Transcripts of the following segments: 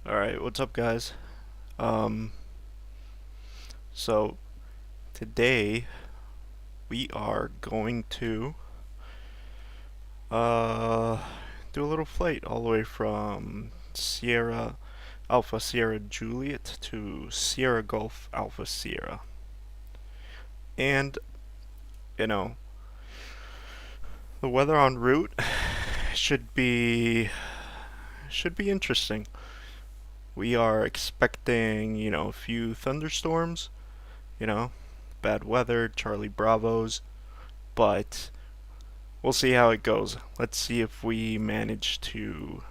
Alright, what's up guys? Um, so today we are going to uh do a little flight all the way from Sierra Alpha Sierra Juliet to Sierra Golf Alpha Sierra. And you know, the weather en route should be interesting. We are expecting, a few thunderstorms, bad weather, Charlie Bravos, but we'll see how it goes. Let's see if we manage to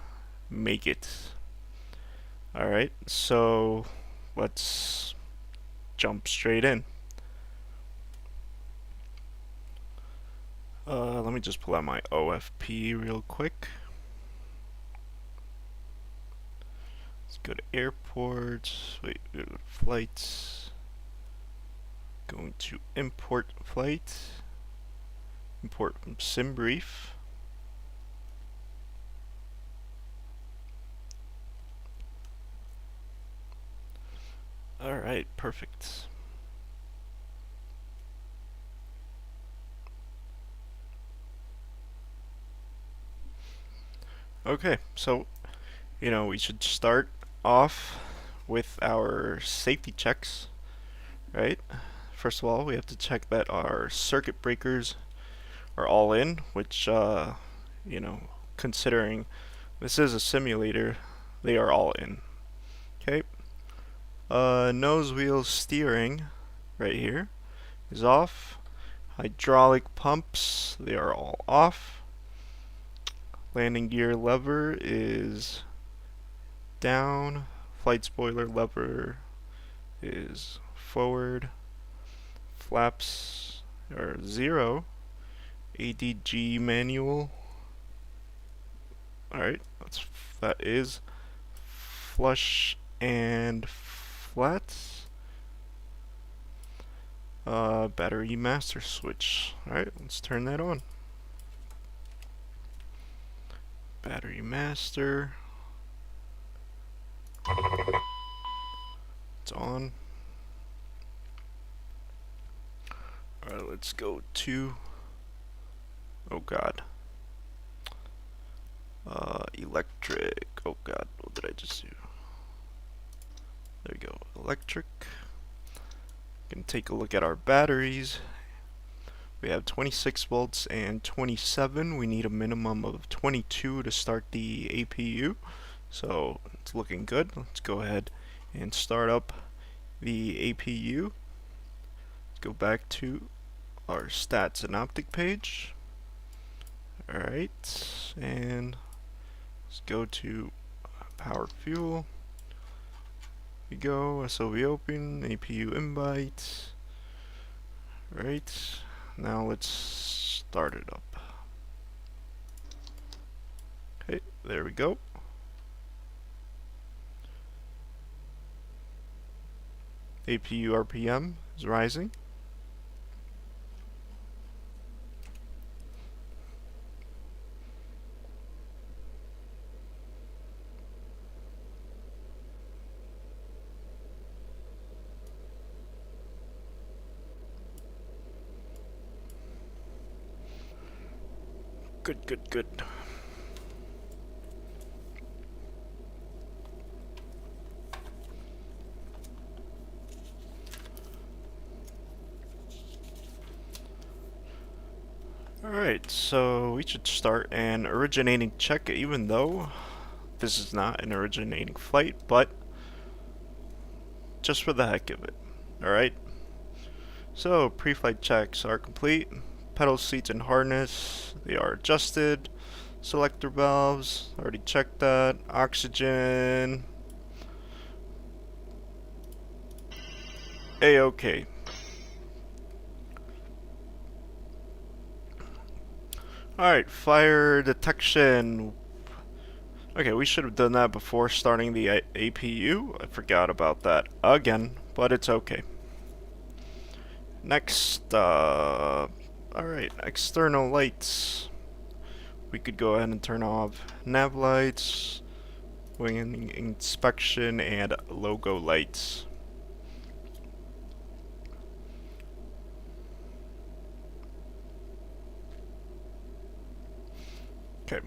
make it. Alright, so let's jump straight in. Let me just pull out my OFP real quick. Let's go to airports. Wait, go to flights. Going to import flight. Import from SimBrief. Alright, perfect. Okay, so, we should start off with our safety checks, right? First of all, we have to check that our circuit breakers are all in, which, considering this is a simulator, they are all in. Okay. Nose wheel steering, right here, is off. Hydraulic pumps, they are all off. Landing gear lever is down. Flight spoiler lever is forward. Flaps are 0. ADG manual. Alright, that is flush and flat. Battery master switch. Alright, let's turn that on. Battery master. It's on. Alright, let's go to, oh god, electric. Oh god, what did I just do? There we go, electric. Gonna take a look at our batteries. We have 26 volts and 27. We need a minimum of 22 to start the APU. So it's looking good. Let's go ahead and start up the APU. Let's go back to our stats and optic page. Alright, and let's go to power fuel. Here we go, SOV open, APU invite. Alright. Now let's start it up. Okay, there we go. APU RPM is rising. Good, good, good. Alright, so we should start an originating check, even though this is not an originating flight, but just for the heck of it. Alright, so pre-flight checks are complete. Pedal seats and harness, they are adjusted. Selector valves, already checked that. Oxygen, A-OK. Alright, fire detection. Okay, we should have done that before starting the APU. I forgot about that again, but it's okay. Next, alright, external lights. We could go ahead and turn off nav lights. wing inspection, and logo lights. Okay.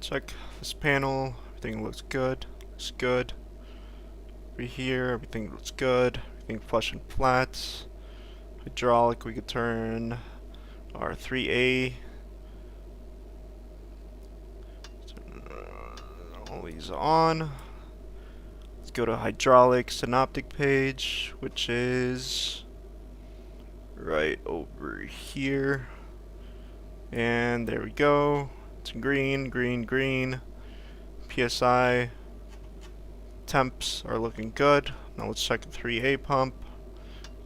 Check this panel. Everything looks good. Looks good. Over here, everything looks good. Everything flush and flat. Hydraulic, we could turn our 3A. All these on. Let's go to hydraulic synoptic page, which is right over here. And there we go. It's green, green, green. PSI temps are looking good. Now let's check the 3A pump.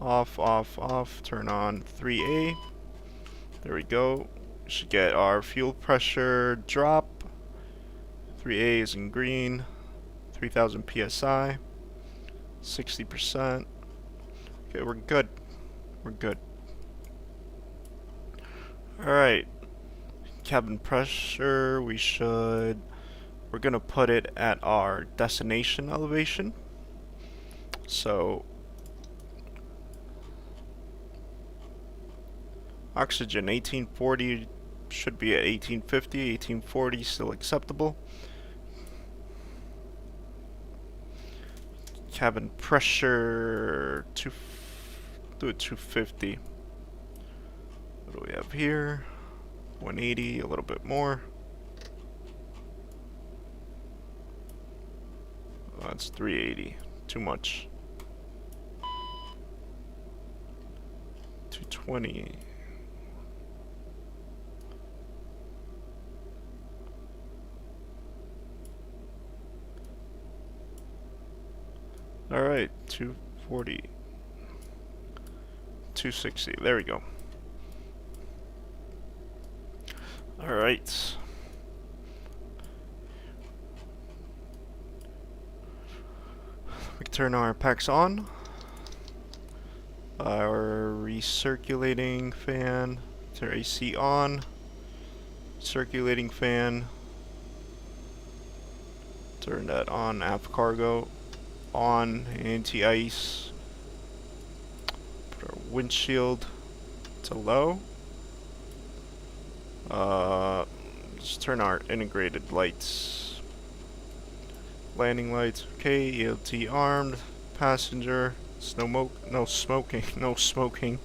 Off, off, off. Turn on 3A. There we go. We should get our fuel pressure drop. 3A is in green. 3000 PSI. 60%. Okay, we're good. We're good. Alright. Cabin pressure, we're gonna put it at our destination elevation. So oxygen 1840 should be at 1850, 1840 still acceptable. Cabin pressure do it 250. What do we have here? 180, a little bit more. Oh, that's 380. Too much. 220. Alright, 240. 260. There we go. Alright. We can turn our packs on. Our recirculating fan. Turn AC on. Circulating fan. Turn that on. Aft cargo on. Anti-ice. Put our windshield to low. Just turn our integrated lights. Landing lights, okay. ELT armed. Passenger. No smoking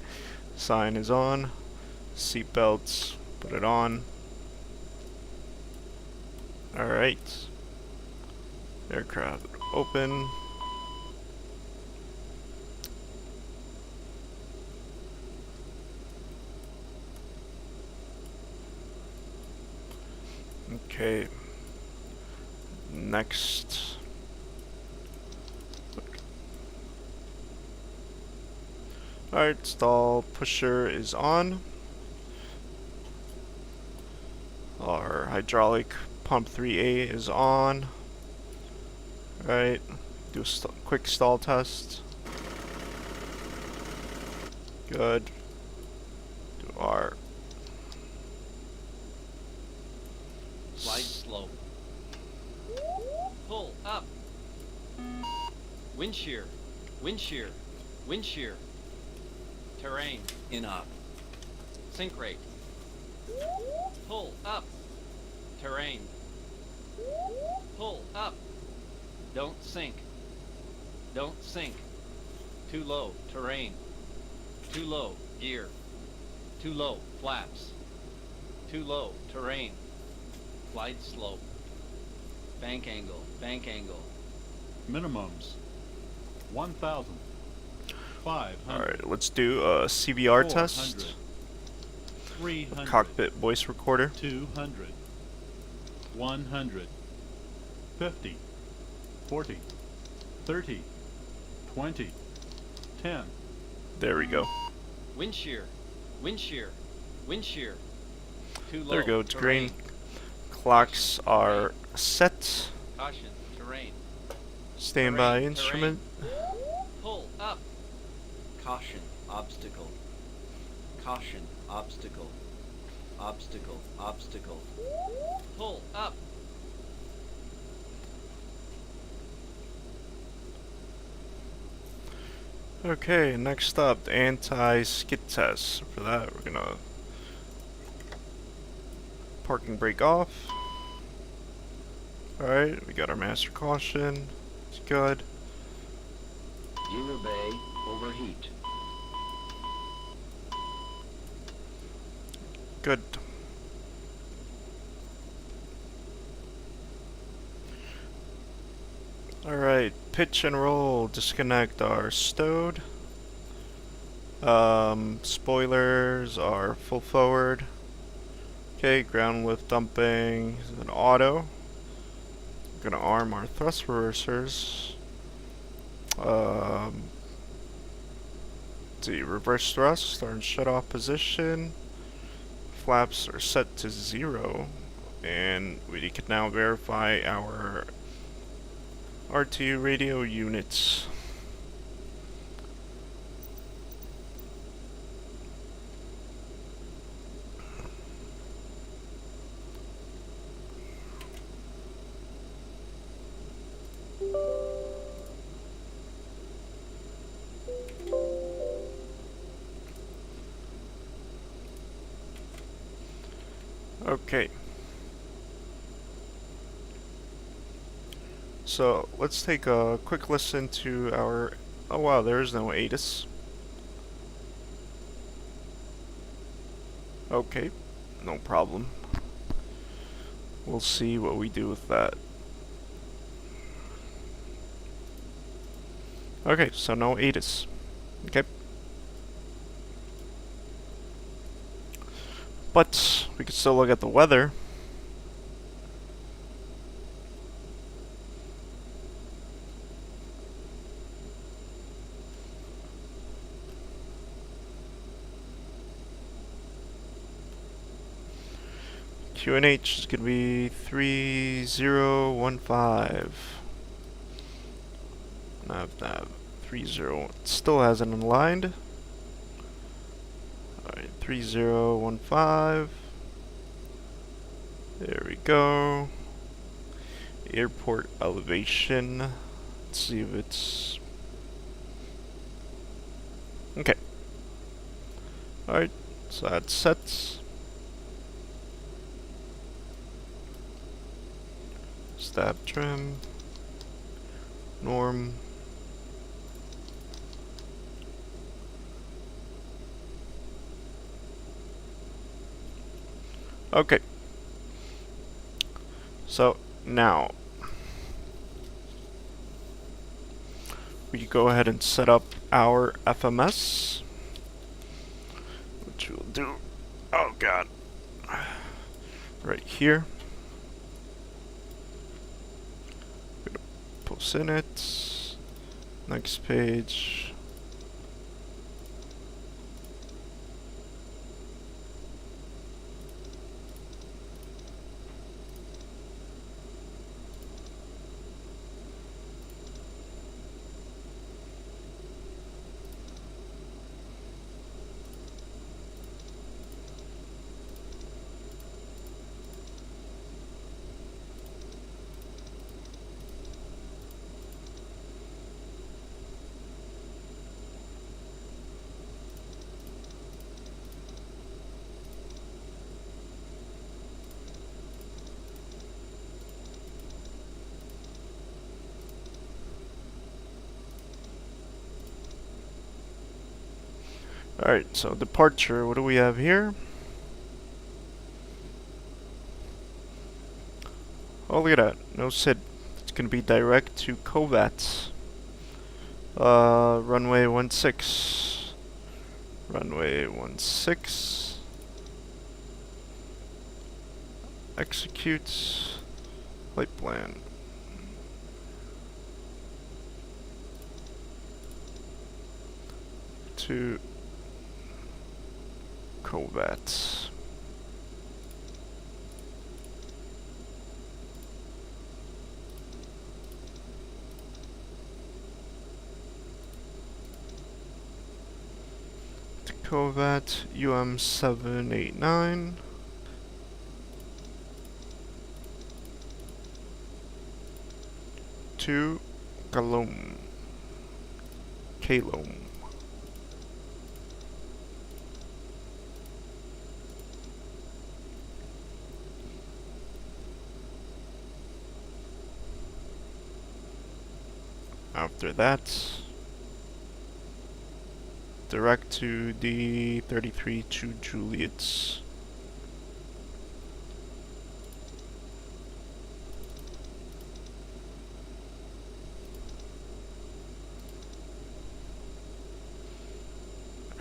sign is on. Seat belts. Put it on. Alright. Aircraft open. Okay. Next. Alright, stall pusher is on. Our hydraulic pump 3A is on. Alright, do a quick stall test. Good. Do our slide slope. Pull up. Wind shear. Wind shear. Wind shear. Terrain. In up. Sink rate. Pull up. Terrain. Pull up. Don't sink. Don't sink. Too low. Terrain. Too low. Gear. Too low. Flaps. Too low. Terrain. Glide slope. Bank angle. Bank angle. Minimums 1,500. Alright, let's do a CVR test. 300. Cockpit voice recorder. 200. 100. 50. 40. 30. 20. 10. There we go. Wind shear. Wind shear. Wind shear. Too low. There we go. It's terrain. green. Clocks are set. Caution. Terrain. Standby Terrain, instrument. Pull up. Caution, obstacle. Caution, obstacle. Obstacle, obstacle. Pull up. Okay, next up, the anti-skid test. For that, we're gonna parking brake off. Alright, we got our master caution. It's good. Dealer bay, overheat. Good. Alright, pitch and roll. Disconnect our stowed. Spoilers are full forward. Okay, ground lift dumping is an auto. We're gonna arm our thrust reversers. Let's see, reverse thrust are in shut off position. Flaps are set to 0, and we can now verify our RTU radio units. Okay. So let's take a quick listen to our. Oh wow, there is no ATIS. Okay, no problem. We'll see what we do with that. Okay, so no ATIS. Okay. But we can still look at the weather. QNH is going to be 3015. Nav 30. Still hasn't aligned. Alright, 3015. There we go. Airport elevation. Let's see if it's. Okay. Alright, so that's sets. Stab trim. Norm. Okay. So now we go ahead and set up our FMS, which we'll do. Oh god. Right here. Gonna post in it. Next page. Alright, so departure, what do we have here? Oh, look at that. No SID. It's going to be direct to Covat. Runway 16. Runway 16. Execute. Flight plan. To Covat. To Covat UM789. To Kalom. After that, direct to the 33 to Juliet's.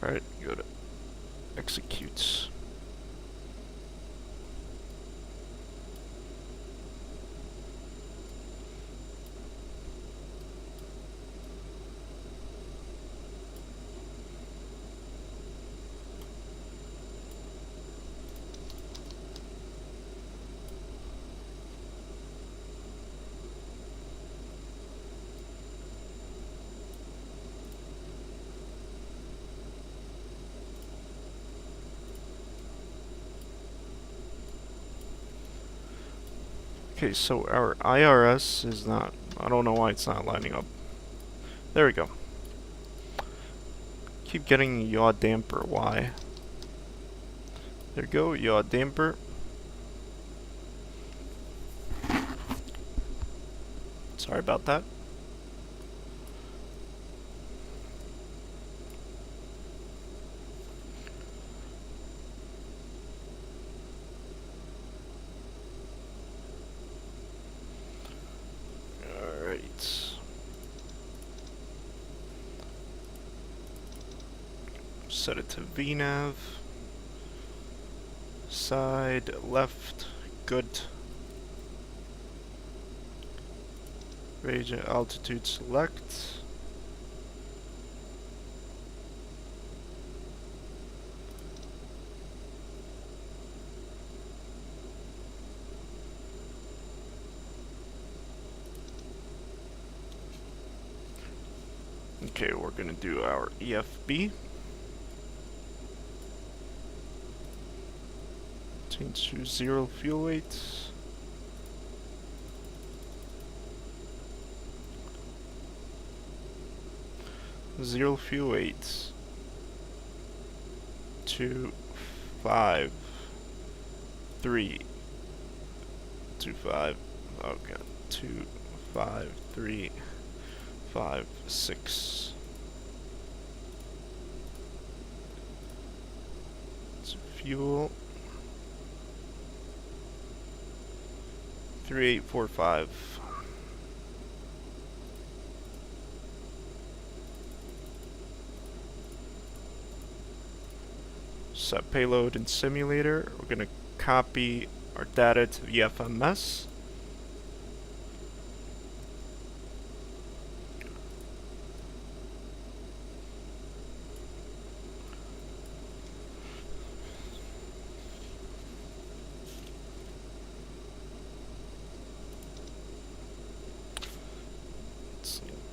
Alright, go to execute. Okay, so our IRS is not, I don't know why it's not lining up. There we go. Keep getting yaw damper, why? There we go, yaw damper. Sorry about that. Set it to VNav. Side, left, good. Range and altitude select. Okay, we're gonna do our EFB. Change to 0 fuel weight. Zero fuel weight. 2, 5, 3, 2, 5. Okay, 2, 5, 3, 5, 6. It's fuel. 3845. Set payload and simulator. We're gonna copy our data to the FMS.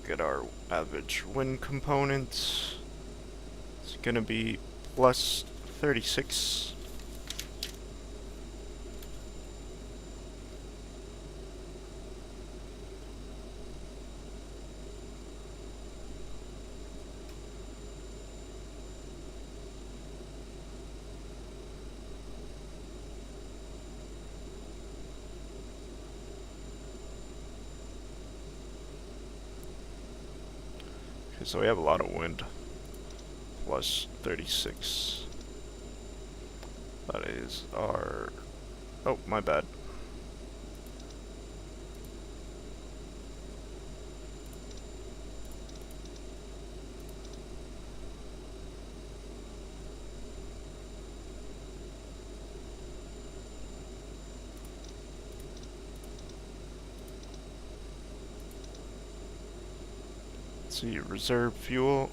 Get our average wind component. It's gonna be plus 36. So we have a lot of wind. Plus 36. That is our... Oh, my bad. See, reserve fuel,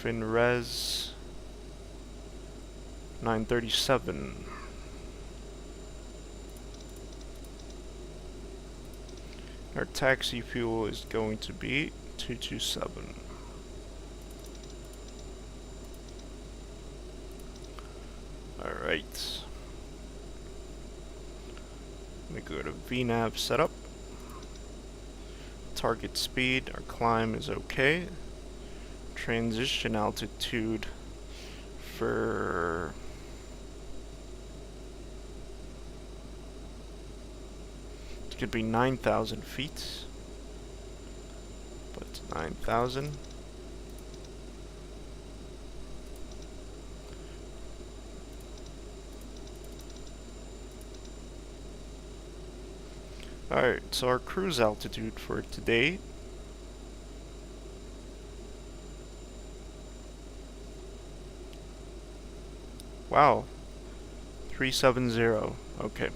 FinRes 937. Our taxi fuel is going to be 227. Alright. Let me go to VNav setup. Target speed, our climb is okay. Transition altitude for it could be 9,000 feet. 9,000. Alright, so our cruise altitude for today wow, 370. Okay.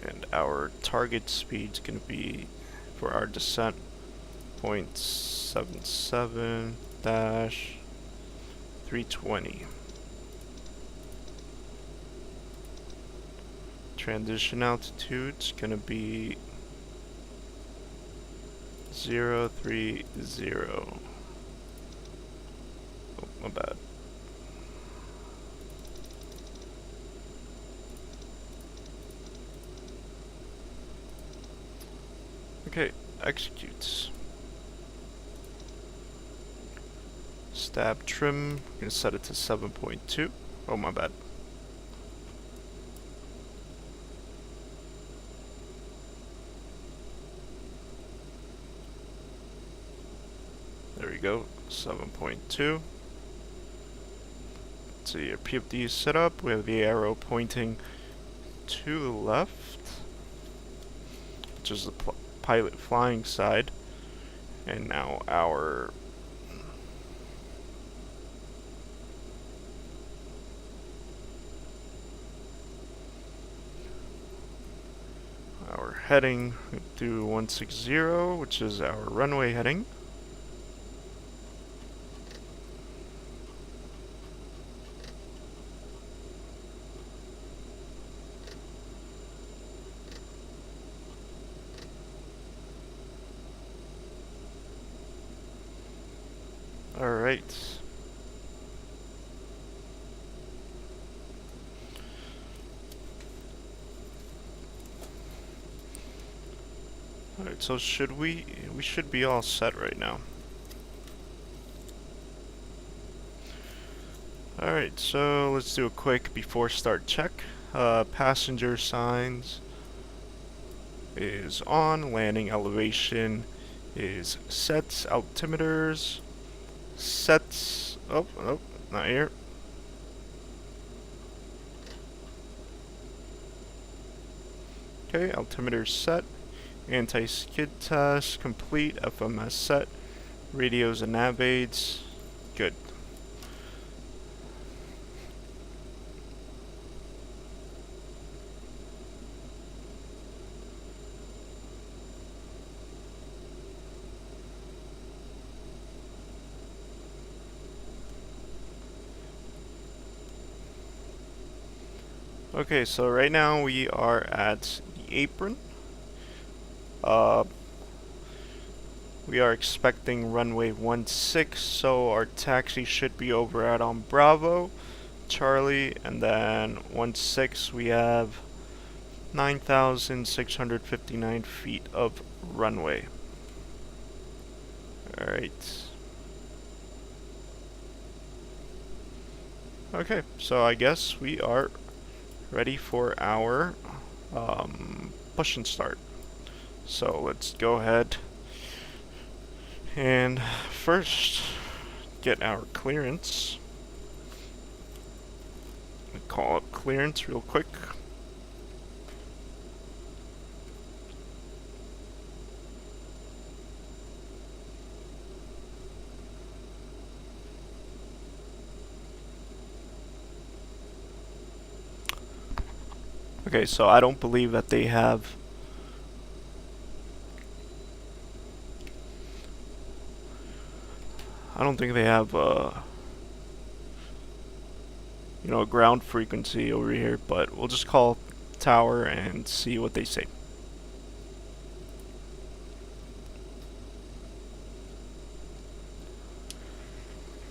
And our target speed's gonna be for our descent 0.77 dash 320. Transition altitude's gonna be 030. Oh, my bad. Okay, executes. Stab trim, we're gonna set it to 7.2. Oh, my bad. There we go, 7.2. So your PFD is set up. We have the arrow pointing to the left, which is the pilot flying side. And now our heading, we do 160, which is our runway heading. Alright. Alright, so we should be all set right now. Alright, so let's do a quick before start check. Passenger signs is on, landing elevation is set, altimeters sets, oh, not here. Okay, altimeter set, anti-skid test complete, FMS set, radios and nav aids, good. Okay, so right now we are at the apron. We are expecting runway 16, so our taxi should be over at on Bravo, Charlie, and then 16 we have 9,659 feet of runway. Alright. Okay, so I guess we are ready for our push and start. So let's go ahead and first get our clearance. Call up clearance real quick. Okay, so I don't believe that they have I don't think they have you know, a ground frequency over here, but we'll just call tower and see what they say.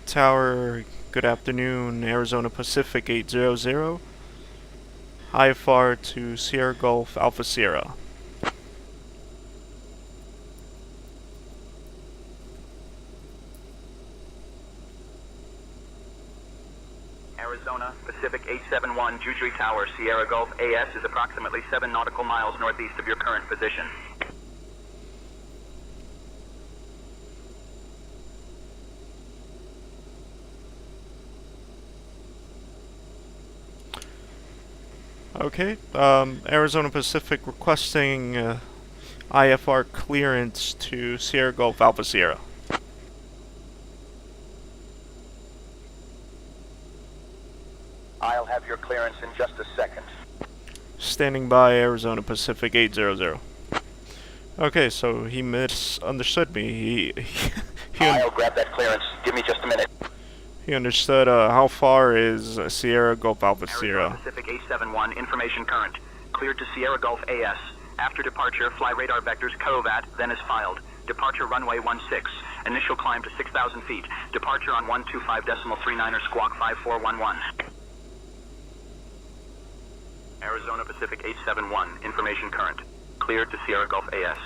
Tower, good afternoon, Arizona Pacific 800. IFR to Sierra Gulf Alpha Sierra. Arizona, Pacific 871, Jujuy Tower, Sierra Gulf AS is approximately 7 nautical miles northeast of your current position. Okay, Arizona Pacific requesting IFR clearance to Sierra Gulf Alpha Sierra. I'll have your clearance in just a second. Standing by, Arizona Pacific 800. Okay, so he misunderstood me. I'll grab that clearance. Give me just a minute. He understood how far is Sierra Gulf Alpha Arizona Sierra. Pacific 871, information current. Cleared to Sierra Gulf AS. After departure, fly radar vectors COVAT, then is filed. Departure runway 16. Initial climb to 6,000 feet. Departure on 125.39er squawk 5411. Arizona Pacific 871, information current. Cleared to Sierra Gulf AS.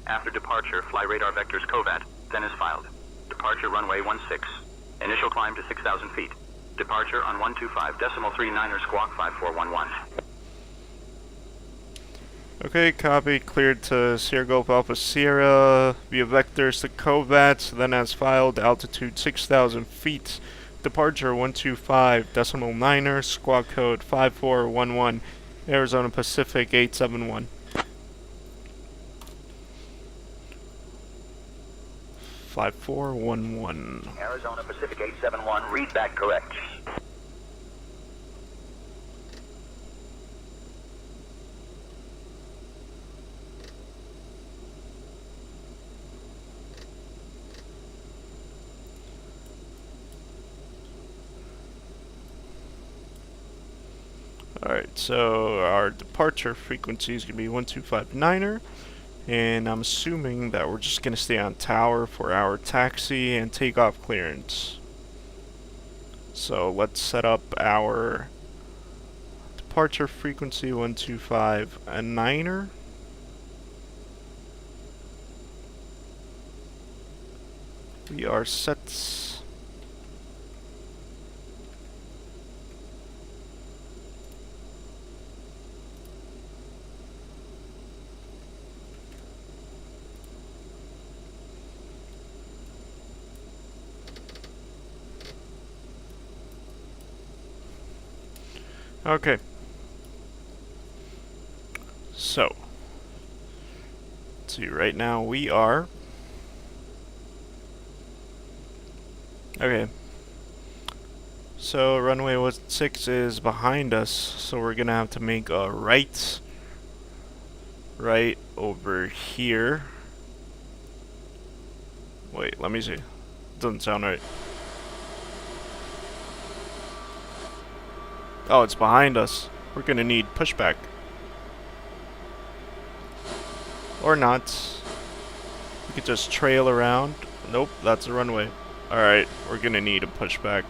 After departure, fly radar vectors COVAT, then is filed. Departure runway 16. Initial climb to 6,000 feet. Departure on 125.39er squawk 5411. Okay, copy. Cleared to Sierra Gulf Alpha Sierra via vectors to COVAT, then as filed, altitude 6,000 feet. Departure 125.9er, squawk code 5411, Arizona Pacific 871. Arizona Pacific 871, read back correct. Alright, so our departure frequency is going to be 1259er, and I'm assuming that we're just going to stay on tower for our taxi and takeoff clearance. So let's set up our departure frequency 125.9er. We are set. Okay. So, let's see, right now we are... Okay. So, runway 16 is behind us, so we're gonna have to make a right over here. Wait, let me see. Doesn't sound right. Oh, it's behind us. We're gonna need pushback. Or not. We could just trail around. Nope, that's a runway. Alright, we're gonna need a pushback.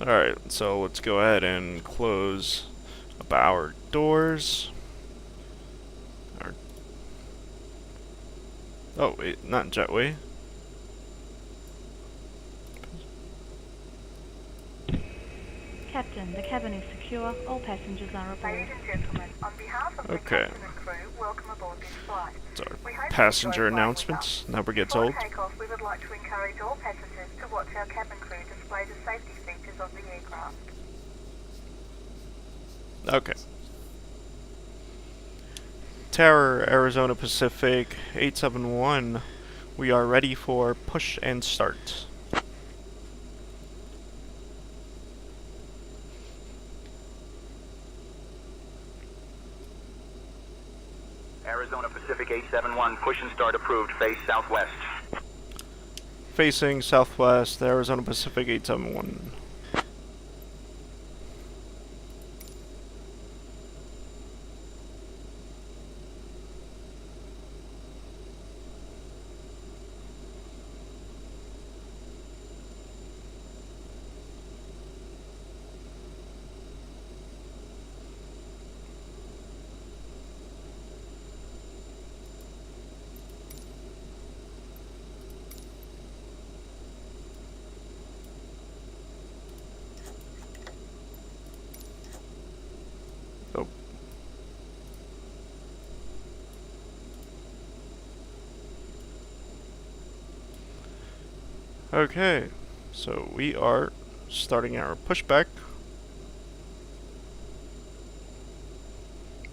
Alright, so let's go ahead and close up our doors. Oh, wait, not jetway. Captain, the cabin is secure. All passengers are aboard. Ladies and gentlemen, on behalf of Okay. the captain and crew, welcome aboard this flight. It's our We hope you passenger enjoy flying with announcements. us. Never gets Before old. takeoff, we would like to encourage all passengers to watch our cabin crew display the safety features of the aircraft. Okay. Tower, Arizona Pacific 871. We are ready for push and start. Arizona Pacific 871, push and start approved, face southwest. Facing southwest, Arizona Pacific 871. Okay, so we are starting our pushback.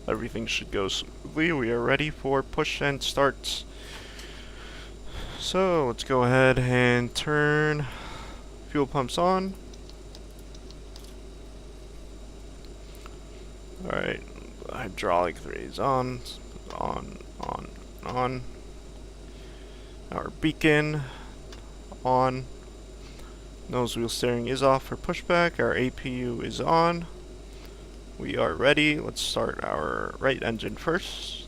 Everything should go smoothly. We are ready for push and start. So let's go ahead and turn fuel pumps on. Alright, hydraulic 3 is on. Our beacon on. Nose wheel steering is off for pushback. Our APU is on. We are ready. Let's start our right engine first.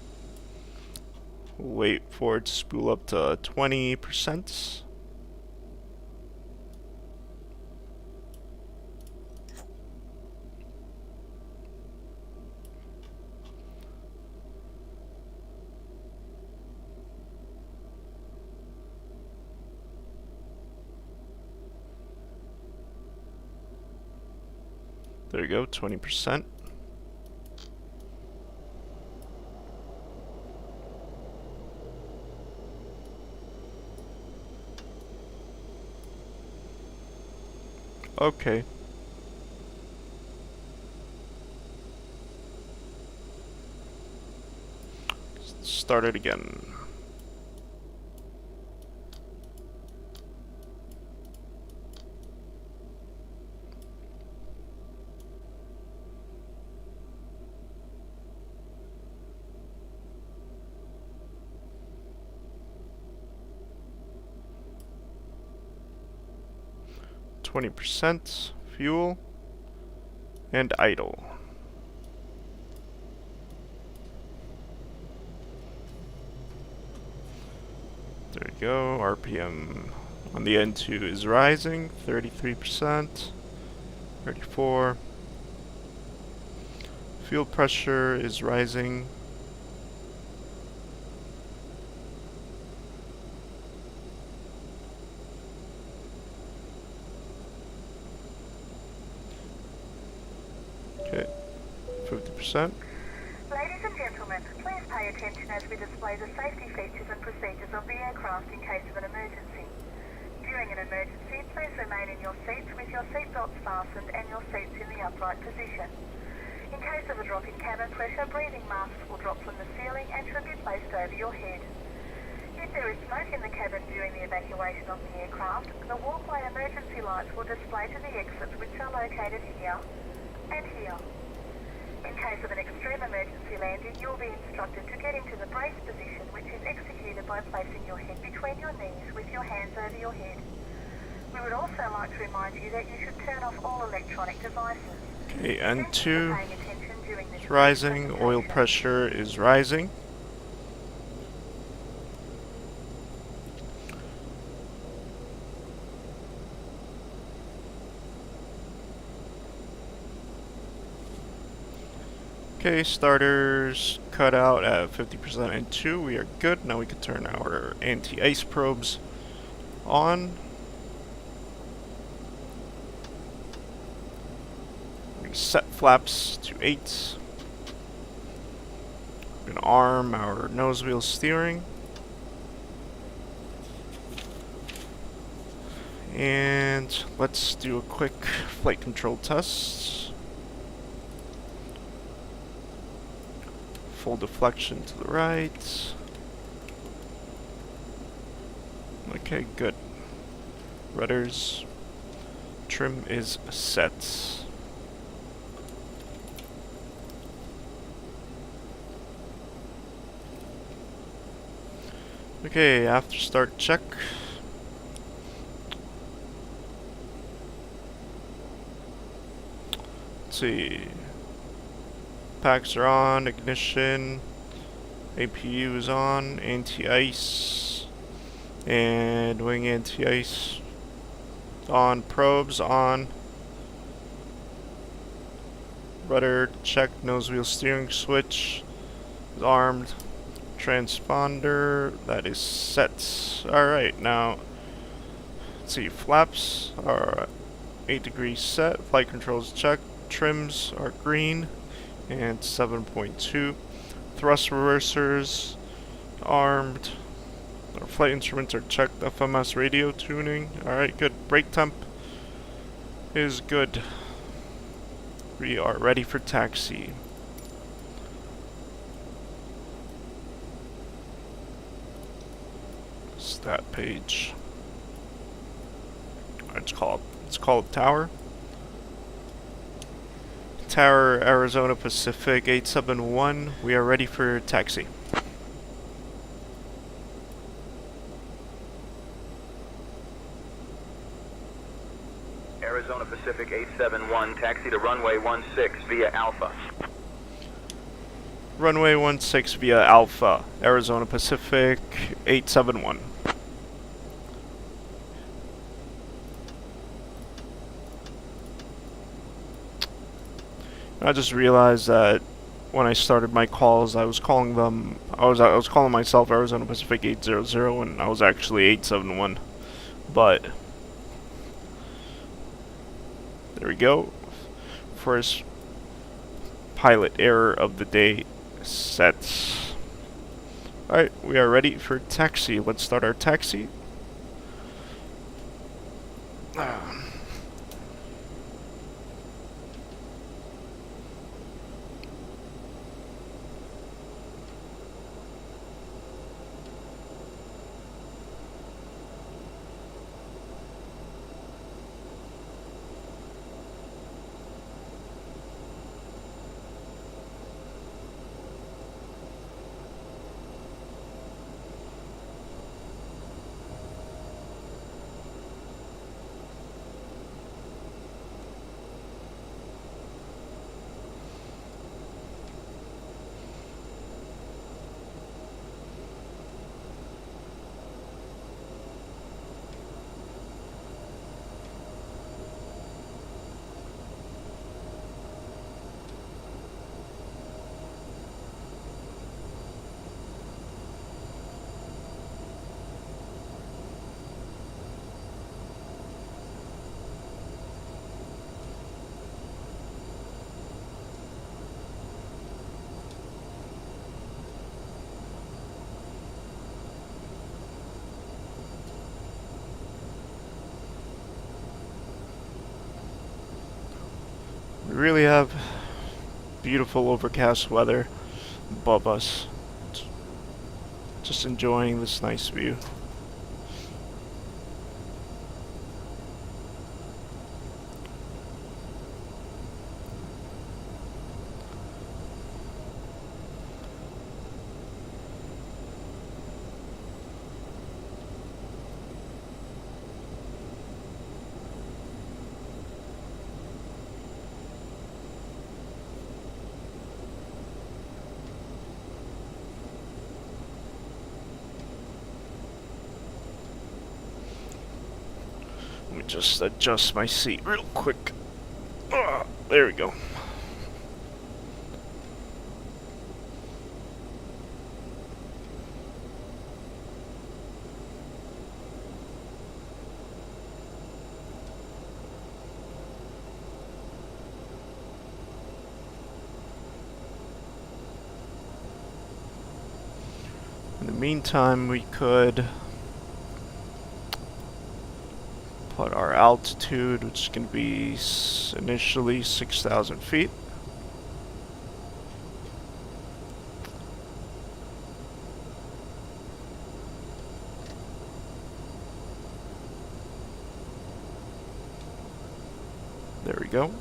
We'll wait for it to spool up to 20%. There you go, 20%. Okay. Start it again. %, fuel, and idle. There we go. RPM on the N2 is rising, 33%, 34. Fuel pressure is rising. Okay, 50%. Ladies and gentlemen, please pay attention as we display the safety features and procedures of the aircraft in case of an emergency. During an emergency, please remain in your seats with your seatbelts fastened and your seats in the upright position. In case of a drop in cabin pressure, breathing masks will drop from the ceiling and should be placed over your head. If there is smoke in the cabin during the evacuation of the aircraft, the walkway emergency lights will display to the exits which are located here and here. In case of an extreme emergency landing, you will be instructed to get into the brace position, which is executed by placing your head between your knees with your hands over your head. We would also like to remind you that you should turn off all electronic devices. Okay, Thank you for N2 paying attention during this is rising, oil presentation. pressure is rising. Okay, starters cut out at 50% and 2. We are good. Now we can turn our anti-ice probes on. We're going to set flaps to 8. We're going to arm our nose wheel steering. And let's do a quick flight control test. Full deflection to the right. Okay, good. Rudders. Trim is set. Okay, after start check. Let's see. Packs are on, ignition, APU is on, anti-ice, and wing anti-ice on, probes on, rudder check, nose wheel steering switch is armed, transponder, that is set. Alright, now, let's see, flaps are 8 degrees set, flight controls check, trims are green, and 7.2. Thrust reversers armed, Our flight instruments are checked. FMS radio tuning. Alright, good. Brake temp is good. We are ready for taxi. Stat page. Let's call it tower. Tower, Arizona Pacific 871. We are ready for taxi. Arizona Pacific 871, taxi to runway 16 via Alpha. Runway 16 via Alpha, Arizona Pacific 871. I just realized that when I started my calls, I was calling them. I was calling myself Arizona Pacific 800, and I was actually 871. But there we go. First pilot error of the day set. Alright, we are ready for taxi. Let's start our taxi. We really have beautiful overcast weather above us. Just enjoying this nice view. Let me just adjust my seat real quick. There we go. In the meantime, we could put our altitude, which is going to be initially 6,000 feet. There we go.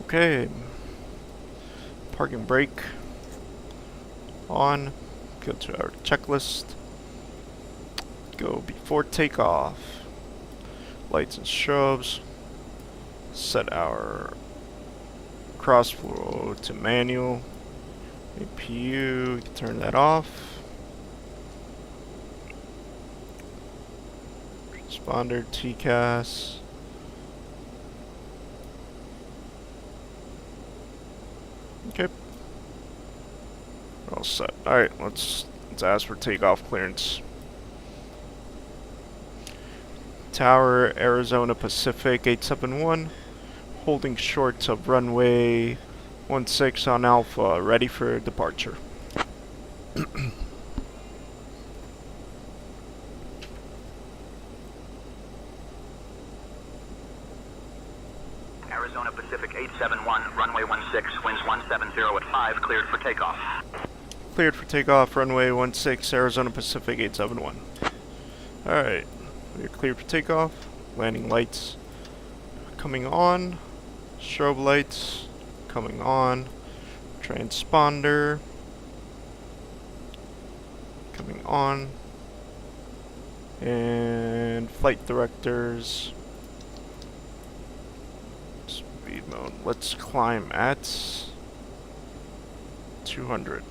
Okay. Parking brake on. Go to our checklist. Go before takeoff. Lights and strobes. Set our cross flow to manual. APU, turn that off. Transponder, TCAS. Okay. We're all set. Alright, let's ask for takeoff clearance. Tower, Arizona Pacific 871. Holding short of runway 16 on Alpha, ready for departure. Arizona Pacific 871, runway 16, winds 170 at 5, cleared for takeoff. Cleared for takeoff, runway 16, Arizona Pacific 871. Alright, we're cleared for takeoff. Landing lights coming on. Strobe lights coming on. Transponder coming on. And flight directors. Speed mode. Let's climb at 200.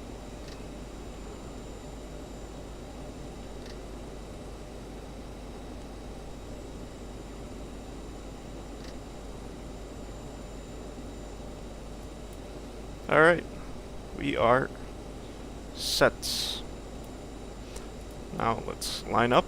Alright, we are set. Now let's line up.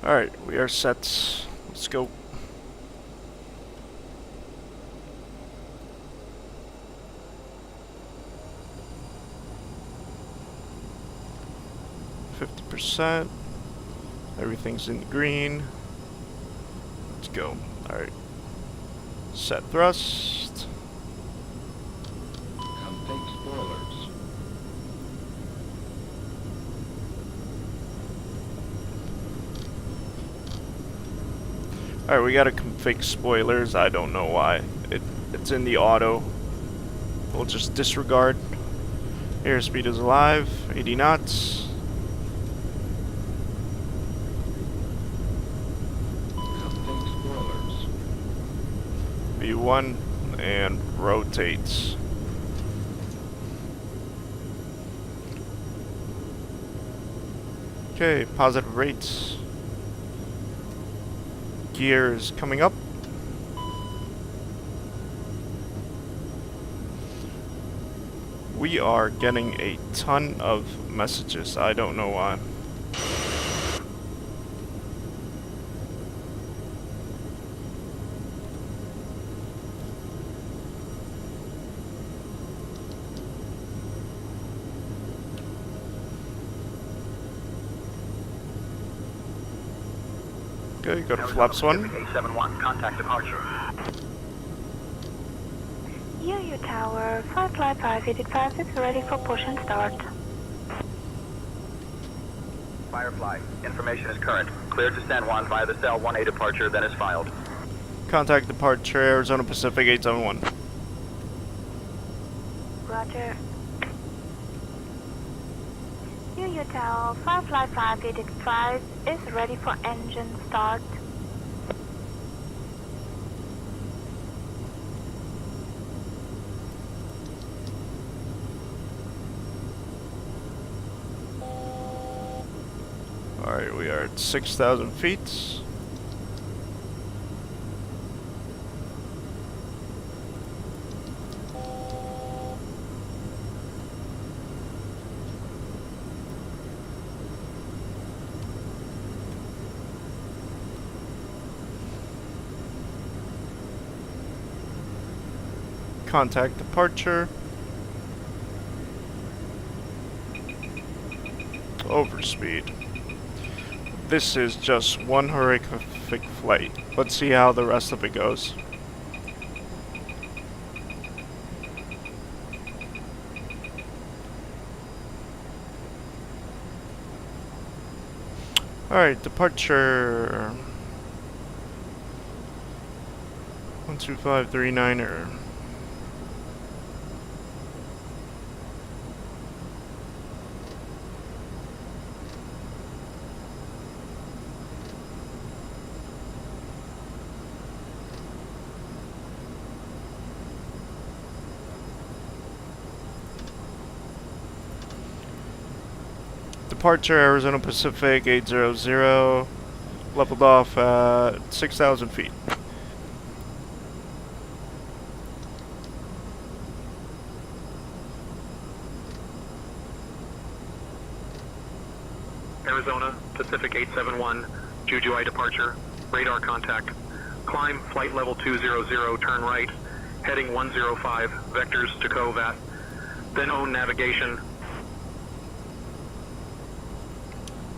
Alright, we are set. Let's go. %. Everything's in green. Let's go. Alright. Set thrust. Config spoilers. Alright, we gotta config spoilers. I don't know why. It's in the auto. We'll just disregard. Airspeed is alive. 80 knots. Config spoilers. V1 and rotates. Okay, positive rates. Gears coming up. We are getting a ton of messages. I don't know why. Okay, go to flaps 1. 871, contact departure. UU Tower, flight 585 is ready for push and start. Firefly, information is current. Cleared to San Juan via the Cell 1A departure, then is filed. Contact departure Arizona Pacific 871. Roger. Silvio Tower, 5 flight 585 is ready for engine start. Alright, we are at 6,000 feet. Contact departure. Overspeed. This is just one horrific flight. Let's see how the rest of it goes. Alright, departure 12539er. Departure Arizona Pacific 800, leveled off at 6,000 feet. Arizona Pacific 871, Jujuy departure, radar contact. Climb flight level 200, turn right, heading 105, vectors to COVAT. Then own navigation.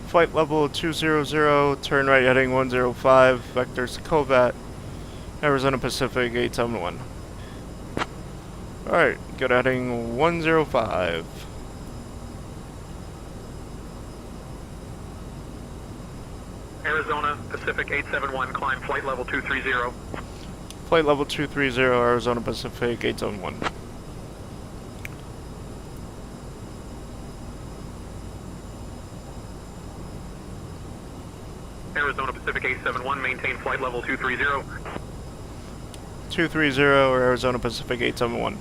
Flight level 200, turn right heading 105, vectors to COVAT, Arizona Pacific 871. Alright, good heading 105. Arizona Pacific 871, climb flight level 230. Flight level 230, Arizona Pacific 871. Arizona Pacific 871, maintain flight level 230. 230, Arizona Pacific 871.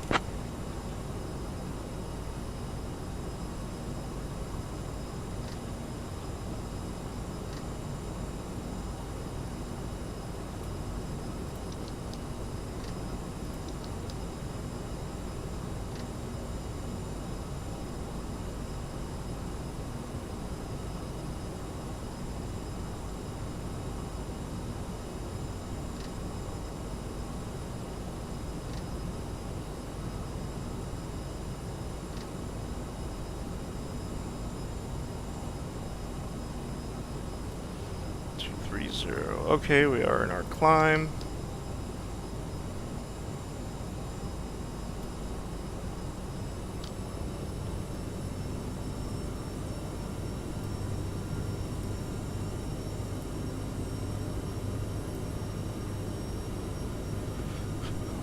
Okay, we are in our climb.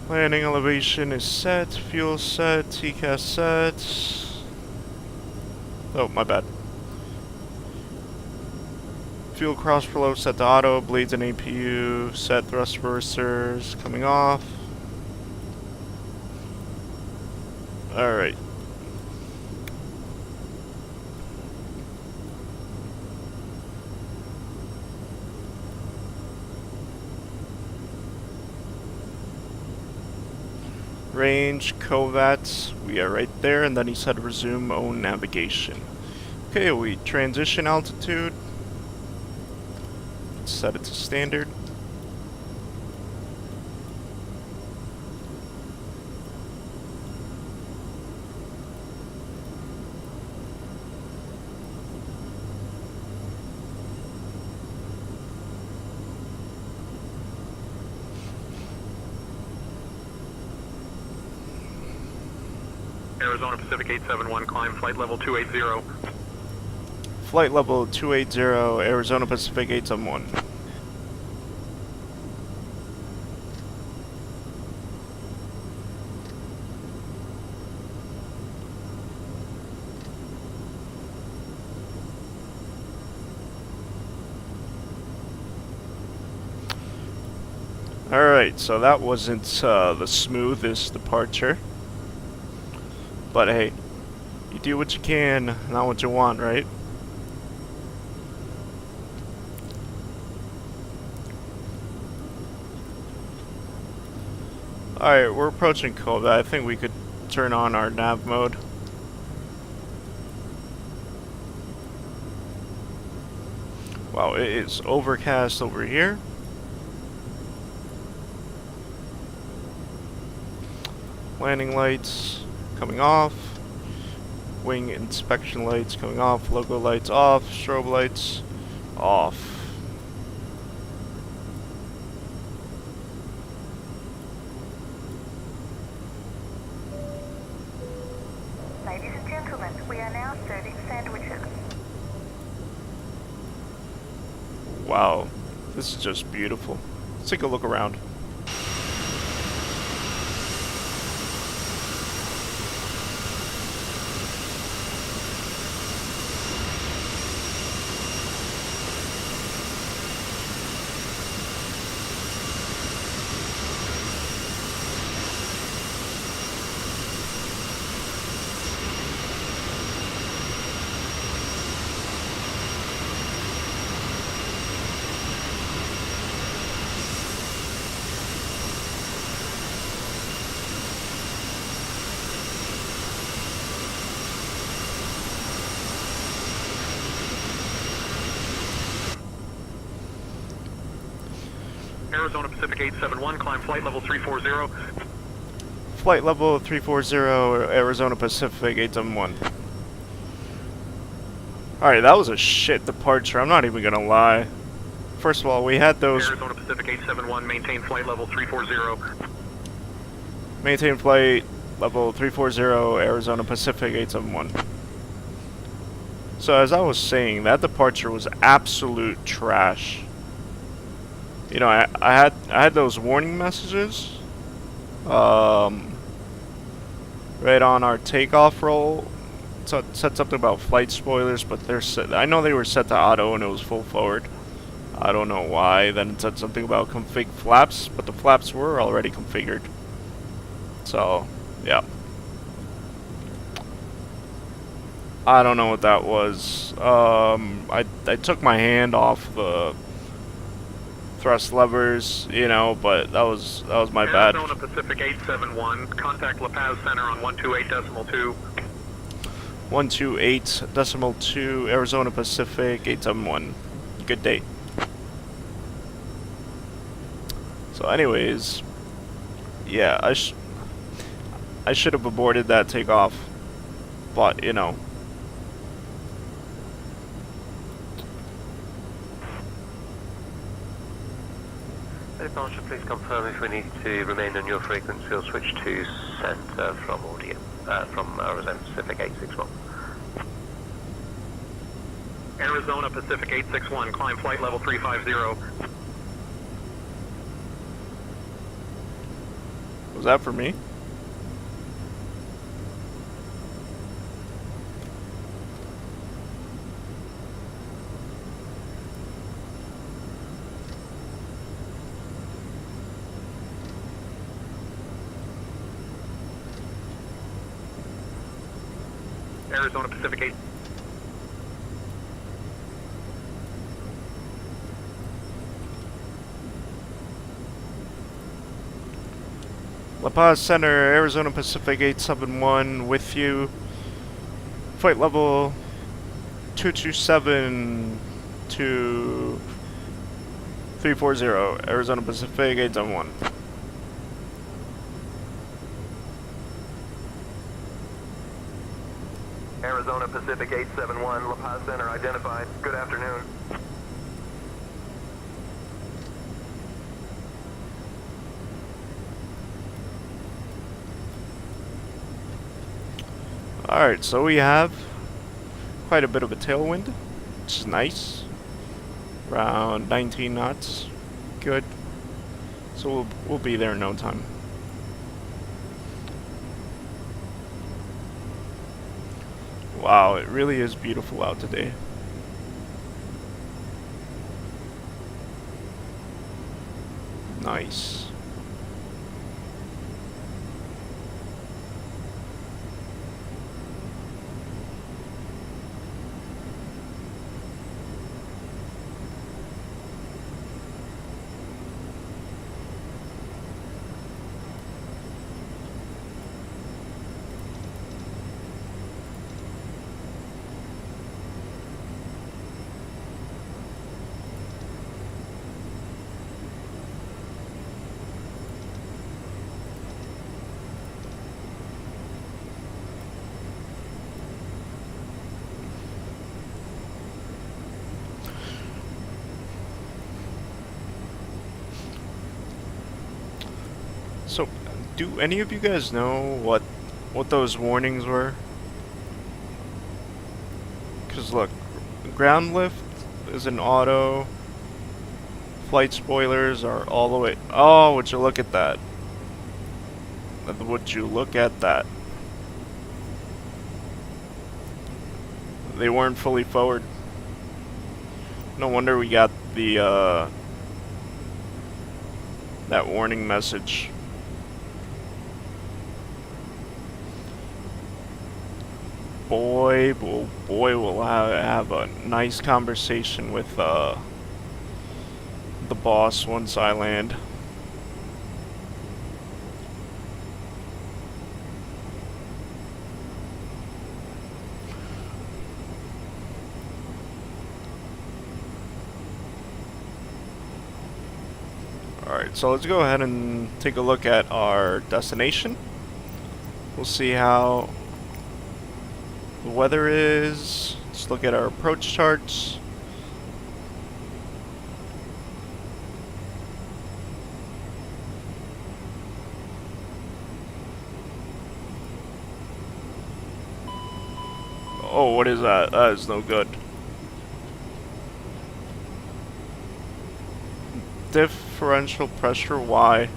Landing elevation is set, fuel set, TCAS set. Oh, my bad. Fuel cross flow set to auto, bleeds and APU, set thrust reversers coming off. Alright. Range, COVAT, we are right there, and then he said resume own navigation. Okay, we transition altitude. Set it to standard. Arizona Pacific 871, climb flight level 280. Flight level 280, Arizona Pacific 871. Alright, so that wasn't the smoothest departure. But hey, you do what you can, not what you want, right? Alright, we're approaching Kobe. I think we could turn on our nav mode. Wow, it is overcast over here. Landing lights coming off. Wing inspection lights coming off. Logo lights off. Strobe lights off. Ladies and gentlemen, we are now serving sandwiches. Wow, this is just beautiful. Let's take a look around. Arizona Pacific 871, climb flight level 340. Flight level 340, Arizona Pacific 871. Alright, that was a shit departure, I'm not even gonna lie. First of all, we had those... Arizona Pacific 871, maintain flight level 340. Maintain flight level 340, Arizona Pacific 871. So as I was saying, that departure was absolute trash. You know, I had those warning messages, right on our takeoff roll. So it said something about flight spoilers, but they're set. I know they were set to auto and it was full forward. I don't know why. Then it said something about config flaps, but the flaps were already configured. So, yeah. I don't know what that was. I took my hand off the thrust levers, you know, but that was my bad. Arizona Pacific 871, contact La Paz Center on 128.2. 128.2, Arizona Pacific 871. Good day. So anyways, yeah, I should have aborted that takeoff, but you know. Departure, please confirm if we need to remain on your frequency or switch to center from audio, from Arizona Pacific 861. Arizona Pacific 861, climb flight level 350. Was that for me? Arizona Pacific 8. La Paz Center, Arizona Pacific 871 with you. Flight level 227 to 340, Arizona Pacific 871. Arizona Pacific 871, La Paz Center identified. Good afternoon. Alright, so we have quite a bit of a tailwind, which is nice. Around 19 knots. Good. So we'll be there in no time. Wow, it really is beautiful out today. Nice. So, do any of you guys know what those warnings were? Because look, ground lift is an auto. Flight spoilers are all the way. Oh, would you look at that? Would you look at that? They weren't fully forward. No wonder we got the that warning message. Boy, we'll have a nice conversation with the boss once I land. Alright, so let's go ahead and take a look at our destination. We'll see how the weather is. Let's look at our approach charts. Oh, what is that? That is no good. Differential pressure, why?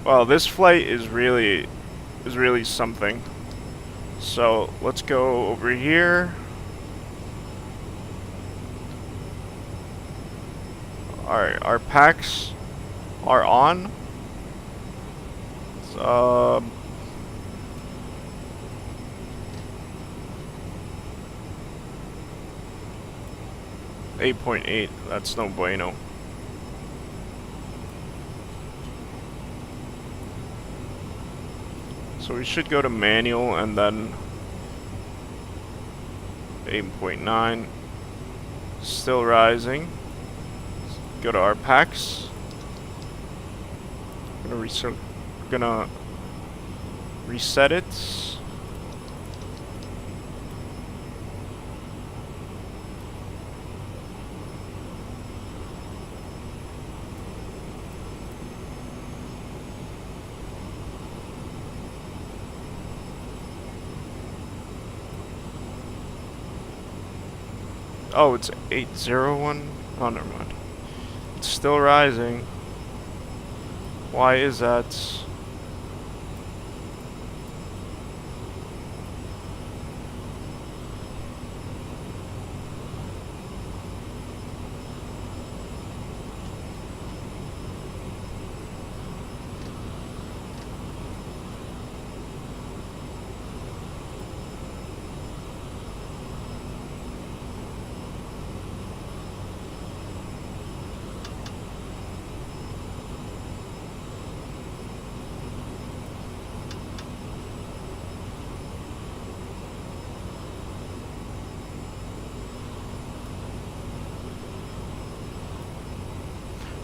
Wow, this flight is really something. So let's go over here. Alright, our packs are on. 8.8, that's no bueno. So we should go to manual and then 8.9, still rising. Go to our packs. Gonna reset it. Oh, it's 801. Oh, never mind. It's still rising. Why is that?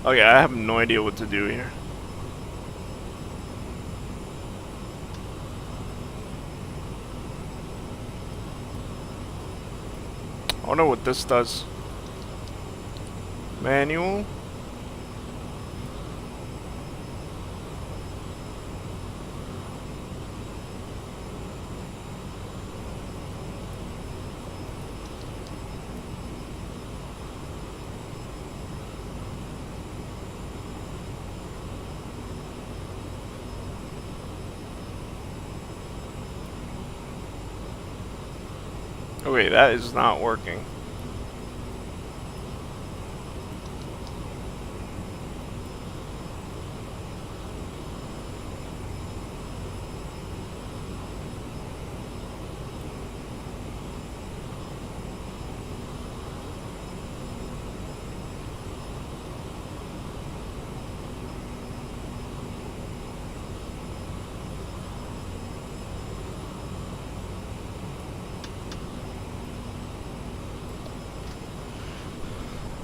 Okay, I have no idea what to do here. I don't know what this does. Manual. Okay, that is not working.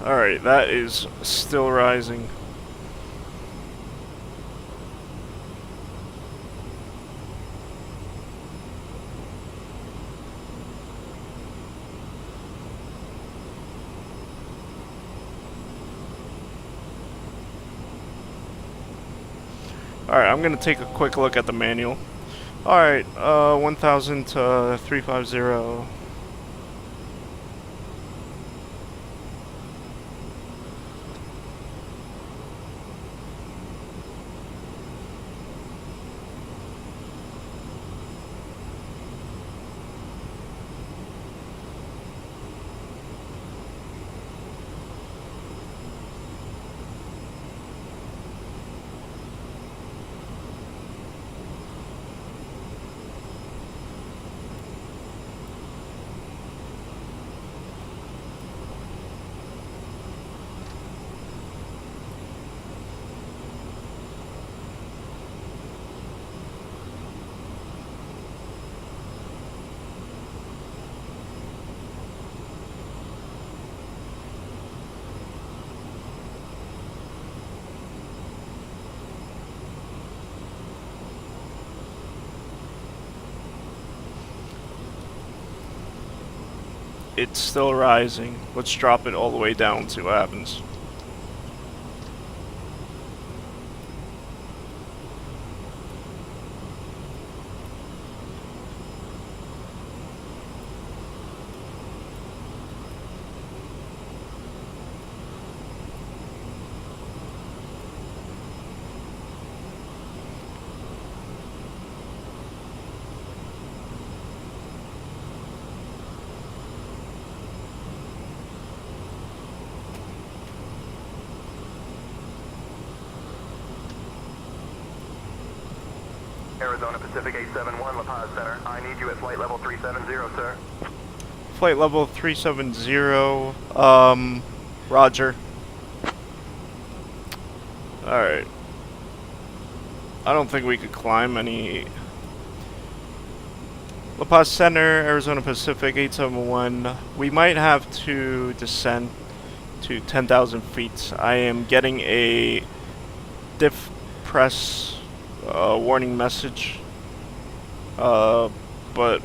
Alright, that is still rising. Alright, I'm gonna take a quick look at the manual. Alright, 1000 to 350. It's still rising. Let's drop it all the way down, see what happens. Arizona Pacific 871, La Paz Center. I need you at flight level 370, sir. Flight level 370, roger. Alright. I don't think we could climb any... La Paz Center, Arizona Pacific 871. We might have to descend to 10,000 feet. I am getting a diff press warning message. But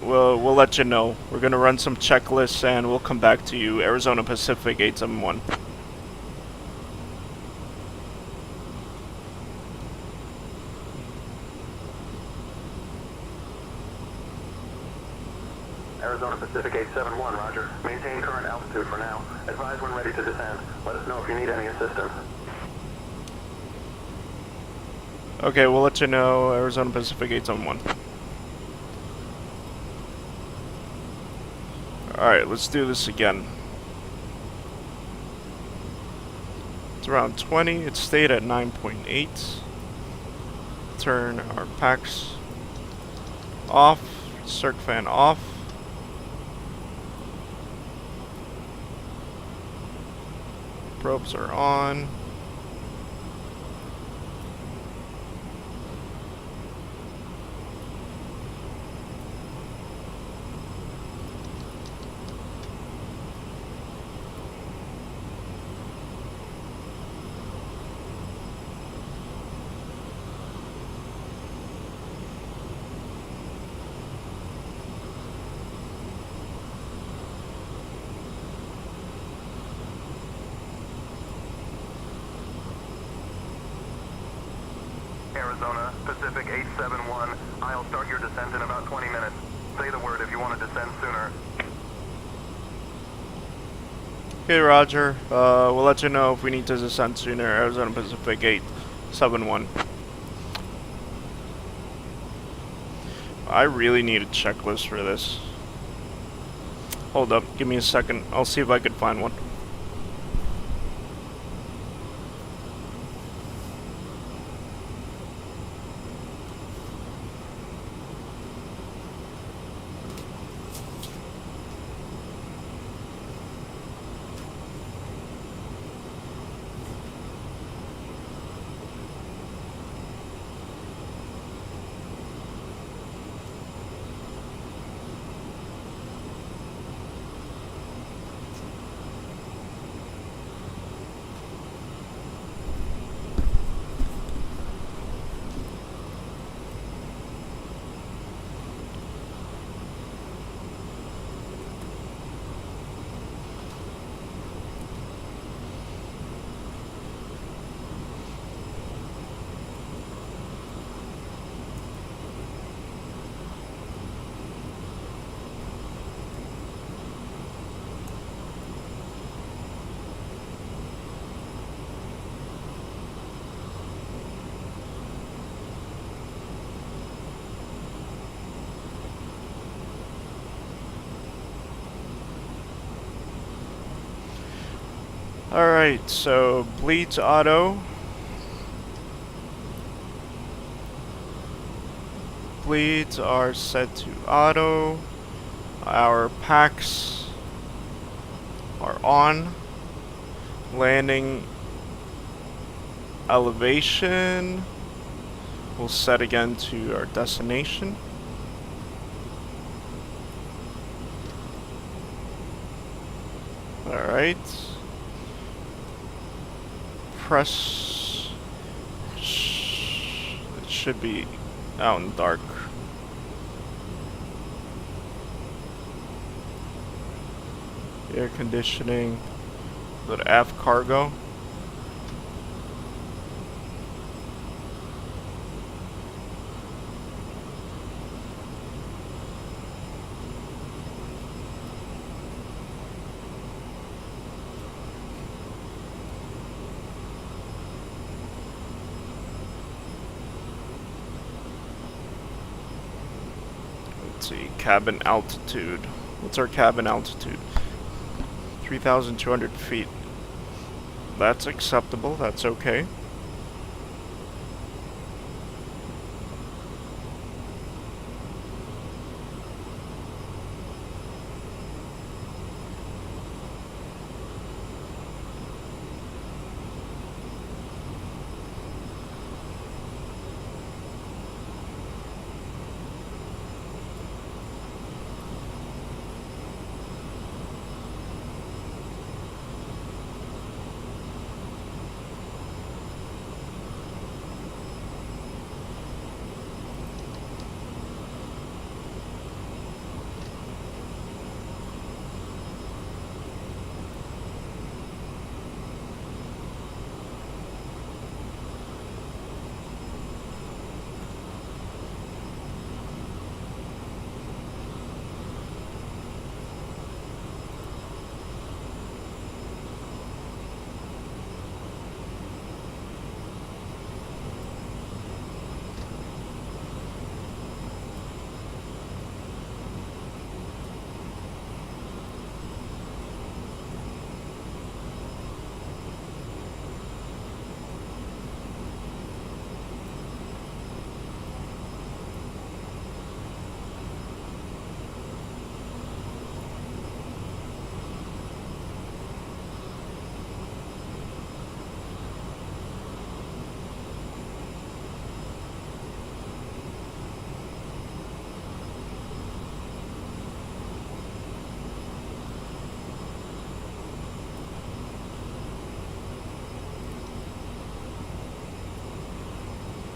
we'll let you know. We're gonna run some checklists and we'll come back to you. Arizona Pacific 871. Arizona Pacific 871, roger. Maintain current altitude for now. Advise when ready to descend. Let us know if you need any assistance. Okay, we'll let you know. Arizona Pacific 871. Alright, let's do this again. It's around 20. It stayed at 9.8. Turn our packs off. Circ fan off. Probes are on. Arizona Pacific 871, I'll start your descent in about 20 minutes. Say the word if you want to descend sooner. Okay, roger. We'll let you know if we need to descend sooner. Arizona Pacific 871. I really need a checklist for this. Hold up, give me a second. I'll see if I can find one. Alright, so bleed to auto. Bleeds are set to auto. Our packs are on. Landing elevation. We'll set again to our destination. Alright. Press. It should be out in the dark. Air conditioning. Go to F cargo. Let's see, cabin altitude. What's our cabin altitude? 3,200 feet. That's acceptable, that's okay.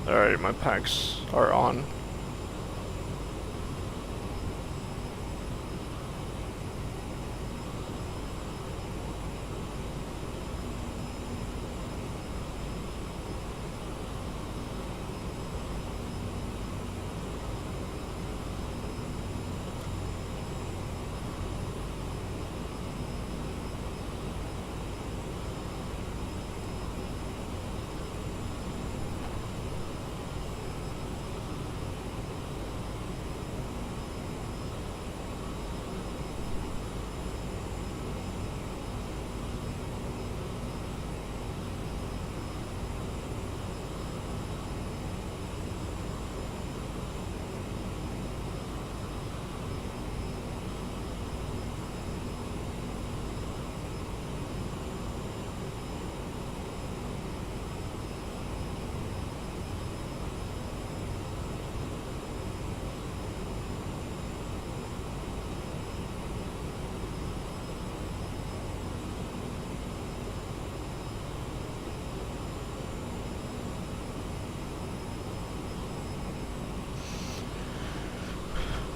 Alright, my packs are on.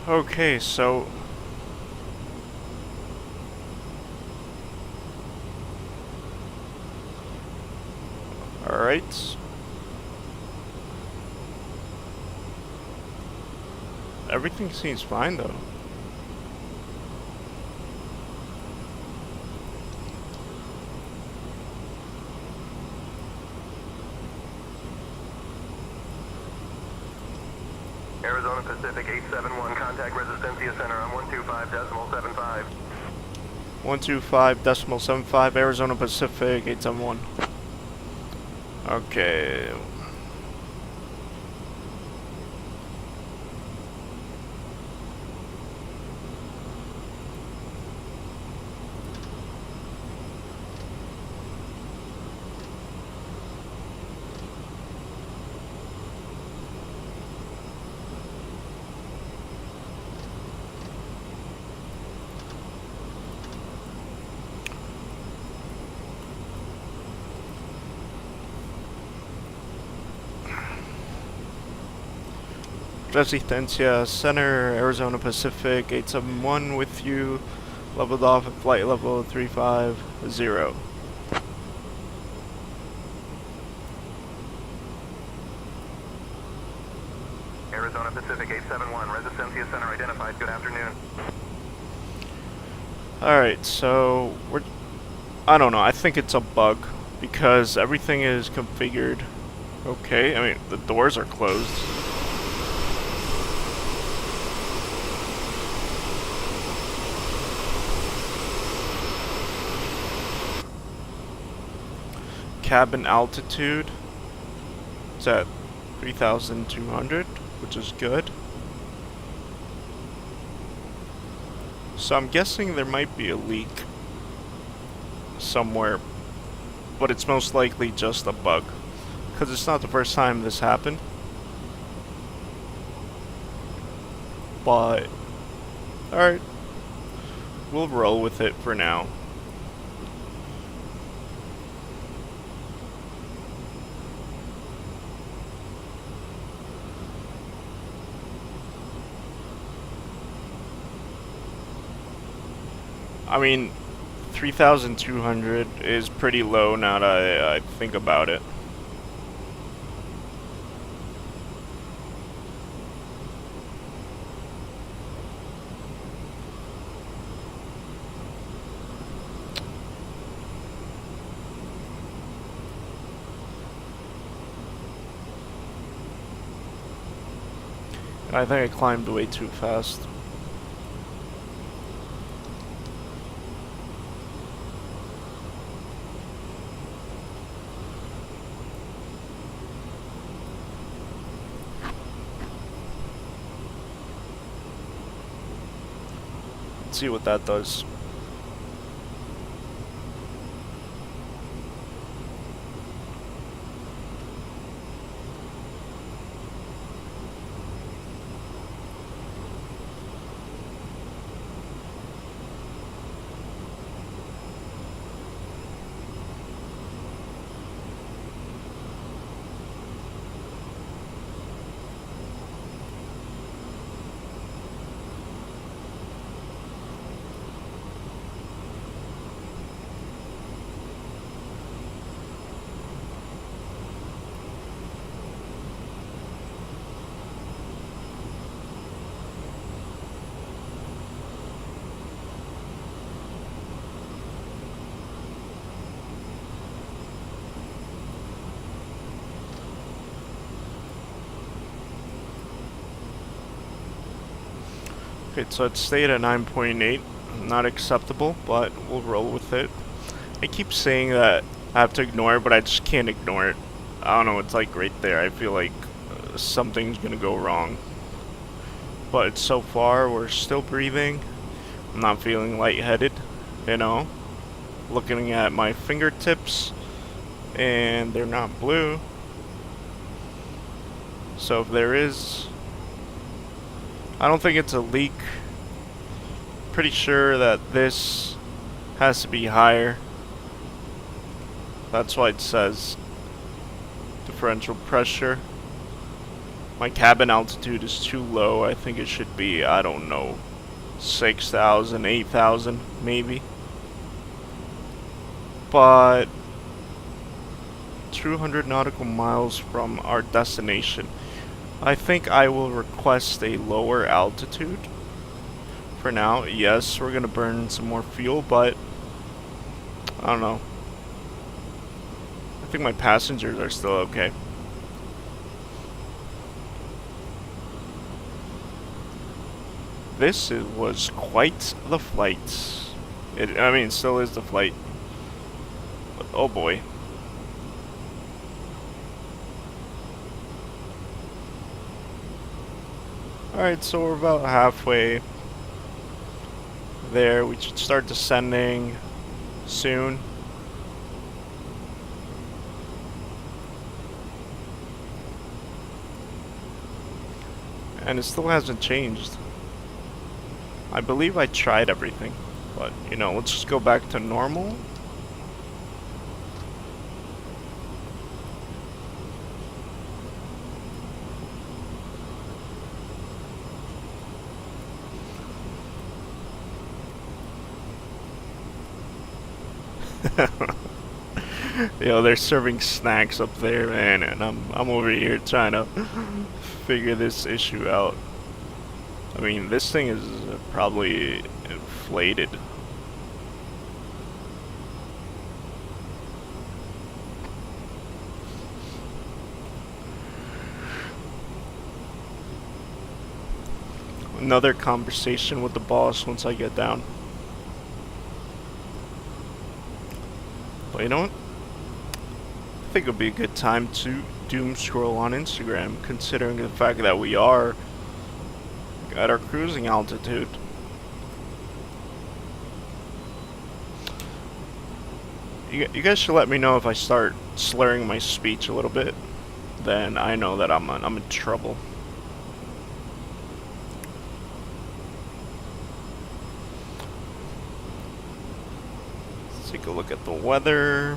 Okay, so alright. Everything seems fine though. Arizona Pacific 871, contact Resistencia Center on 125.75. 125.75 Arizona Pacific 871. Okay. Resistencia Center, Arizona Pacific 871 with you. Leveled off at flight level 350. Arizona Pacific 871, Resistencia Center identified. Good afternoon. Alright, so I don't know, I think it's a bug because everything is configured okay. I mean, the doors are closed. Cabin altitude is at 3,200, which is good. So I'm guessing there might be a leak somewhere, but it's most likely just a bug, because it's not the first time this happened. But, alright, we'll roll with it for now. I mean, 3,200 is pretty low now that I think about it. And I think I climbed way too fast. See what that does. Okay, so it stayed at 9.8. Not acceptable, but we'll roll with it. I keep saying that I have to ignore it, but I just can't ignore it. I don't know, it's like right there. I feel like something's gonna go wrong. But so far, we're still breathing. I'm not feeling lightheaded, you know. Looking at my fingertips, and they're not blue. So if there is, I don't think it's a leak. Pretty sure that this has to be higher. That's why it says differential pressure. My cabin altitude is too low. I think it should be, I don't know, 6,000, 8,000 maybe. But 200 nautical miles from our destination. I think I will request a lower altitude for now. Yes, we're gonna burn some more fuel, but I don't know. I think my passengers are still okay. This was quite the flight. I mean, it still is the flight. But, oh boy. Alright, so we're about halfway there. We should start descending soon. And it still hasn't changed. I believe I tried everything, but you know, let's just go back to normal. Yo, they're serving snacks up there, man, and I'm over here trying to figure this issue out. I mean, this thing is probably inflated. Another conversation with the boss once I get down. But you know what? I think it would be a good time to doom scroll on Instagram, considering the fact that we are at our cruising altitude. You guys should let me know if I start slurring my speech a little bit. Then I know that I'm in trouble. Let's take a look at the weather.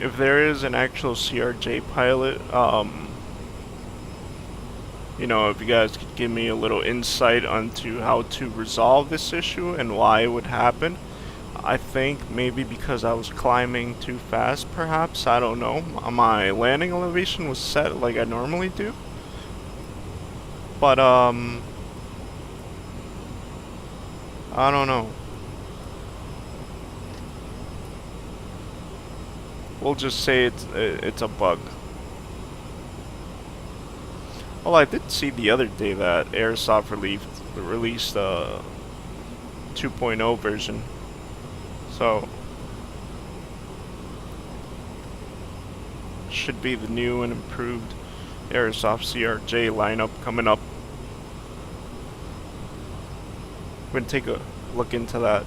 If there is an actual CRJ pilot, you know, if you guys could give me a little insight onto how to resolve this issue and why it would happen. I think maybe because I was climbing too fast, perhaps. I don't know. My landing elevation was set like I normally do. But, I don't know. We'll just say it's a bug. Well, I did see the other day that Aerosoft released a 2.0 version. So should be the new and improved Aerosoft CRJ lineup coming up. We're gonna take a look into that.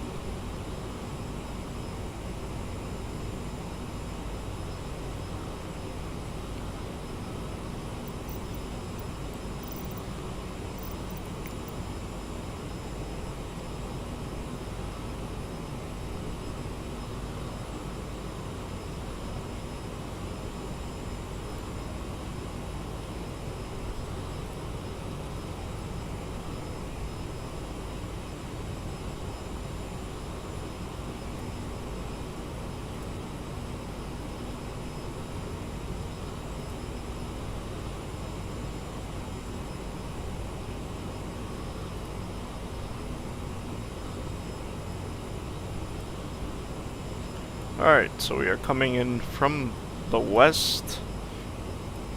Alright, so we are coming in from the west,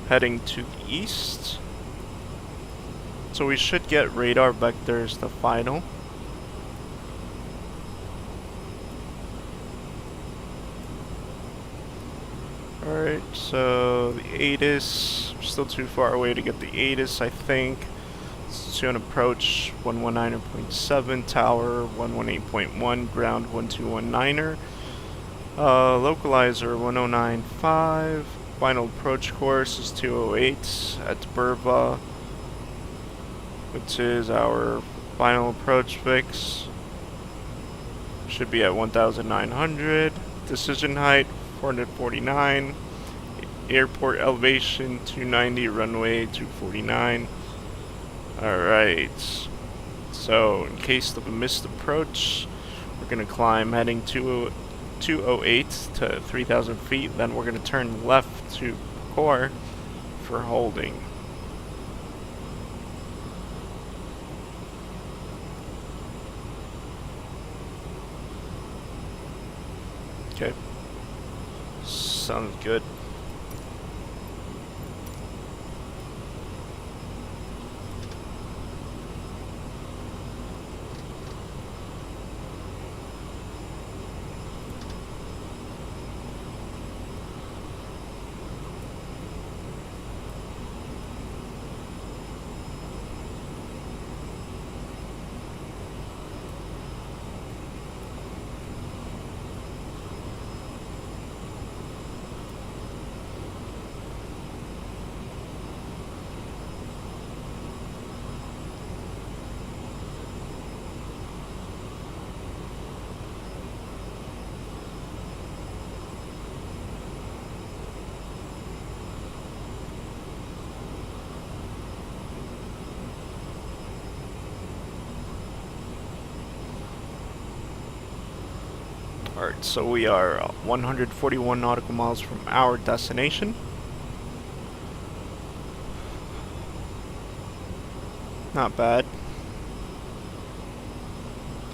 heading to the east. So we should get radar vectors to final. Alright, so the ATIS, we're still too far away to get the ATIS, I think. Let's Asunción approach 119.7, tower 118.1, ground 1219er, localizer 1095, final approach course is 208 at Burba, which is our final approach fix. Should be at 1900, decision height 449, airport elevation 290, runway 249. Alright, so in case of a missed approach, we're going to climb heading 208 to 3,000 feet, then we're going to turn left to core for holding. Okay, sounds good. Alright, so we are 141 nautical miles from our destination. Not bad.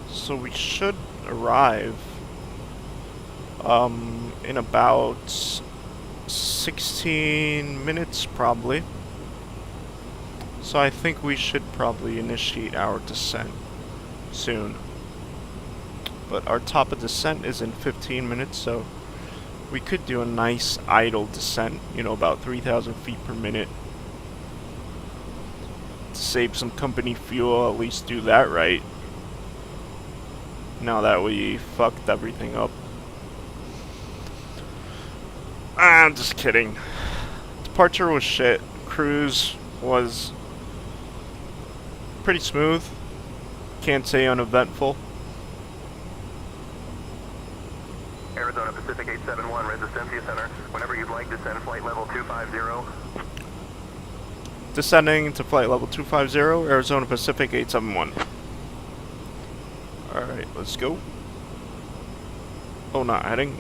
So we should arrive in about 16 minutes probably. So I think we should probably initiate our descent soon. But our top of descent is in 15 minutes, so we could do a nice idle descent, you know, about 3,000 feet per minute. To save some company fuel, at least do that right. Now that we fucked everything up. I'm just kidding. Departure was shit. Cruise was pretty smooth. Can't say uneventful. Arizona Pacific 871, Resistencia Center. Whenever you'd like, descend flight level 250. Descending to flight level 250, Arizona Pacific 871. Alright, let's go. Oh, not heading.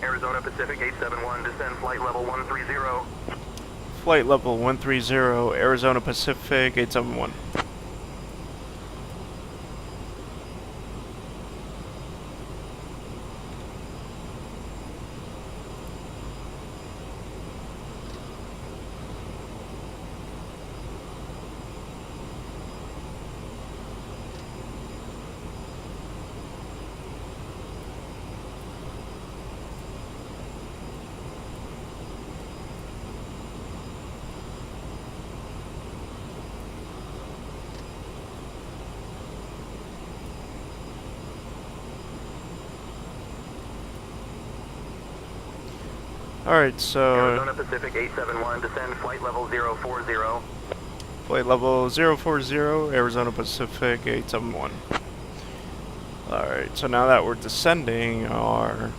Arizona Pacific 871, descend flight level 130. Flight level 130, Arizona Pacific 871. Alright, so Arizona Pacific 871, descend flight level 040. flight level 040, Arizona Pacific 871. Alright, so now that we're descending, our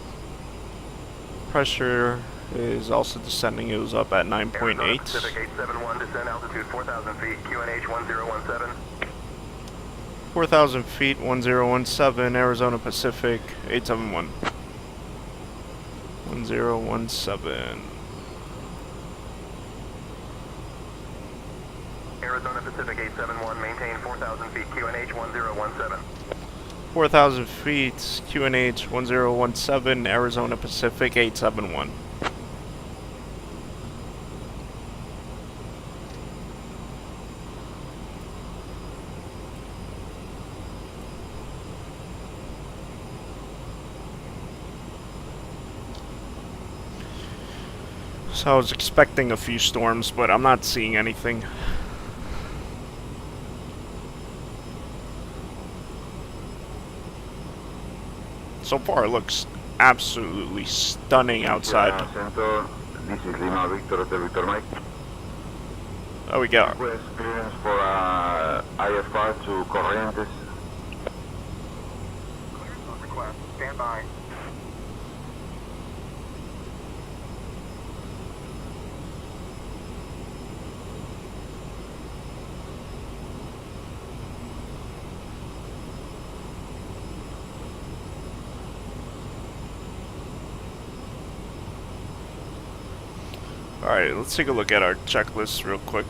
pressure is also descending. It was up at 9.8. Arizona Pacific 871, descend altitude 4,000 feet, QNH 1017. 4,000 feet, 1017, Arizona Pacific 871. 1017. Arizona Pacific 871, maintain 4,000 feet, QNH 1017. 4,000 feet, QNH 1017, Arizona Pacific 871. So I was expecting a few storms, but I'm not seeing anything. So far, it looks absolutely stunning outside. Center, this is Lima Victor, Hotel Victor Mike. Oh, we got Request clearance for IFR to Corrientes. Clearance on request, stand by. Alright, let's take a look at our checklist real quick.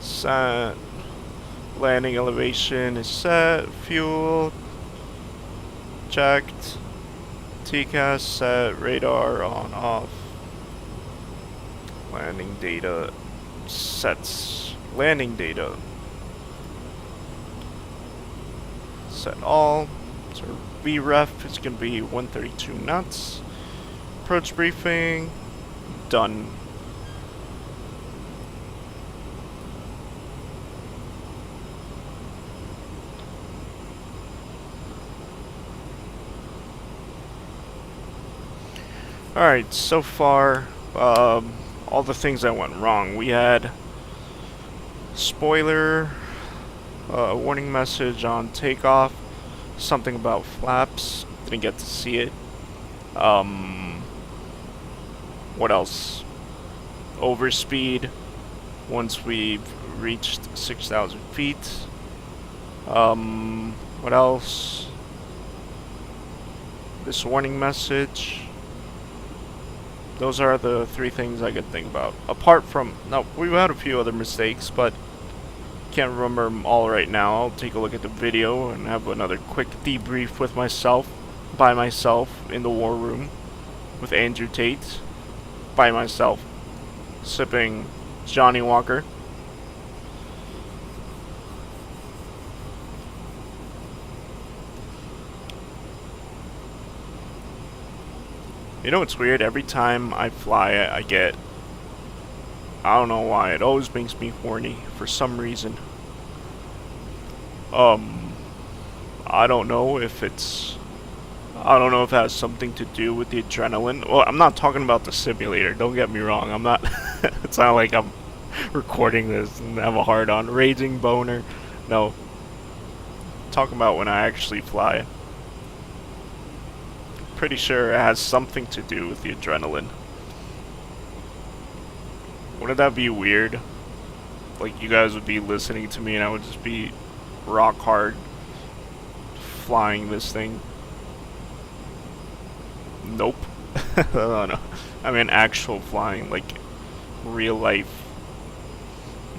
Set. Landing elevation is set. Fuel checked. TCAS set. Radar on off. Landing data sets. Landing data set all. So VREF is going to be 132 knots. Approach briefing done. Alright, so far, all the things that went wrong. We had spoiler, warning message on takeoff, something about flaps, didn't get to see it. What else? Overspeed once we've reached 6,000 feet. What else? This warning message. Those are the three things I could think about. Apart from, no, we had a few other mistakes, but can't remember them all right now. I'll take a look at the video and have another quick debrief with myself, by myself, in the war room, with Andrew Tate, by myself, sipping Johnny Walker. You know what's weird? Every time I fly, I get, I don't know why, it always makes me horny for some reason. I don't know if it's, I don't know if it has something to do with the adrenaline. Well, I'm not talking about the simulator, don't get me wrong. I'm not, it's not like I'm recording this and have a hard-on raging boner. No. I'm talking about when I actually fly. Pretty sure it has something to do with the adrenaline. Wouldn't that be weird? Like, you guys would be listening to me and I would just be rock hard flying this thing. Nope. No. I mean actual flying, like real life.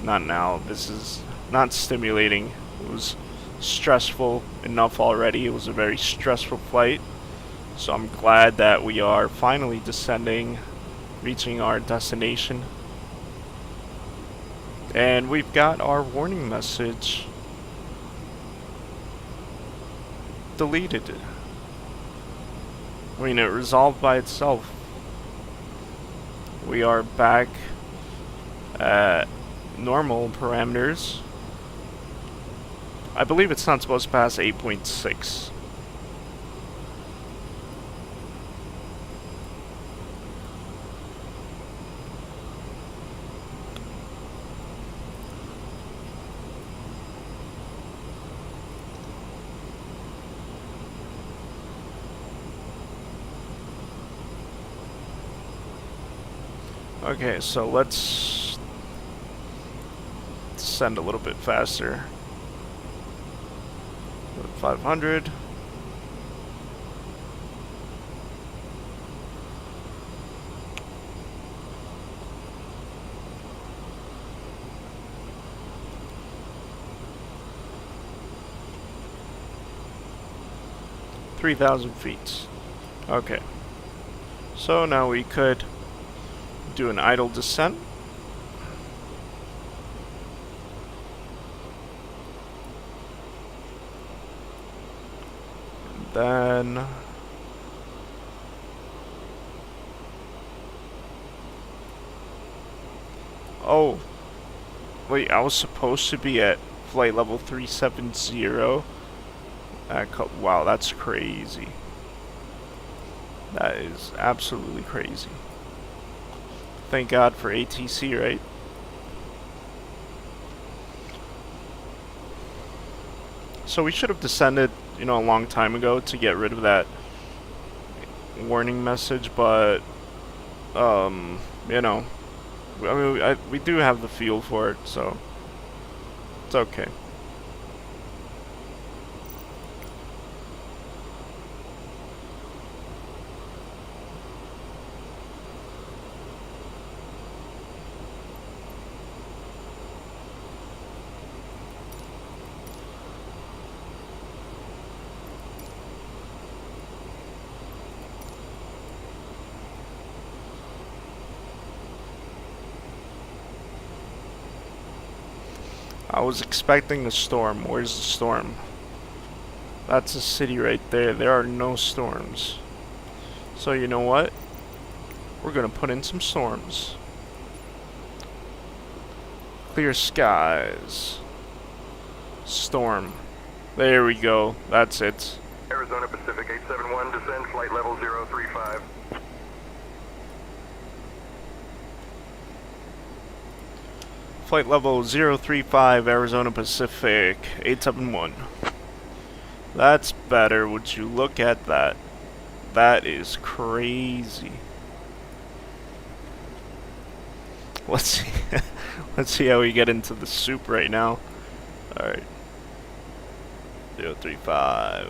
Not now. This is not stimulating. It was stressful enough already. It was a very stressful flight. So I'm glad that we are finally descending, reaching our destination. And we've got our warning message deleted. I mean, it resolved by itself. We are back at normal parameters. I believe it's not supposed to pass 8.6. Okay, so let's send a little bit faster. 500. $3,000 feet. Okay. So now we could do an idle descent. And then oh wait, I was supposed to be at flight level 370. Wow, that's crazy. That is absolutely crazy. Thank God for ATC, right? So we should have descended, you know, a long time ago to get rid of that warning message, but you know, I mean, we do have the fuel for it, so it's okay. I was expecting a storm. Where's the storm? That's a city right there. There are no storms. So you know what? We're gonna put in some storms. Clear skies. Storm. There we go. That's it. Arizona Pacific 871, descend flight level 035. Flight level 035, Arizona Pacific 871. That's better. Would you look at that? That is crazy. Let's see. Let's see how we get into the soup right now. Alright. 035.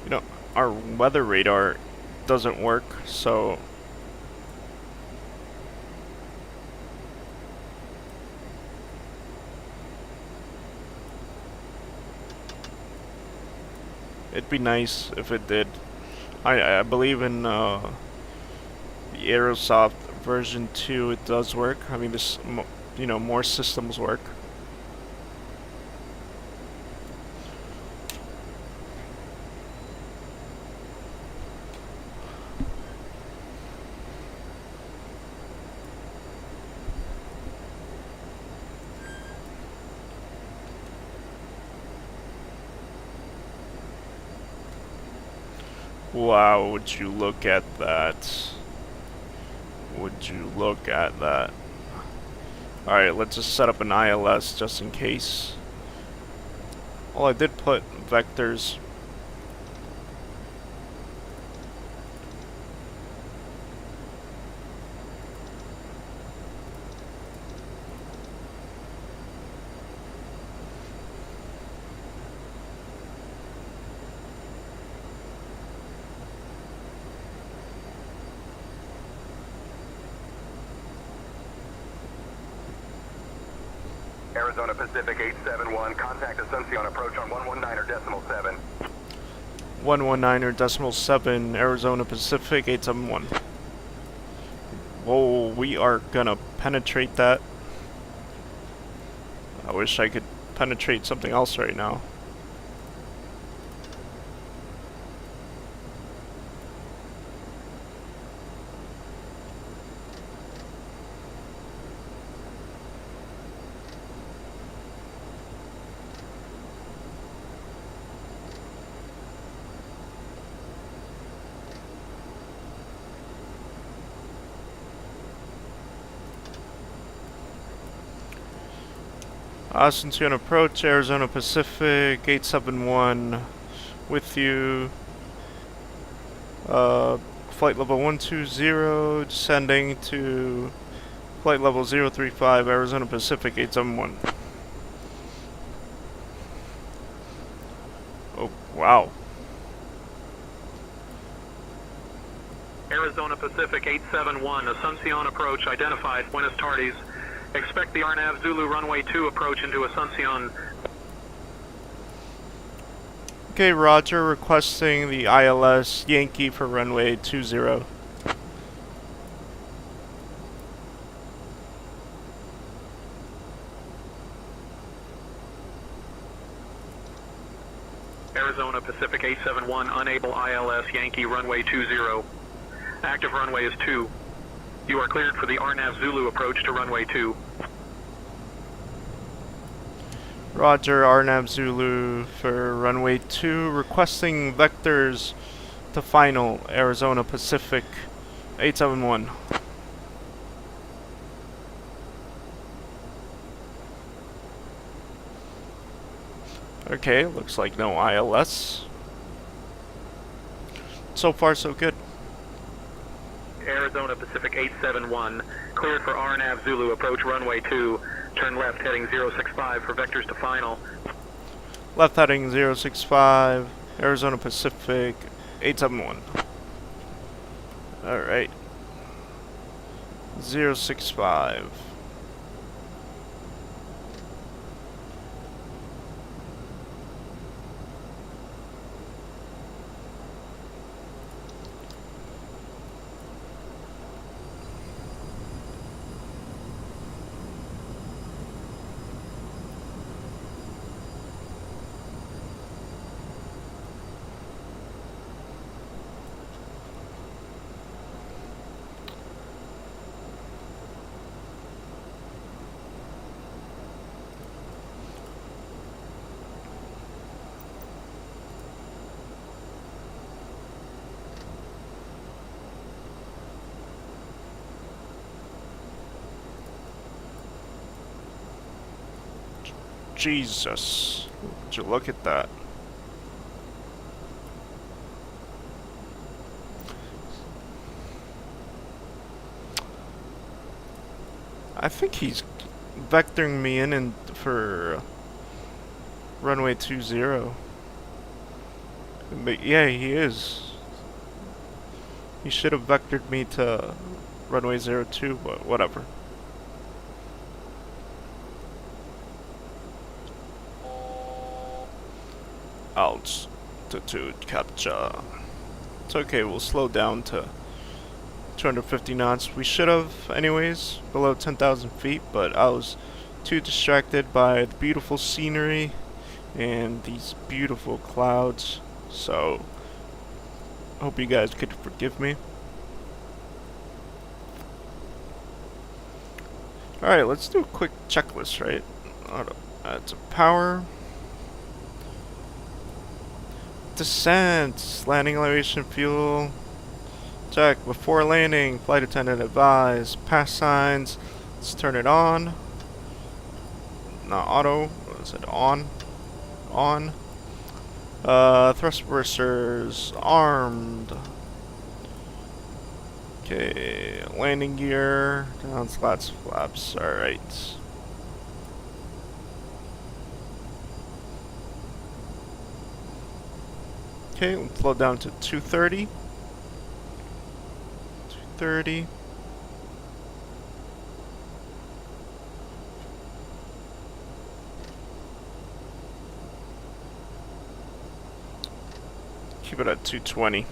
You know, our weather radar doesn't work, so it'd be nice if it did. I believe in the Aerosoft version 2 it does work. I mean, this you know, more systems work. Wow, would you look at that? Would you look at that? Alright, let's just set up an ILS just in case. Well, I did put vectors. Arizona Pacific 871, contact Asunción approach on 119.7. 119.7, Arizona Pacific 871. Whoa, we are gonna penetrate that. I wish I could penetrate something else right now. Asunción approach, Arizona Pacific, 871 with you. Flight level 120, descending to flight level 035, Arizona Pacific, 871. Oh, wow. Arizona Pacific 871, Asunción approach identified. Buenas tardes. Expect the RNAV Zulu runway 2 approach into Asunción. Okay, Roger, requesting the ILS Yankee for runway 20. Arizona Pacific 871, unable ILS Yankee runway 20. Active runway is 2. You are cleared for the RNAV Zulu approach to runway 2. Roger, RNAV Zulu for runway 2, requesting vectors to final, Arizona Pacific 871. Okay, looks like no ILS. So far, so good. Arizona Pacific 871, cleared for RNAV Zulu approach runway 2. Turn left heading 065 for vectors to final. Left heading 065, Arizona Pacific 871. Alright. 065. Jesus. Would you look at that? I think he's vectoring me in for runway 20. But yeah, he is. He should have vectored me to runway 02, but whatever. Altitude capture. It's okay, we'll slow down to 250 knots. We should have, anyways, below 10,000 feet, but I was too distracted by the beautiful scenery and these beautiful clouds, so hope you guys could forgive me. Alright, let's do a quick checklist, right? Auto add to power. Descent, landing elevation, fuel. Check. Before landing, flight attendant advise. Pass signs. Let's turn it on. Not auto. What is it? On. On. Thrust reversers armed. Okay. Landing gear. Down slats, flaps. Alright. Okay, let's slow down to 230. 230. Keep it at 220.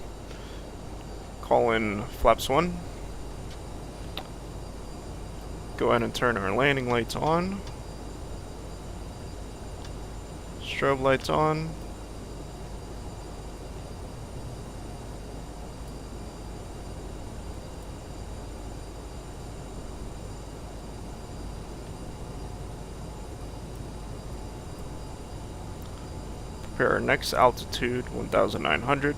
Call in flaps 1. Go ahead and turn our landing lights on. Strobe lights on. Prepare our next altitude, 1,900.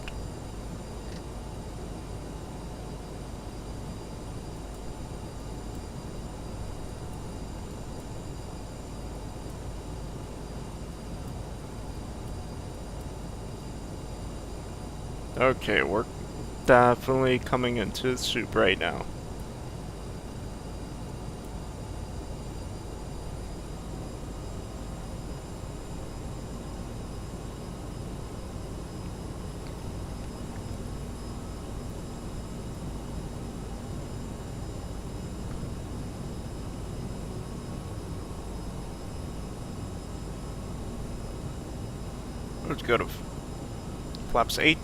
Okay, we're definitely coming into the soup right now. Let's go to flaps 8.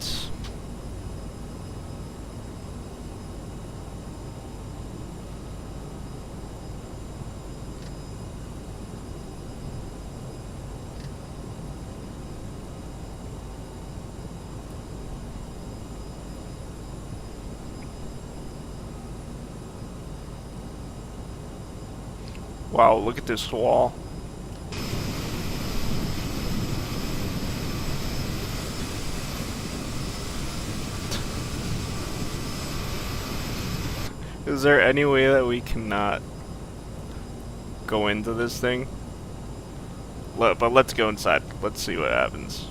Wow, look at this wall. Is there any way that we cannot go into this thing? But let's go inside. Let's see what happens.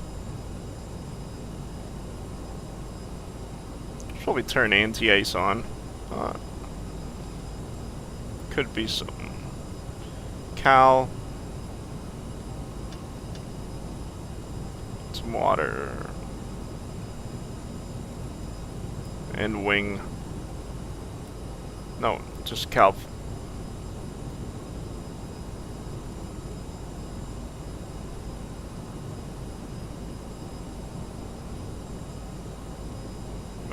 Should probably turn anti-ice on. Could be some cal. Some water. And wing. No, just cal.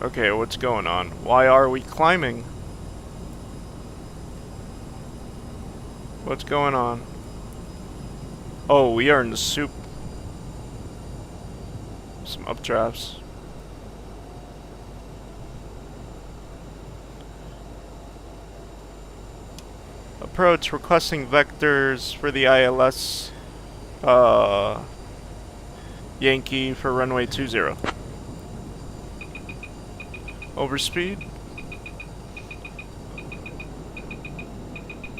Okay, what's going on? Why are we climbing? What's going on? Oh, we are in the soup. Some updrafts. Approach requesting vectors for the ILS Yankee for runway 20. Overspeed.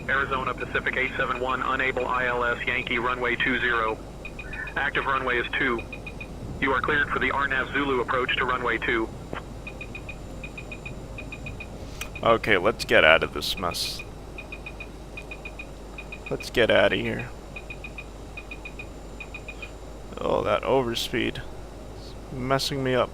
Arizona Pacific 871, unable ILS Yankee runway 20. Active runway is 2. You are cleared for the RNAV Zulu approach to runway 2. Okay, let's get out of this mess. Let's get out of here. Oh, that overspeed. It's messing me up.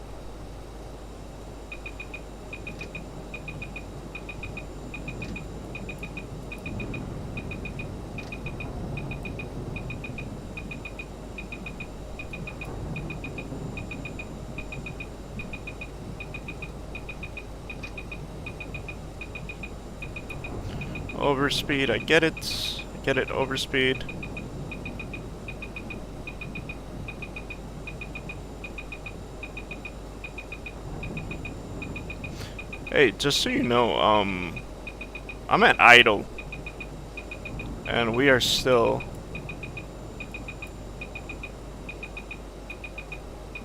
Overspeed, I get it. I get it, overspeed. Hey, just so you know, I'm at idle. And we are still...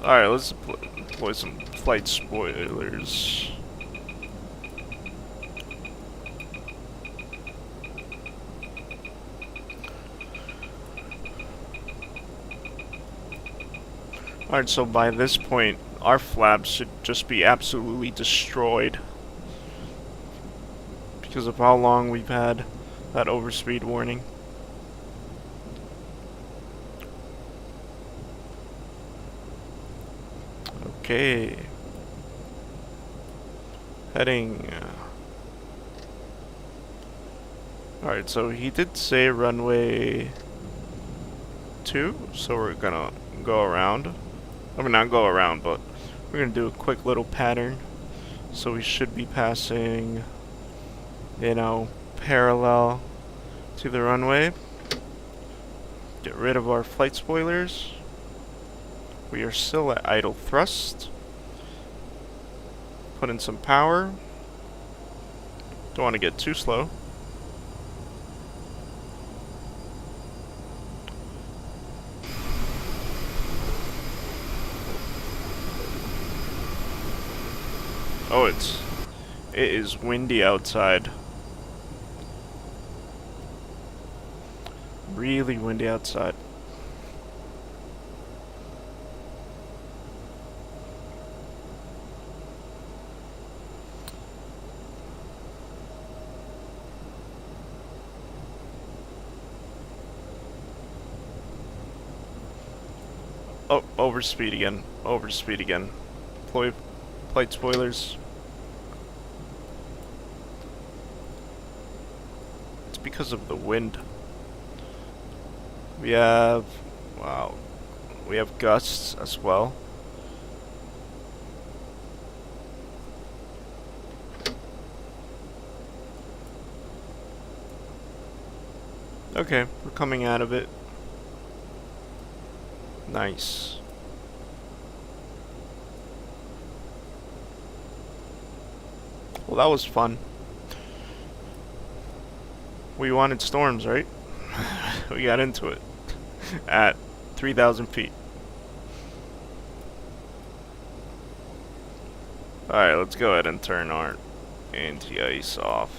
Alright, let's deploy some flight spoilers. Alright, so by this point, our flaps should just be absolutely destroyed. Because of how long we've had that overspeed warning. Okay. Heading... Alright, so he did say runway 2, so we're gonna go around. I mean, not go around, but we're gonna do a quick little pattern. So we should be passing, you know, parallel to the runway. Get rid of our flight spoilers. We are still at idle thrust. Put in some power. Don't want to get too slow. Oh, it is windy outside. Really windy outside. Oh, overspeed again. Overspeed again. Flight spoilers. It's because of the wind. We have... Wow. We have gusts as well. Okay, we're coming out of it. Nice. Well, that was fun. We wanted storms, right? We got into it at 3,000 feet. Alright, let's go ahead and turn our anti-ice off.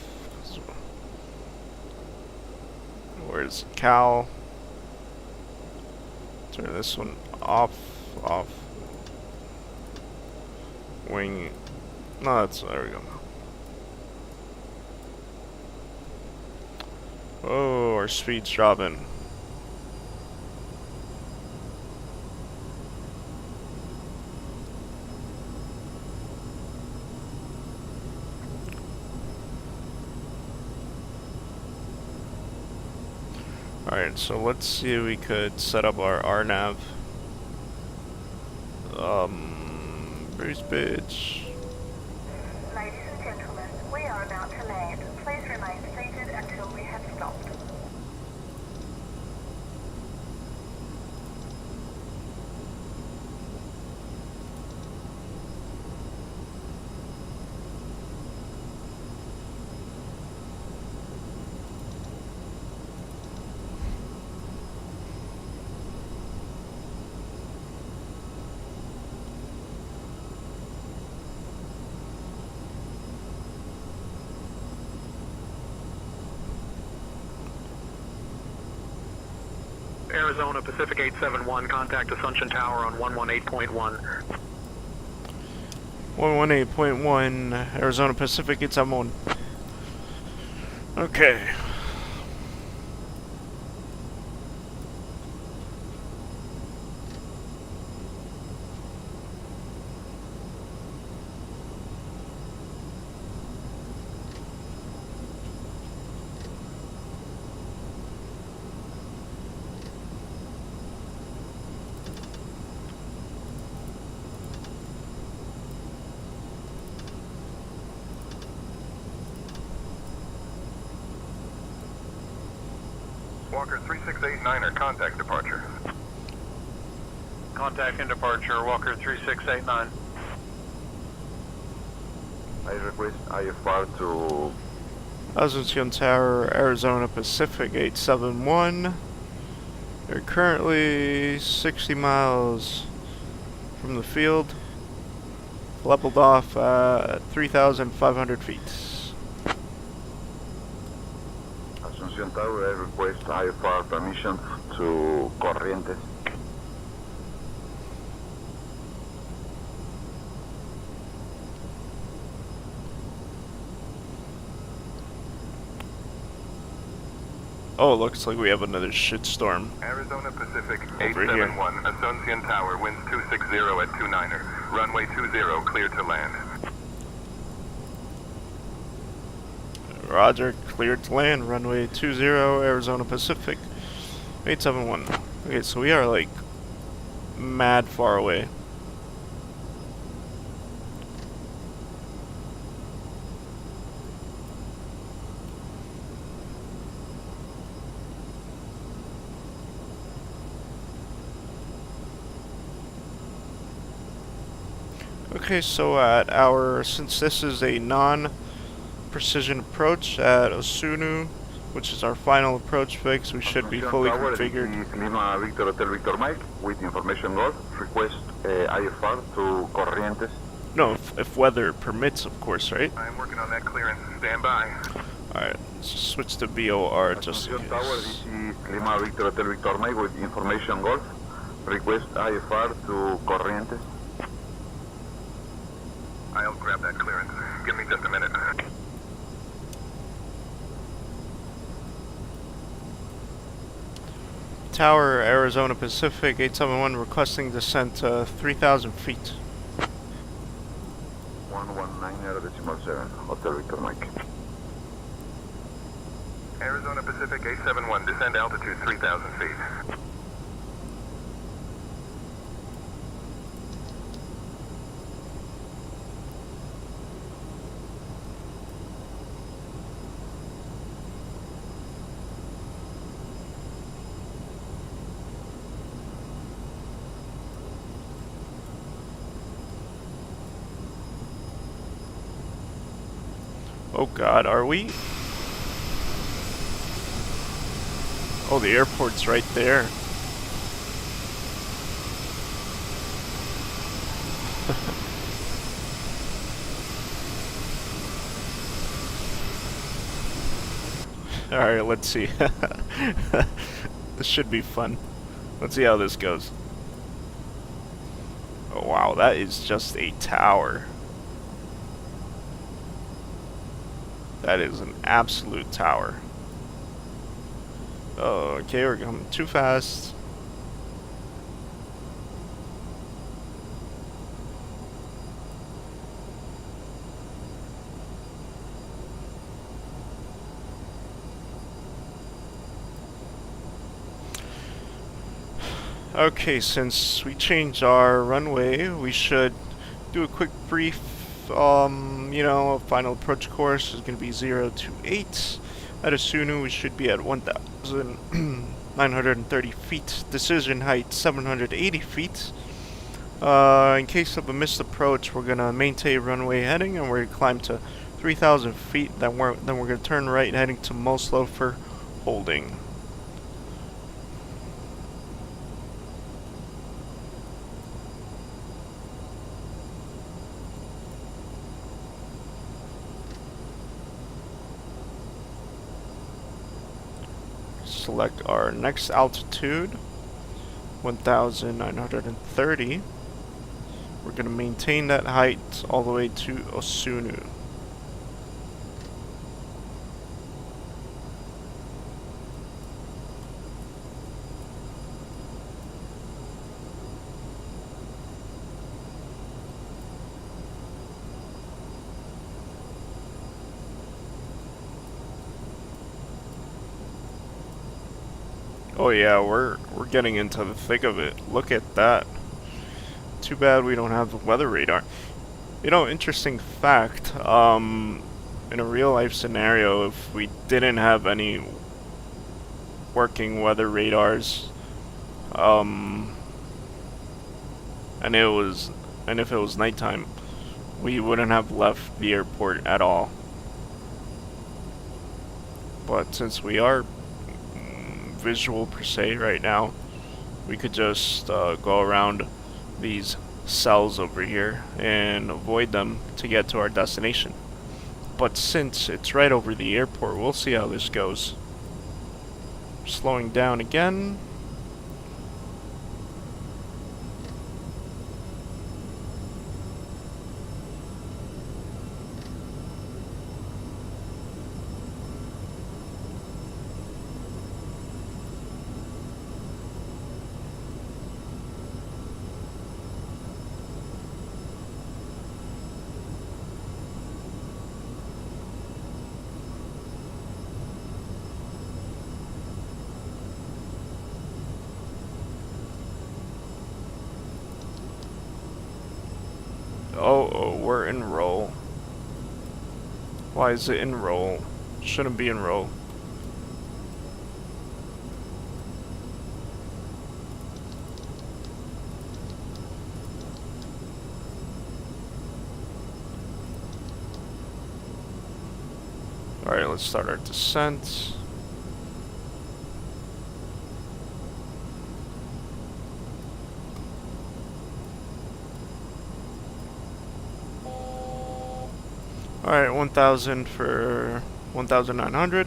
Where's Cal? Turn this one off. Wing. No, there we go. Oh, our speed's dropping. Alright, so let's see if we could set up our RNAV. Bruce bitch. Ladies and gentlemen, we are about to land. Please remain seated until we have stopped. Arizona Pacific 871, contact Asunción Tower on 118.1. 118.1, Arizona Pacific, it's on. Okay. Walker 3689er, contact departure. Contact and departure, Walker 3689. I request IFR to Asunción Tower, Arizona Pacific 871. They're currently 60 miles from the field. Leveled off at 3,500 feet. Asunción Tower. I request IFR permission to Corrientes. Oh, looks like we have another shitstorm. Arizona Pacific Over here. 871, Asunción Tower, winds 260 at 29er. Runway 20, clear to land. Roger, cleared to land, runway 20, Arizona Pacific 871. Okay, so we are like mad far away. Okay, so at our, since this is a non-precision approach at Osunú, which is our final approach fix, we should be fully configured. Lima Victor Hotel Victor Mike with information Golf. Request IFR to Corrientes. No, if weather permits, of course, right? I am working on that clearance. Stand by. Alright, let's switch to BOR just in Asunción Tower, this case. is Lima Victor Hotel Victor Mike with information Golf. Request IFR to Corrientes. I'll grab that clearance. Give me just a minute. Tower, Arizona Pacific 871, requesting descent to 3,000 feet. 119.7, Hotel Victor Mike. Arizona Pacific 871, descend altitude 3,000 feet. Oh god, are we? Oh, the airport's right there. Alright, let's see. This should be fun. Let's see how this goes. Oh wow, that is just a tower. That is an absolute tower. Oh, okay, we're going too fast. Okay, since we changed our runway, we should do a quick brief, you know, final approach course is going to be 028. At Asunción, we should be at 1,930 feet. Decision height 780 feet. In case of a missed approach, we're going to maintain runway heading, and we're going to climb to 3,000 feet. Then we're going to turn right, heading to Moslo for holding. Select our next altitude, 1,930. We're going to maintain that height all the way to Asunción. Oh yeah, we're getting into the thick of it. Look at that. Too bad we don't have the weather radar. You know, interesting fact, in a real life scenario, if we didn't have any working weather radars, and if it was nighttime, we wouldn't have left the airport at all. But since we are visual per se right now, we could just go around these cells over here and avoid them to get to our destination. But since it's right over the airport, we'll see how this goes. Slowing down again. Oh, we're in roll. Why is it in roll? Shouldn't be in roll. Alright, let's start our descent. Alright, 1,000 for 1,900.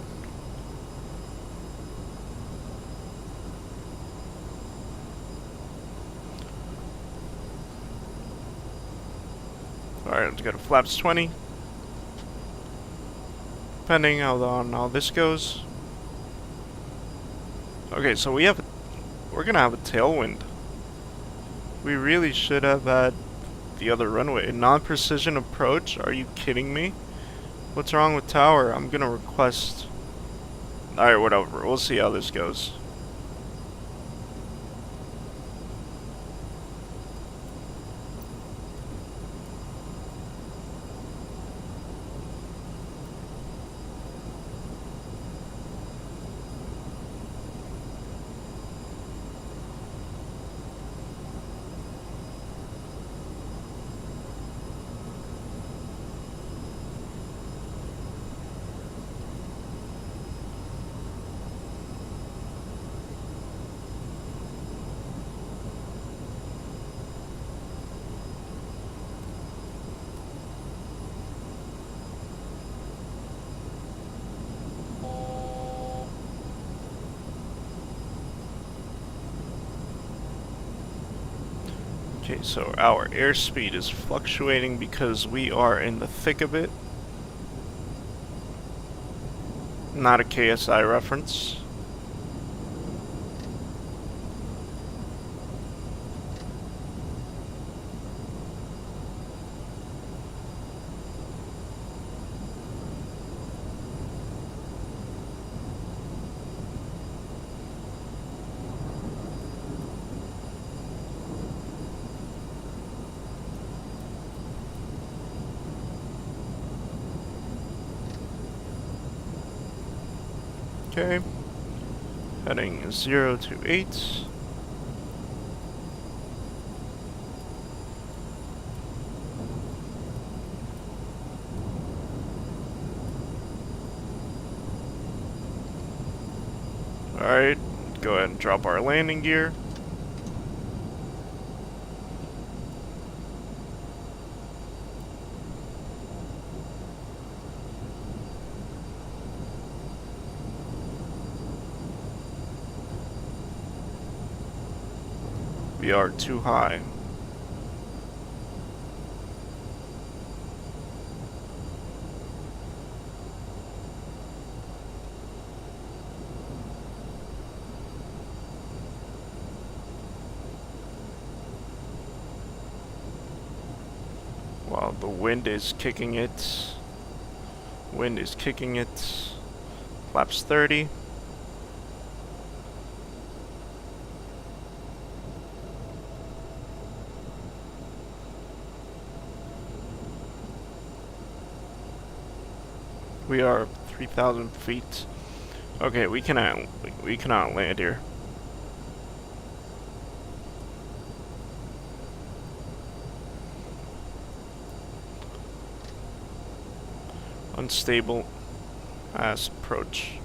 Alright, let's go to flaps 20. Depending on how this goes. Okay, so we have We're gonna have a tailwind. We really should have had the other runway. Non-precision approach? Are you kidding me? What's wrong with tower? I'm gonna request... Alright, whatever. We'll see how this goes. Okay, so our airspeed is fluctuating because we are in the thick of it. Not a KSI reference. Okay, heading 0 to 8. Alright, go ahead and drop our landing gear. We are too high. Wow, the wind is kicking it. Wind is kicking it. Flaps 30. We are 3,000 feet. Okay, we cannot land here. Unstable as approach.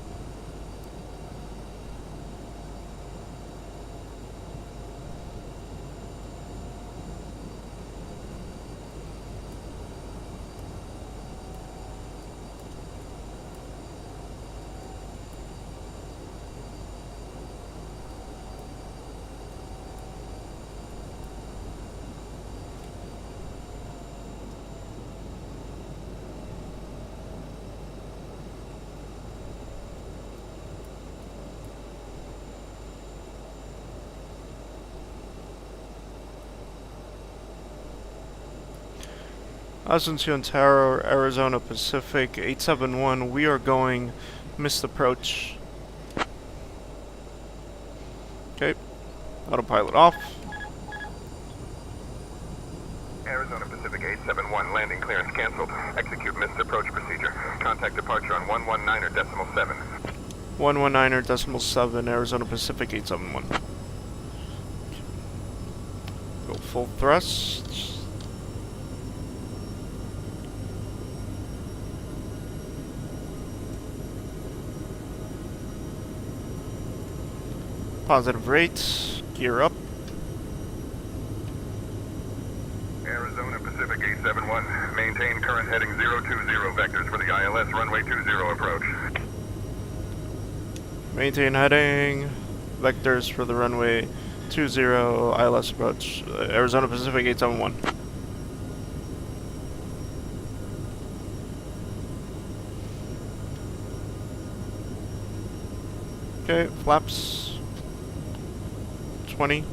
Asunción Tower, Arizona Pacific, 871, we are going missed approach. Okay, autopilot off. Arizona Pacific 871, landing clearance canceled. Execute missed approach procedure. Contact departure on 119 or decimal 7. 119 or decimal 7, Arizona Pacific 871. Go full thrust. Positive rates, gear up. Arizona Pacific 871, maintain current heading 020 vectors for the ILS runway 20 approach. Maintain heading, vectors for the runway 20 ILS approach, Arizona Pacific 871. Okay, flaps. 20.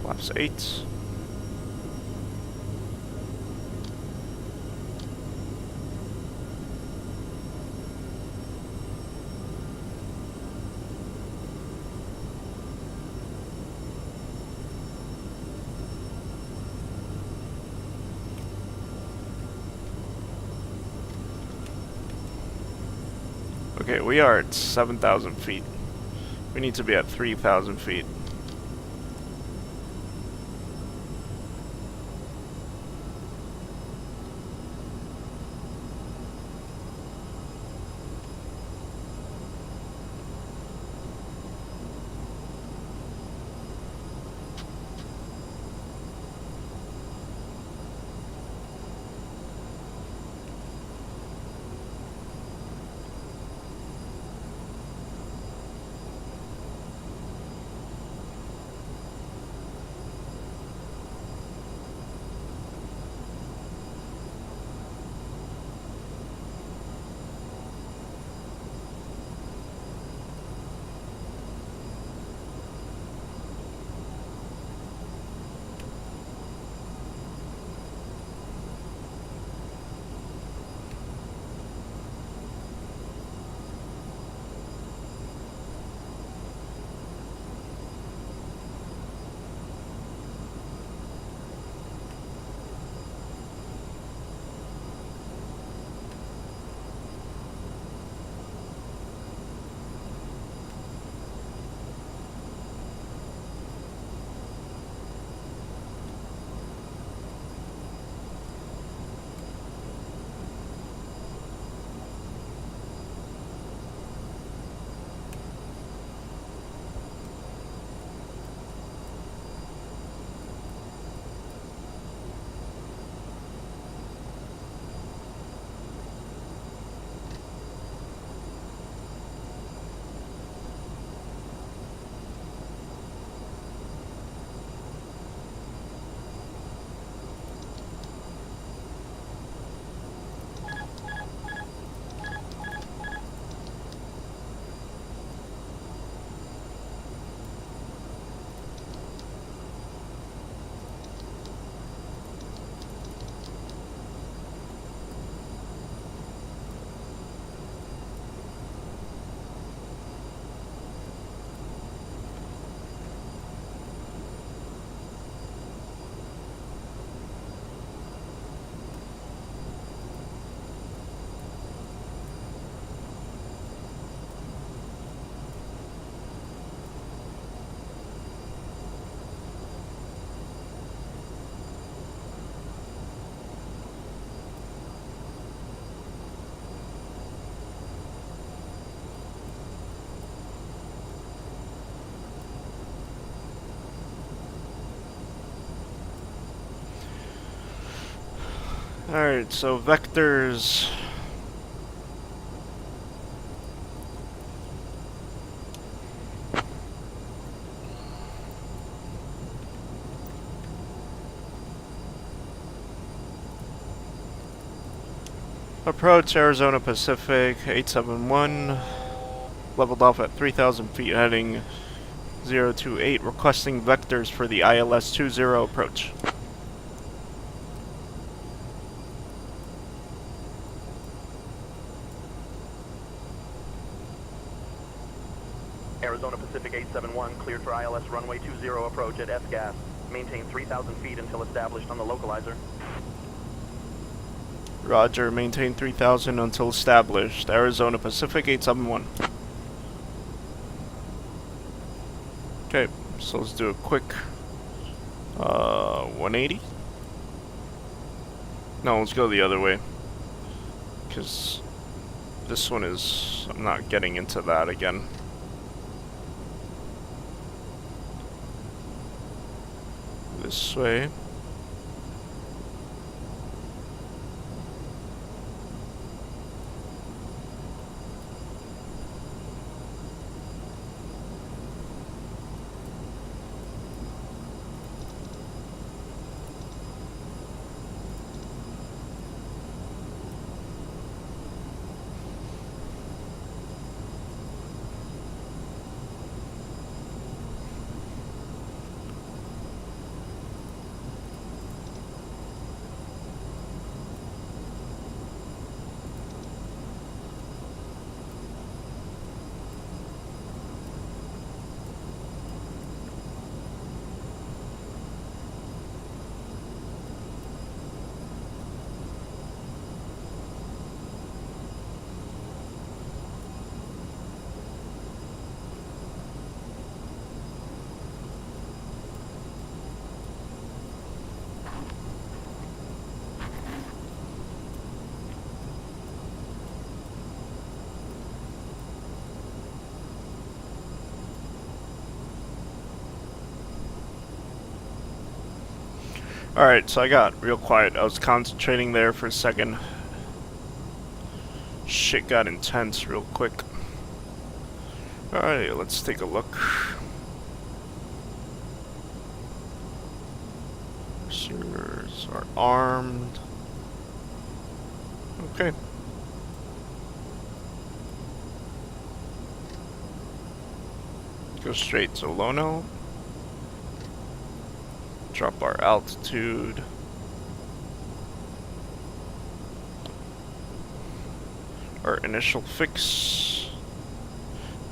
Flaps 8. Okay, we are at 7,000 feet. We need to be at 3,000 feet. Alright, so vectors. Approach Arizona Pacific 871, leveled off at 3,000 feet, heading 028, requesting vectors for the ILS-20 approach. Arizona Pacific 871, cleared for ILS runway 20 approach at SGAS. Maintain 3,000 feet until established on the localizer. Roger, maintain 3,000 until established. Arizona Pacific 871. Okay, so let's do a quick 180. No, let's go the other way, because this one is, I'm not getting into that again. This way. Alright, so I got real quiet. I was concentrating there for a second. Shit got intense real quick. Alright, let's take a look. Pursuers are armed. Okay. Go straight to Lono. Drop our altitude. Our initial fix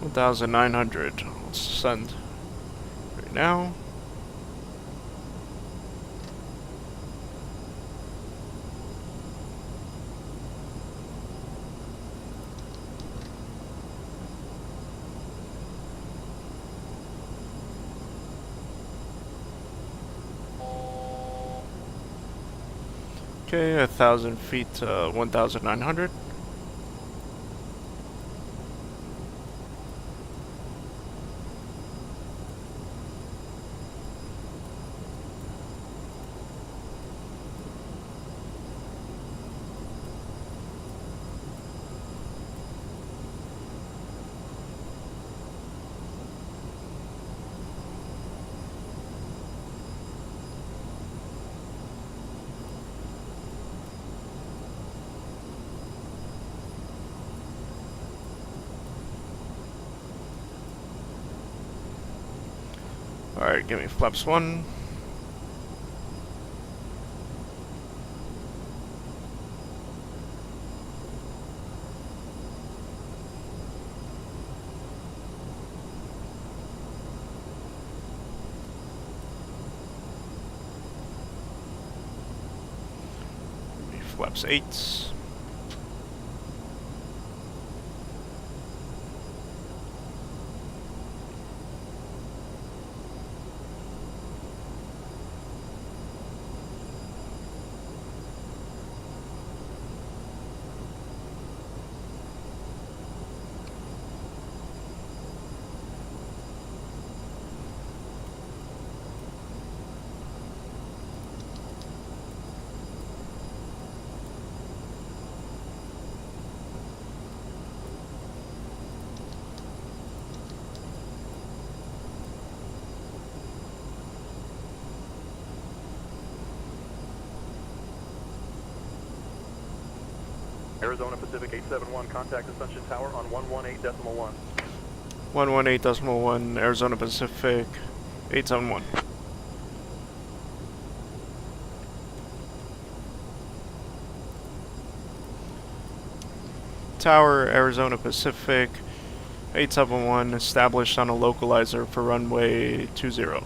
1,900. Let's send right now. Okay, 1,000 feet to 1,900. Alright, give me flaps 1. Give me flaps 8. Arizona Pacific 871, contact Asunción Tower on 118.1. 118.1, Arizona Pacific 871. Tower, Arizona Pacific 871, established on a localizer for runway 20.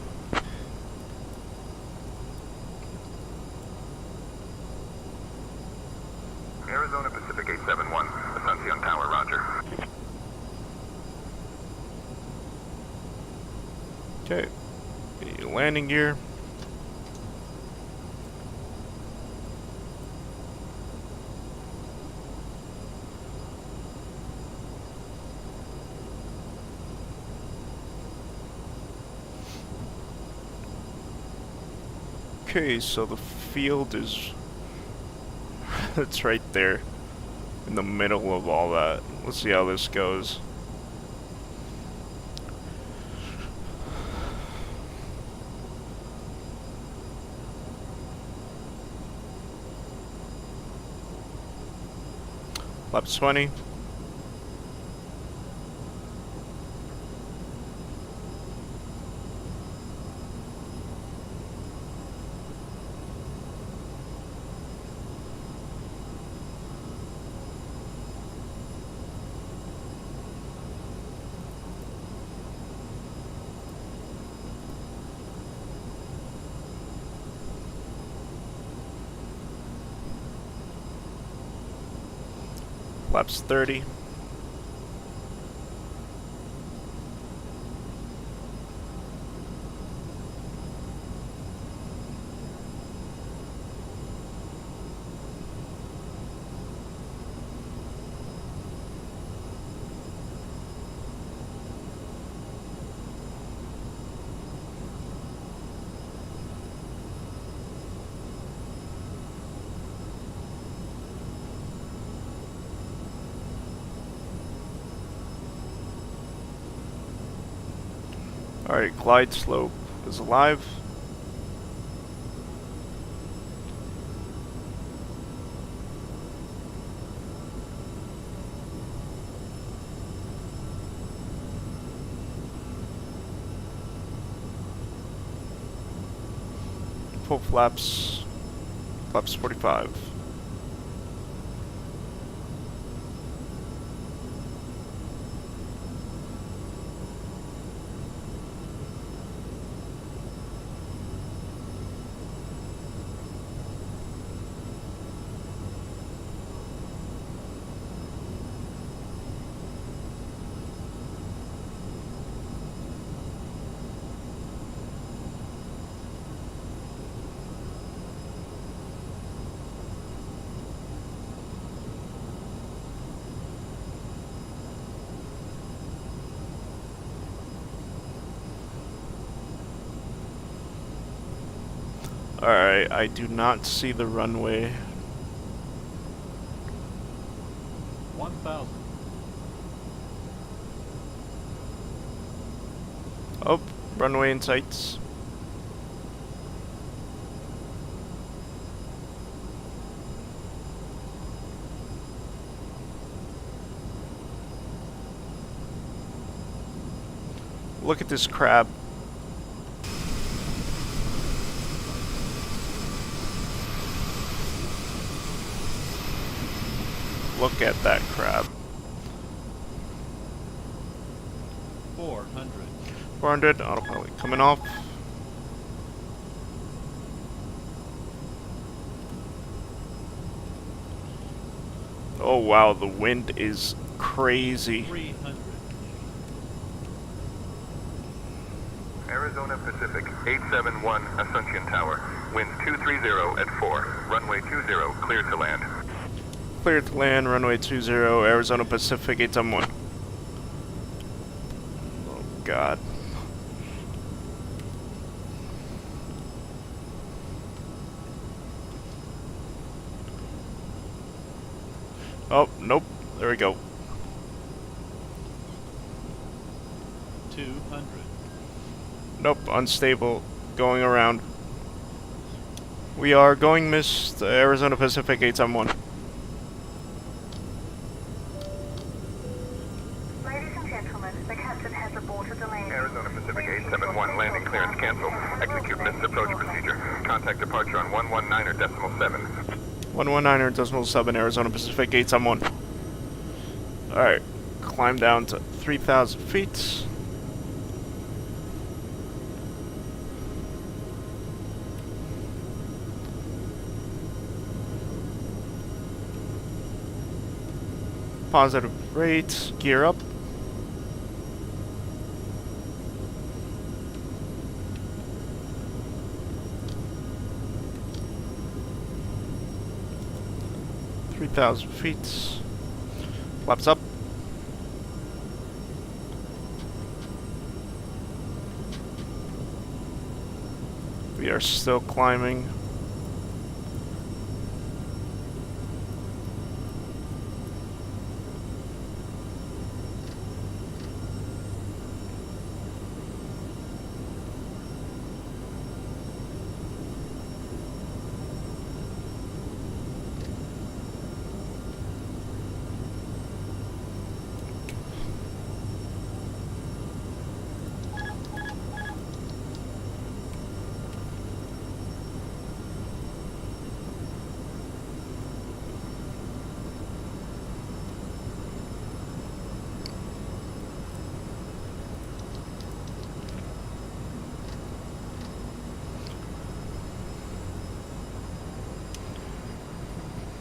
Arizona Pacific 871, Asunción Tower, roger. Okay, landing gear. Okay, so the field is it's right there in the middle of all that. Let's see how this goes. Lap 20. Flaps 30. Alright, glide slope is alive. Full flaps. Flaps 45. Alright, I do not see the runway. 1,000. Oh, runway in sights. Look at this crab. Look at that crab. 400. 400, autopilot coming off. Oh wow, the wind is crazy. 300. Arizona Pacific 871 Asunción Tower. Winds 230 at 4. Runway 20 clear to land. Clear to land, runway 20, Arizona Pacific 871. Oh god. Oh, nope. There we go. 200. Nope, unstable. Going around. We are going missed, Arizona Pacific 871. Ladies and gentlemen, the captain has aborted the landing. Arizona Pacific 871 landing clearance canceled. Execute missed approach procedure. Contact departure on 119.7. 119.7, Arizona Pacific 871. Alright, climb down to 3,000 feet. Positive rate, gear up. $3,000 feet. Flaps up. We are still climbing.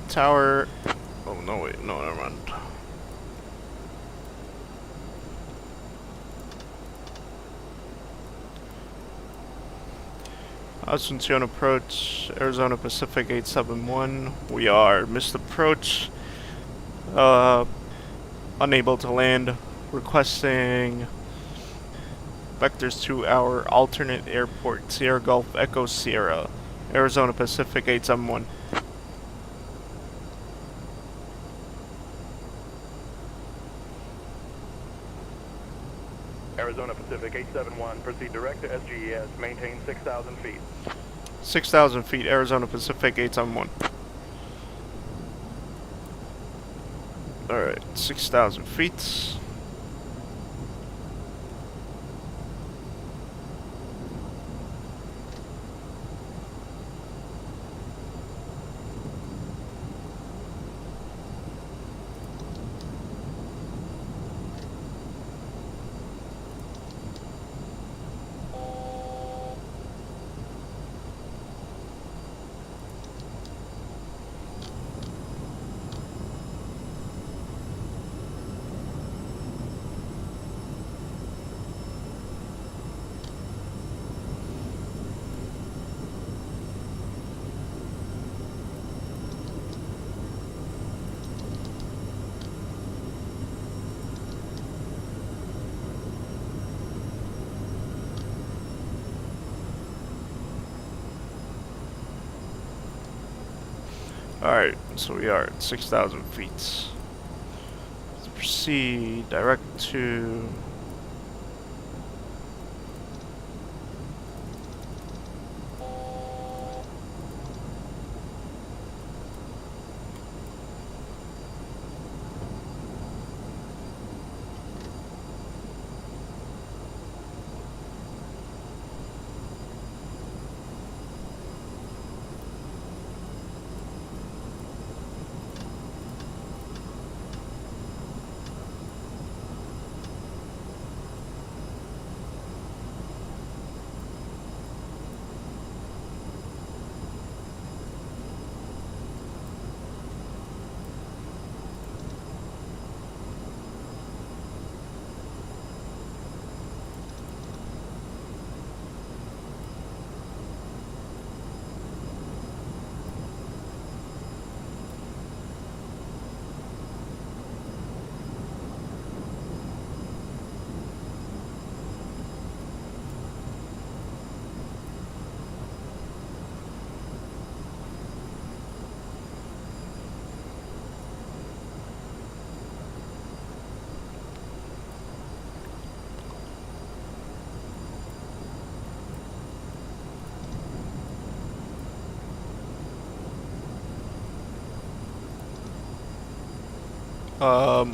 Tower. Oh no, wait, no, never mind. Asunción approach, Arizona Pacific 871. We are missed approach. Unable to land. Requesting vectors to our alternate airport, Sierra Golf Echo Sierra, Arizona Pacific 871. Arizona Pacific 871, proceed direct to SGES, maintain 6,000 feet. 6,000 feet, Arizona Pacific 871. Alright, 6,000 feet. Alright, so we are at 6,000 feet. Let's proceed direct to...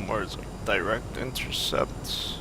where's it? Direct intercept.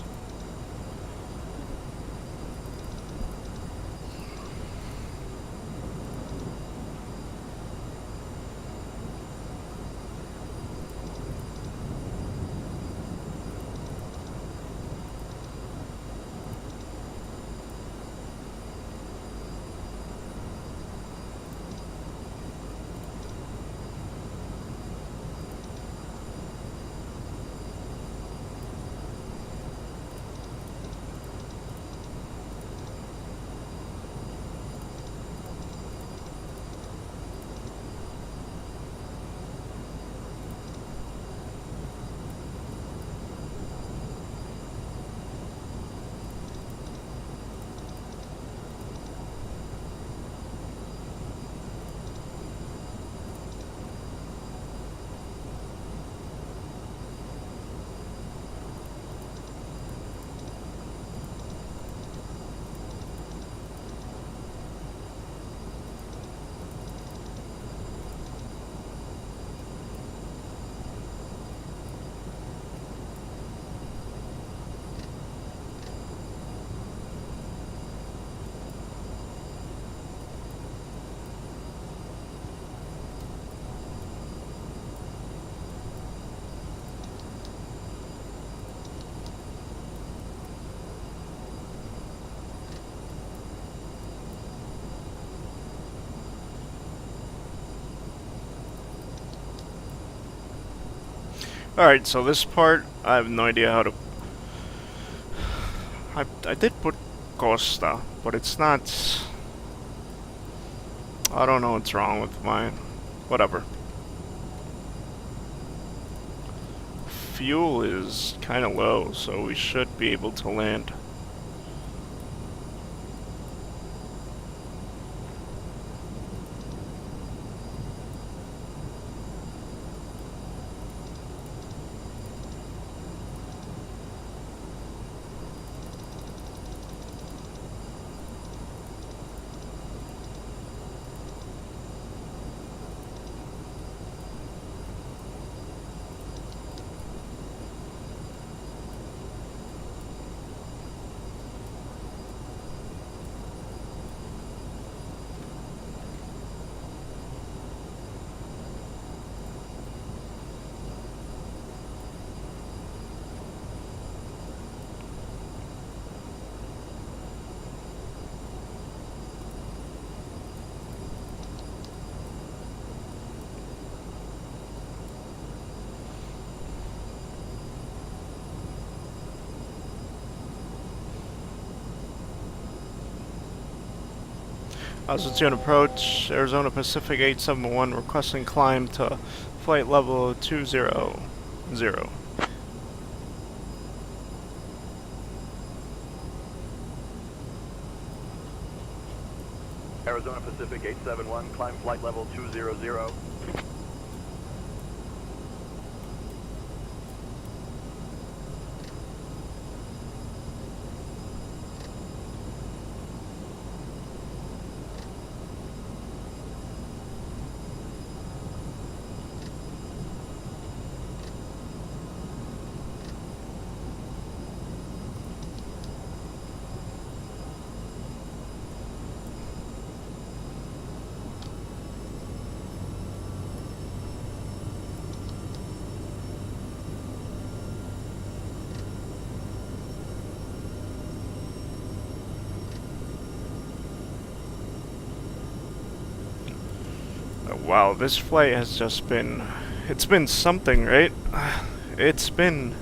Alright, so this part, I have no idea how to... I did put Costa, but it's not... I don't know what's wrong with mine. Whatever. Fuel is kind of low, so we should be able to land. Asunción approach, Arizona Pacific 871, requesting climb to flight level 200. Arizona Pacific 871, climb flight level 200. Wow, this flight has just been, it's been something, right? It's been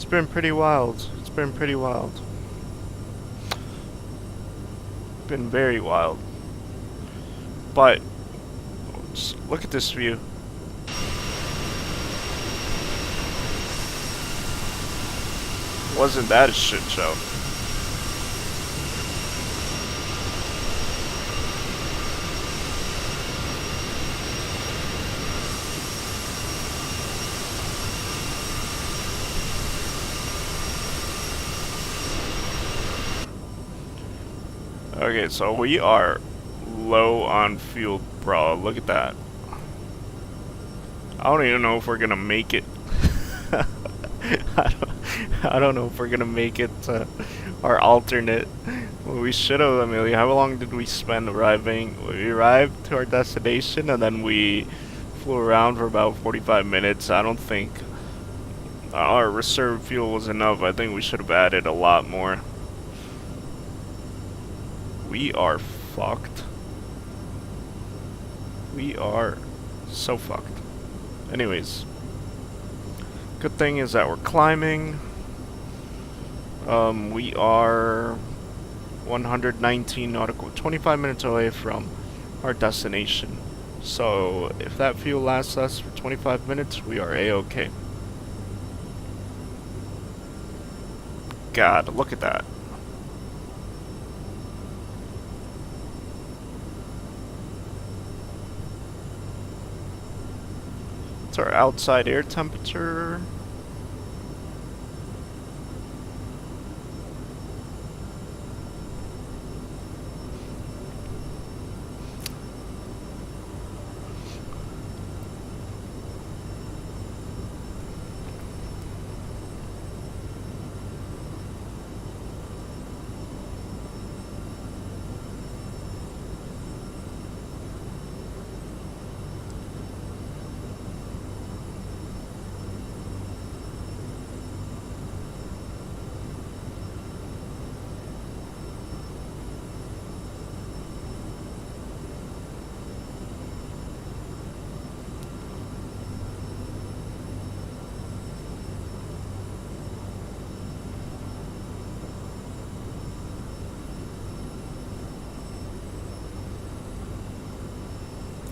pretty wild. It's been pretty wild. Been very wild. But just look at this view. Wasn't that a shit show? Okay, so we are low on fuel, bro. Look at that. I don't even know if we're gonna make it. I don't know if we're gonna make it to our alternate. Well, we should have. I mean, how long did we spend arriving? We arrived to our destination and then we flew around for about 45 minutes. I don't think our reserve fuel was enough. I think we should have added a lot more. We are fucked. We are so fucked. Anyways, good thing is that we're climbing. We are 119 nautical, 25 minutes away from our destination. So if that fuel lasts us for 25 minutes, we are a-okay. God, look at that. Our outside air temperature.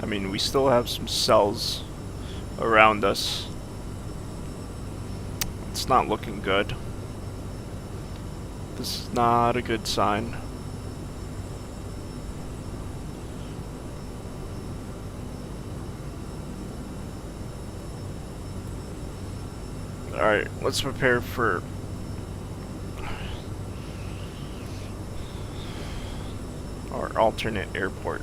I mean, we still have some cells around us. It's not looking good. This is not a good sign. Alright, let's prepare for our alternate airport.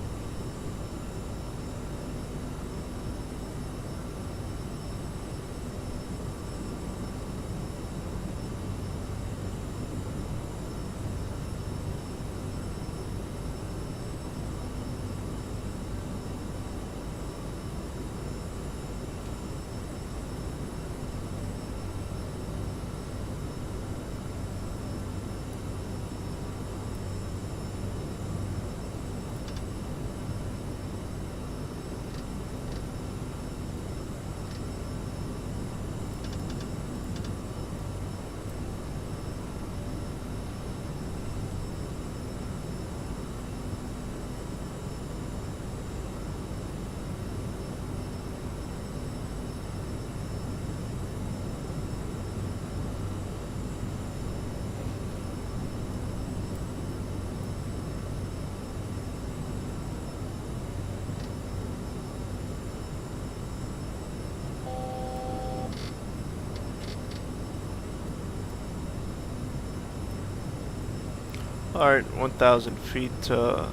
Alright, 1,000 feet. Oh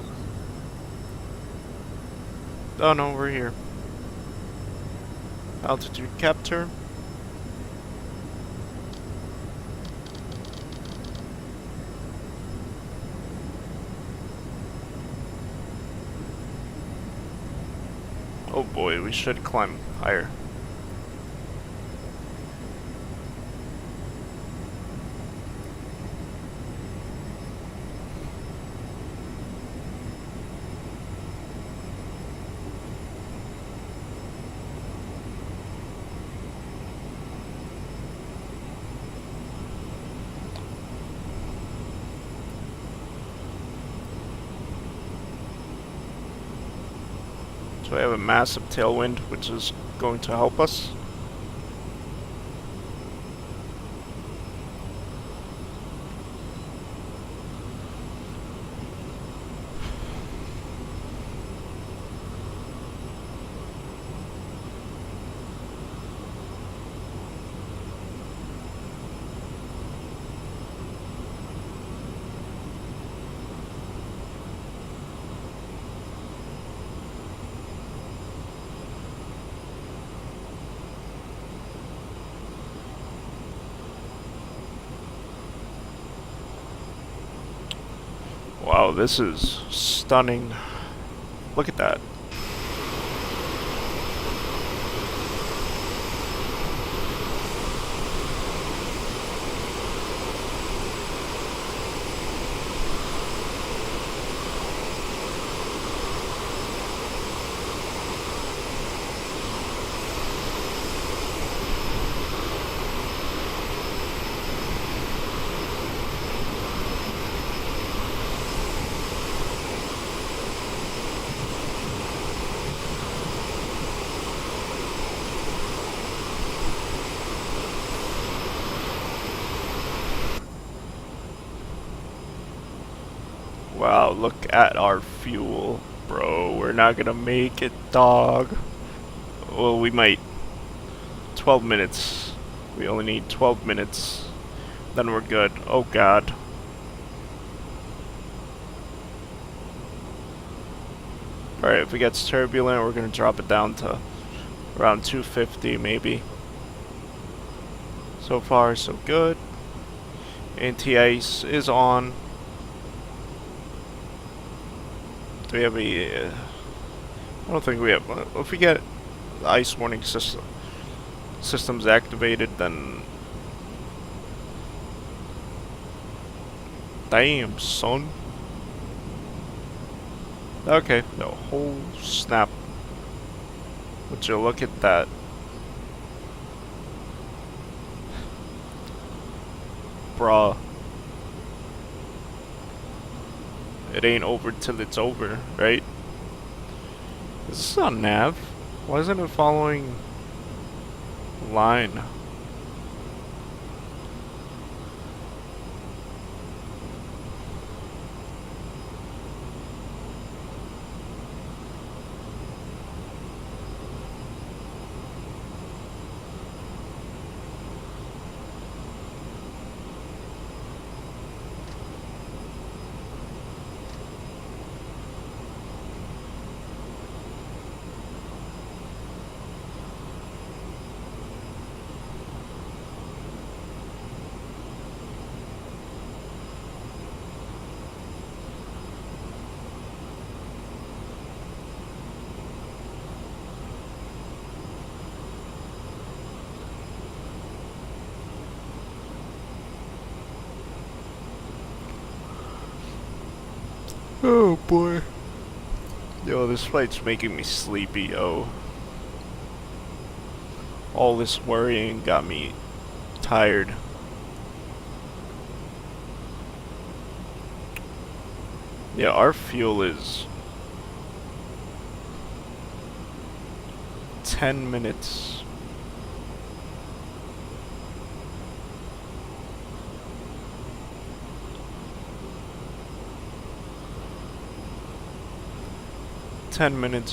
no, we're here. Altitude capture. Oh boy, we should climb higher. So we have a massive tailwind, which is going to help us. Wow, this is stunning. Look at that. Wow, look at our fuel. Bro, we're not gonna make it, dog. Well, we might. 12 minutes. We only need 12 minutes. Then we're good. Oh god. Alright, if it gets turbulent, we're gonna drop it down to around 250 maybe. So far, so good. Anti-ice is on. Do we have a... I don't think we have... If we get the ice warning systems activated, then... Damn, son. Okay, no, whole snap. Would you look at that? Bruh. It ain't over till it's over, right? This is on nav. Why isn't it following line? Oh boy. Yo, this flight's making me sleepy, yo. All this worrying got me tired. Yeah, our fuel is 10 minutes.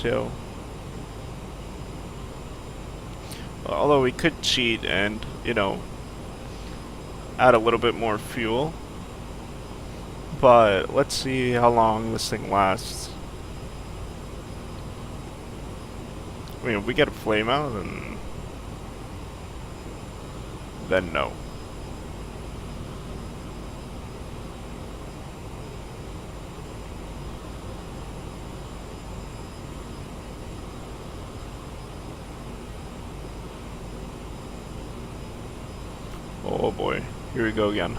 Yo. Although we could cheat and, you know, add a little bit more fuel. but let's see how long this thing lasts. I mean, if we get a flame out, then no. Oh boy, here we go again.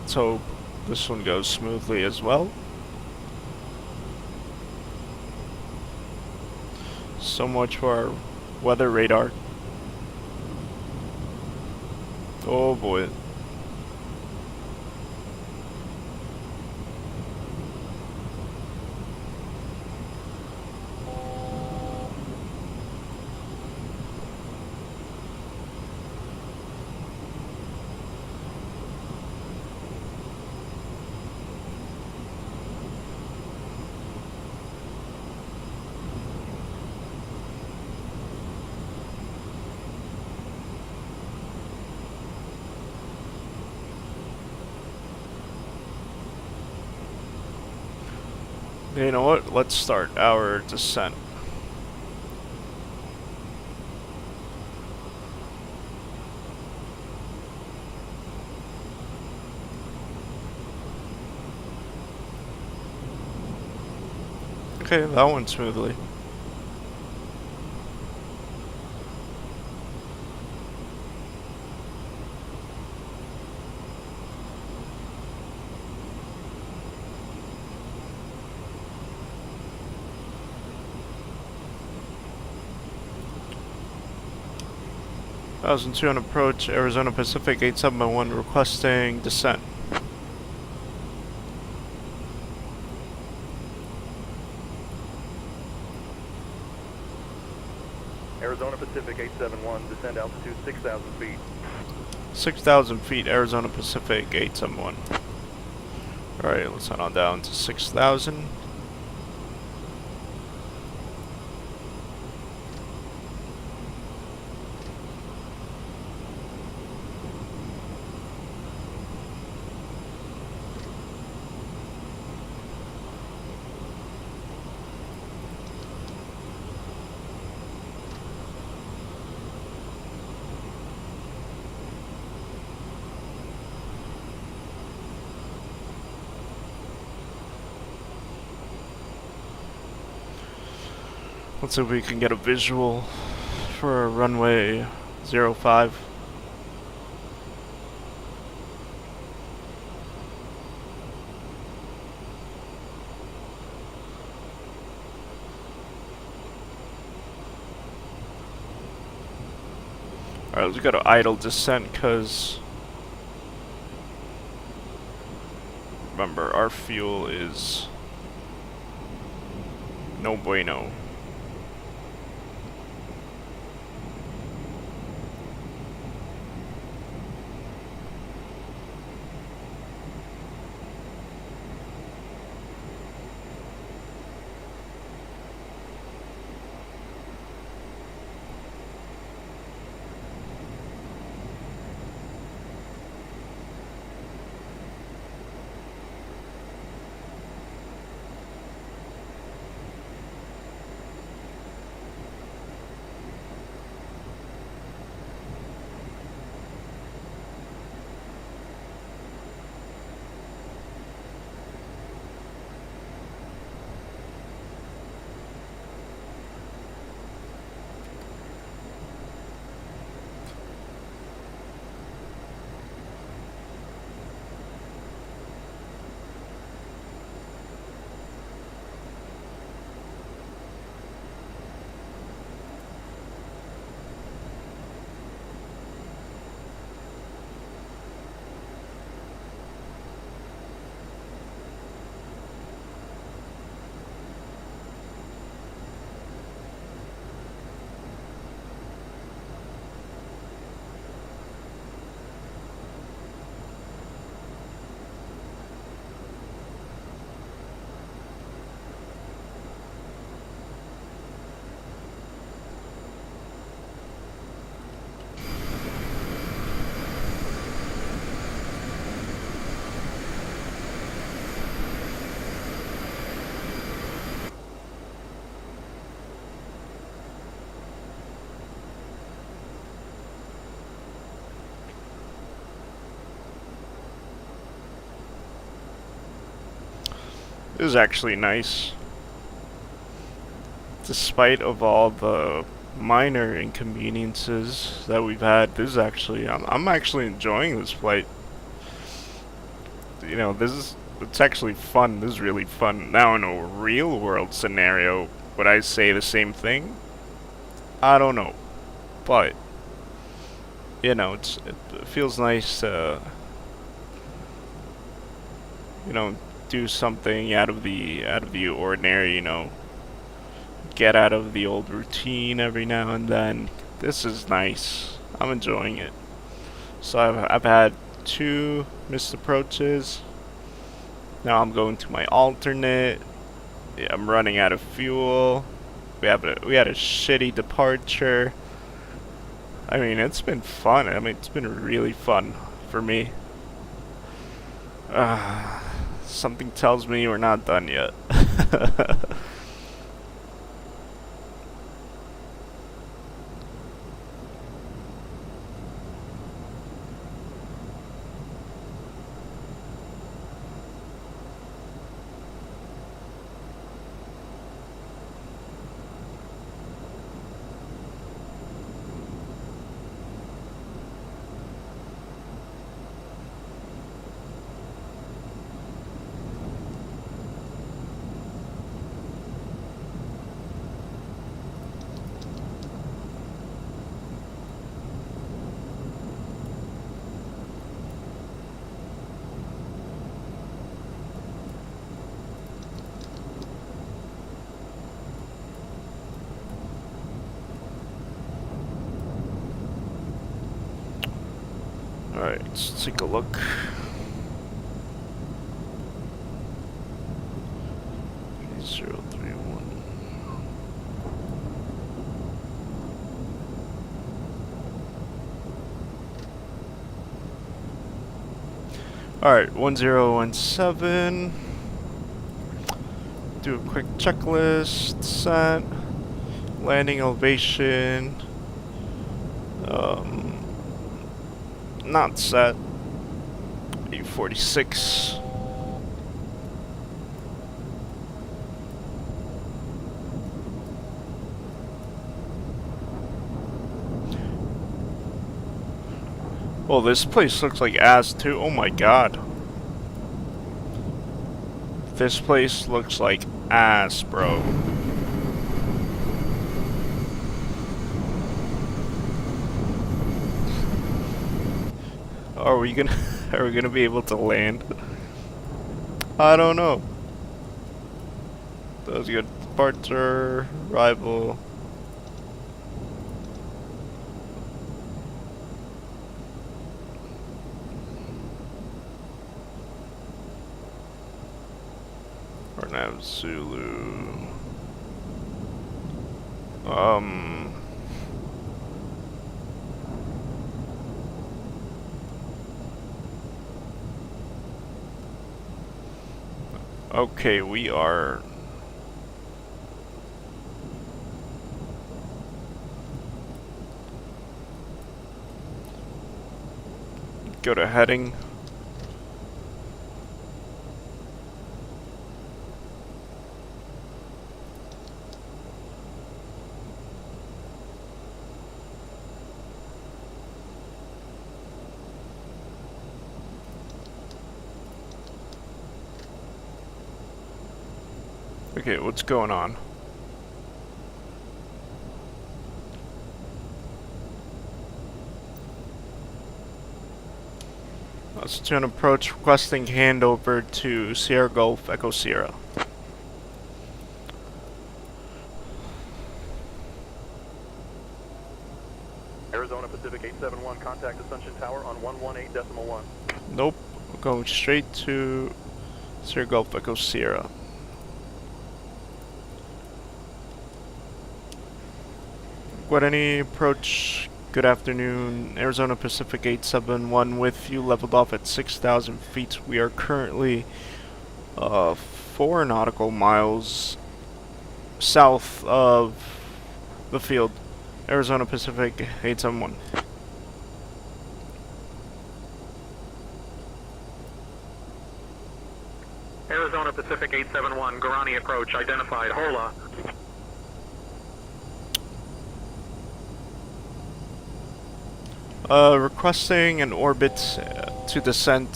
Let's hope this one goes smoothly as well. So much for our weather radar. Oh boy. You know what? Let's start our descent. Okay, that went smoothly. Asunción approach, Arizona Pacific 8701 requesting descent. Arizona Pacific 871, descend altitude 6,000 feet. 6,000 feet, Arizona Pacific 871. Alright, let's head on down to 6,000. Let's see if we can get a visual for runway 05. Alright, let's go to idle descent, because remember, our fuel is no bueno. This is actually nice. Despite of all the minor inconveniences that we've had, this is actually, I'm actually enjoying this flight. You know, it's actually fun. This is really fun. Now in a real world scenario, would I say the same thing? I don't know. But, you know, it feels nice to, you know, do something out of the ordinary, you know. Get out of the old routine every now and then. This is nice. I'm enjoying it. So I've had 2 missed approaches. Now I'm going to my alternate. Yeah, I'm running out of fuel. We had a shitty departure. I mean, it's been fun. I mean, it's been really fun for me. Something tells me we're not done yet. Alright, let's take a look. Alright, 1017. Do a quick checklist. Set. Landing elevation. Not set. 846. Well, this place looks like ass too. Oh my god. This place looks like ass, bro. Are we gonna be able to land? I don't know. That was good. Departure, arrival. Arnab Zulu. Okay, we are... Go to heading. Okay, what's going on? Let's turn approach requesting handover to Sierra Gulf Echo Sierra. Arizona Pacific 871, contact Asunción Tower on 118.1. Nope, we're going straight to Sierra Gulf Echo Sierra. Guarani approach, good afternoon, Arizona Pacific 871 with you, leveled off at 6,000 feet. We are currently 4 nautical miles south of the field, Arizona Pacific 871. Arizona Pacific 871, Guarani approach identified. Hola. Requesting an orbit to descent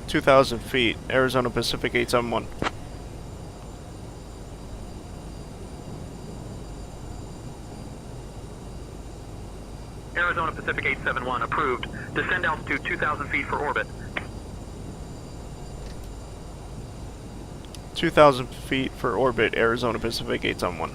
2,000 feet, Arizona Pacific 871. Arizona Pacific 871, approved. Descend altitude 2,000 feet for orbit. 2,000 feet for orbit, Arizona Pacific 871.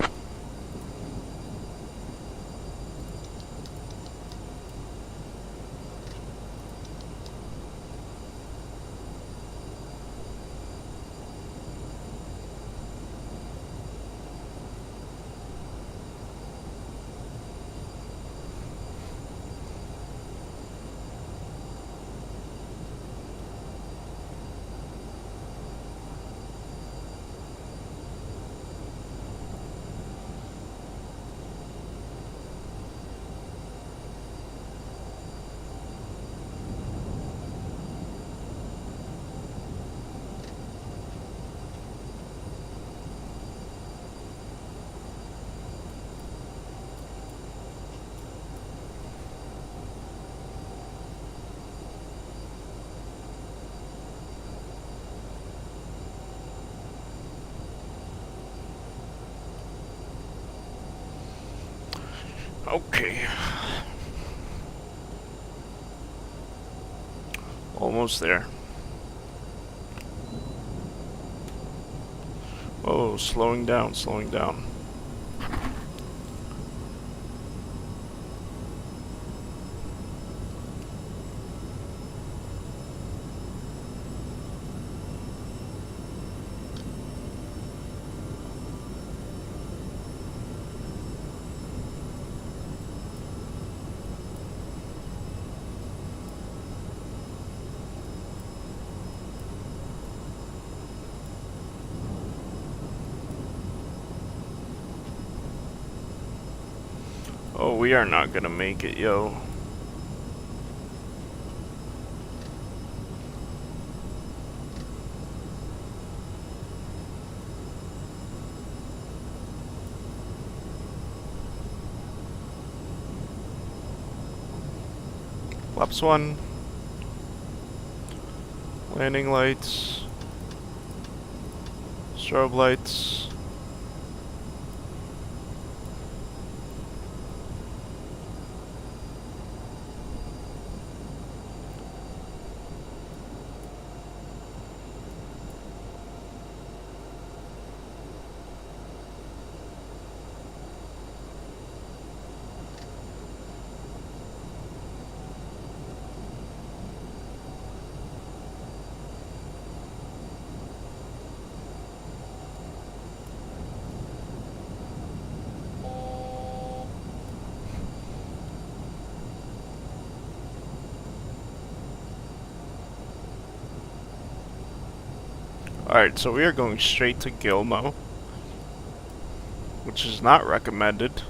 Okay. Almost there. Oh, slowing down, slowing down. Oh, we are not gonna make it, yo. Flaps 1. Landing lights. Strobe lights. Alright, so we are going straight to Gilmo, which is not recommended.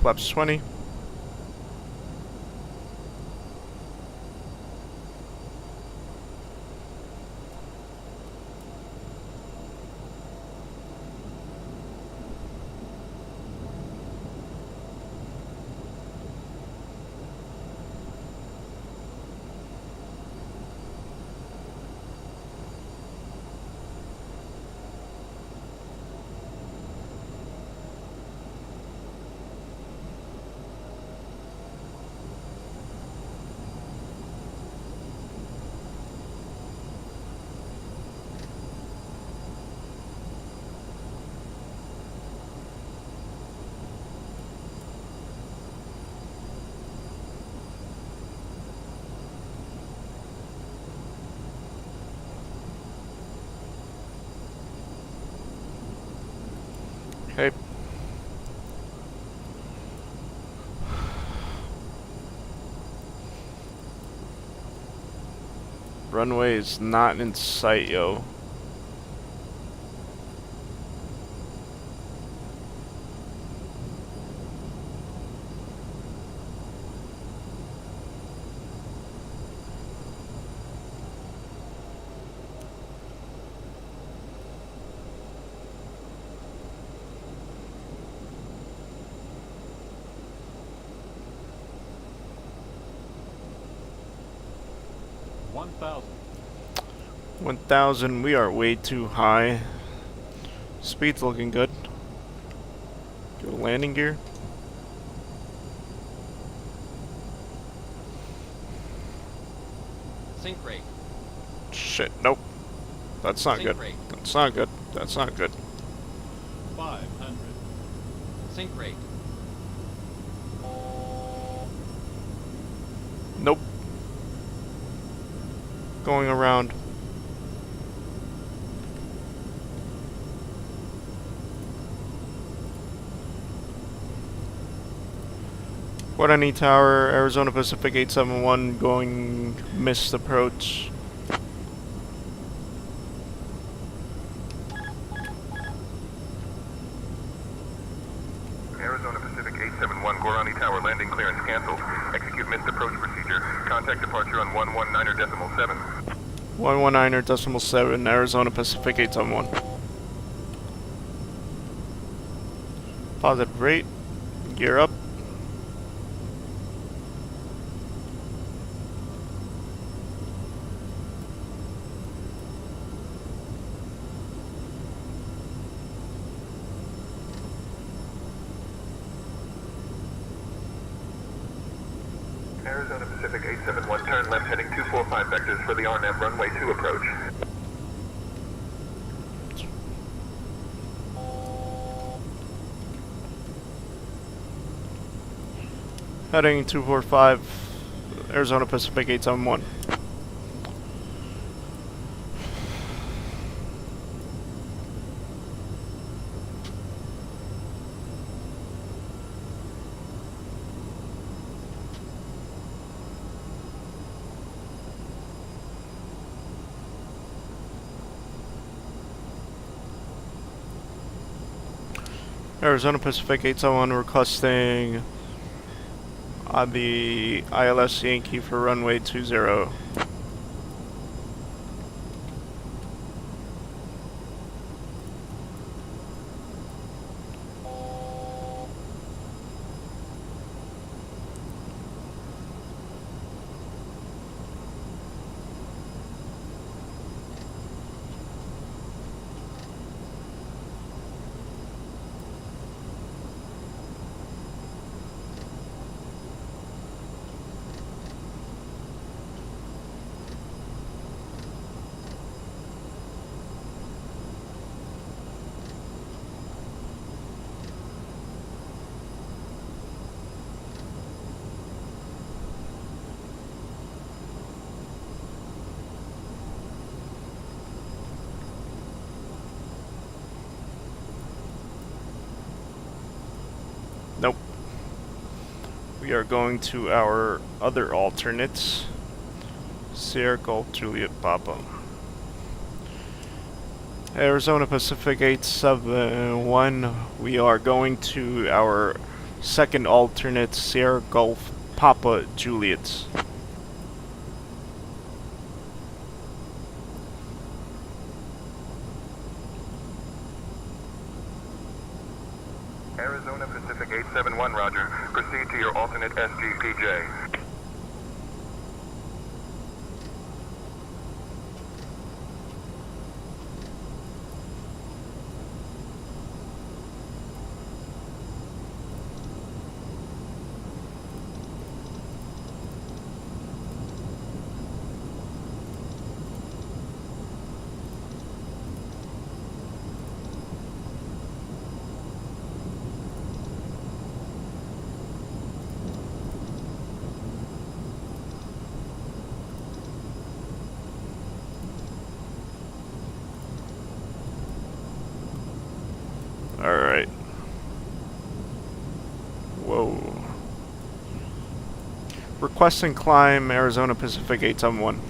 Flaps 20. Runway is not in sight, yo. One 1,000, we are way too high. Speed's looking good. Go landing gear. Sink rate. Shit, nope. That's not Sink good. rate. That's not good. That's not good. 500. Sink rate. Nope. Going around. Guarani Tower, Arizona Pacific 871, going missed approach. Arizona Pacific 871, Guarani Tower, landing clearance canceled. Execute missed approach procedure. Contact departure on 119.7. 119.7, Arizona Pacific 871. Positive rate, gear up. Arizona Pacific 871, turn left heading 245 vectors for the RNAV runway 2 approach. Heading 245, Arizona Pacific 871. Arizona Pacific 871 requesting on the ILS Yankee for runway 20. Nope. We are going to our other alternates. Sierra Golf Juliet Papa. Arizona Pacific 871. We are going to our second alternate, Sierra Golf Papa Juliet. Arizona Pacific 871, roger. Proceed to your alternate SGPJ. Alright. Whoa. Requesting climb Arizona Pacific 871.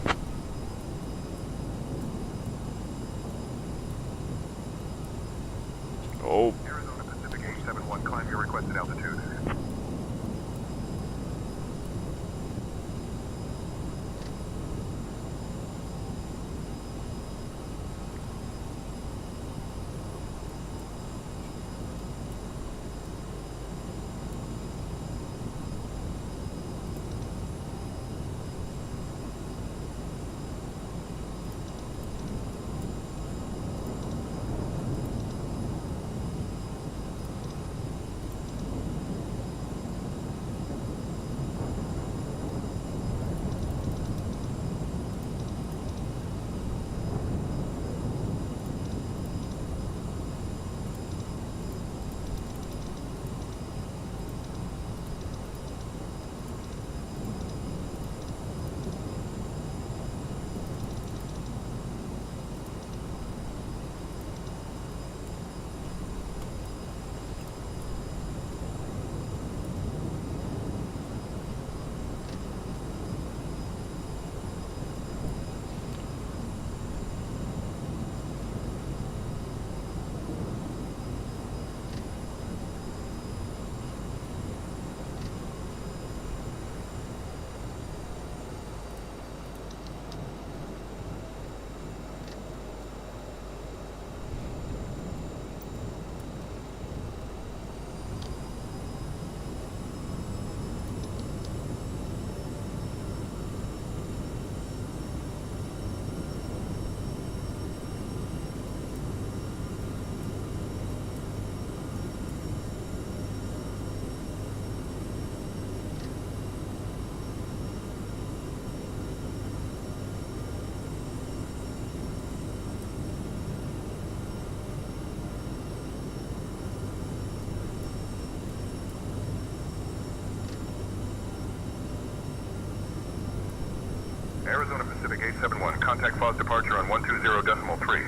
Pacific 871. Contact FAS departure on 120.3.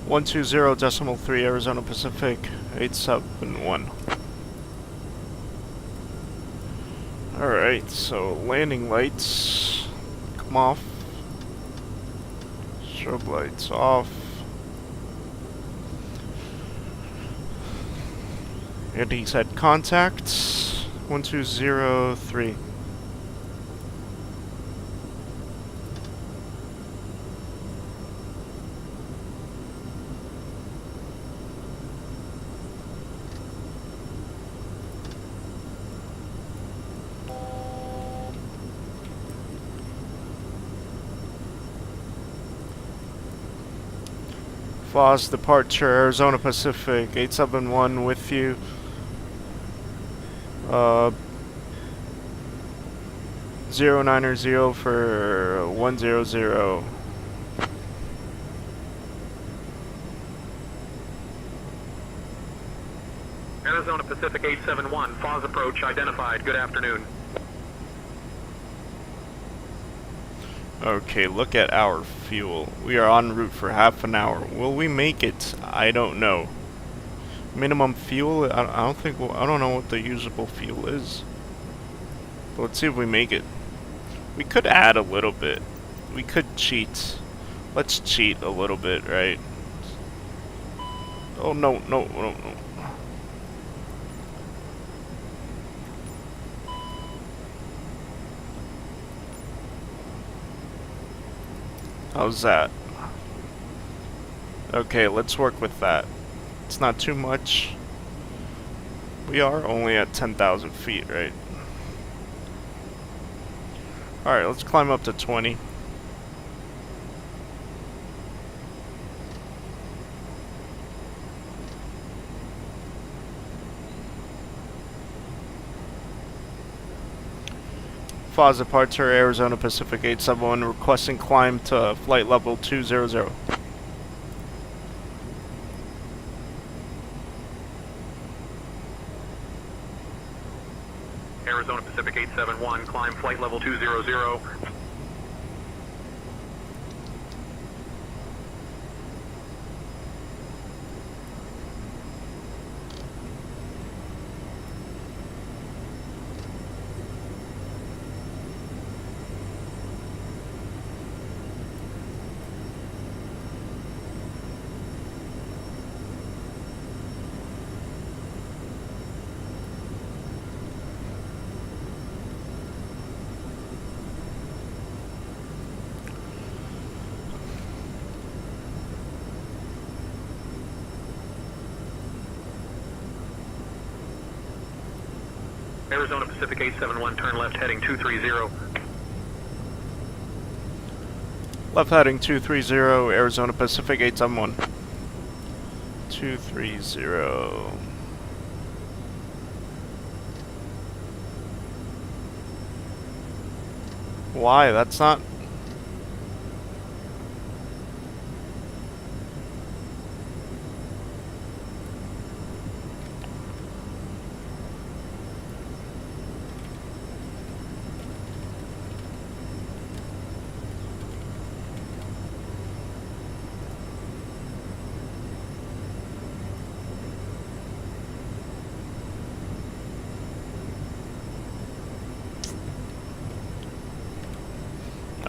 120.3 Arizona Pacific 871. Alright, so landing lights come off. Strobe lights off. And he said contact 1203. FAS departure, Arizona Pacific 871 with you. 090 for 100. Arizona Pacific 871, FAS approach identified. Good afternoon. Okay, look at our fuel. We are en route for half an hour. Will we make it? I don't know. Minimum fuel? I don't know what the usable fuel is. But let's see if we make it. We could add a little bit. We could cheat. Let's cheat a little bit, right? Oh no, no, no, no. How's that? Okay, let's work with that. It's not too much. We are only at 10,000 feet, right? Alright, let's climb up to 20. FAS departure, Arizona Pacific 871, requesting climb to flight level 200. Arizona Pacific 871, climb flight level 200. Arizona Pacific 871, turn left heading 230. Left heading 230, Arizona Pacific 871. 230. Why? That's not...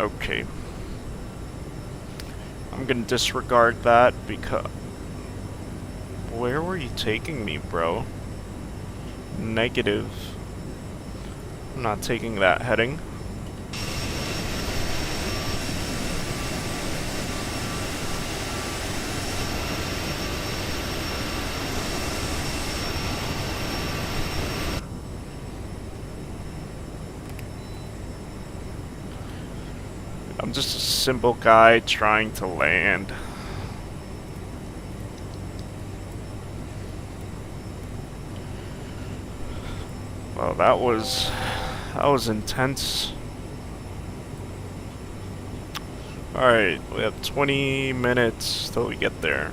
Okay. I'm gonna disregard that because... Where were you taking me, bro? Negative. I'm not taking that heading. I'm just a simple guy trying to land. Well, that was intense. Alright, we have 20 minutes till we get there.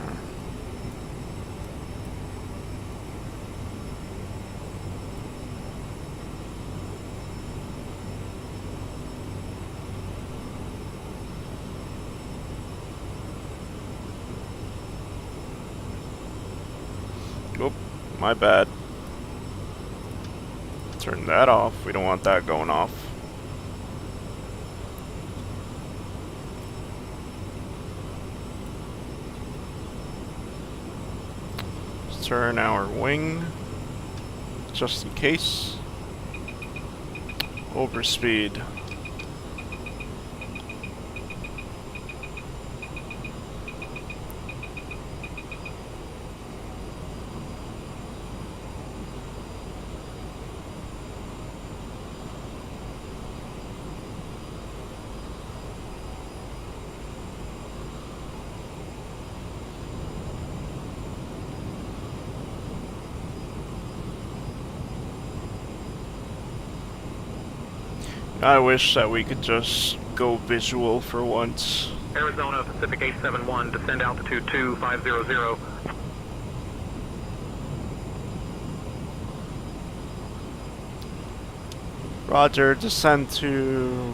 Oop, my bad. Turn that off. We don't want that going off. Let's turn our wing, just in case. Overspeed. I wish that we could just go visual for once. Arizona Pacific 871, descend altitude 2500. Roger, descend to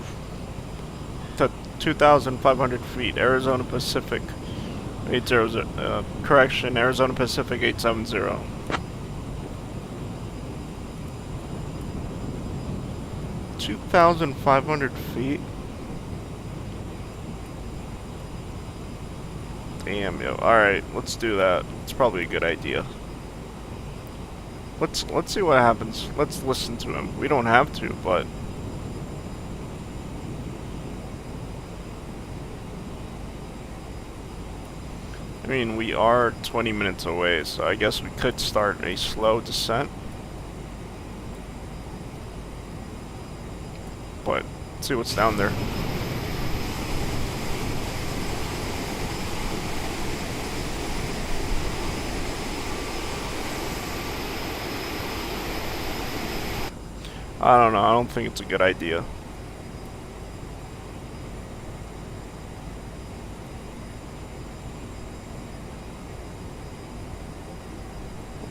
2,500 feet, Arizona Pacific 800, correction, Arizona Pacific 870. $2,500 feet. Damn, yo. Alright, let's do that. It's probably a good idea. Let's see what happens. Let's listen to him. We don't have to, but I mean, we are 20 minutes away, so I guess we could start a slow descent. But let's see what's down there. I don't know, I don't think it's a good idea.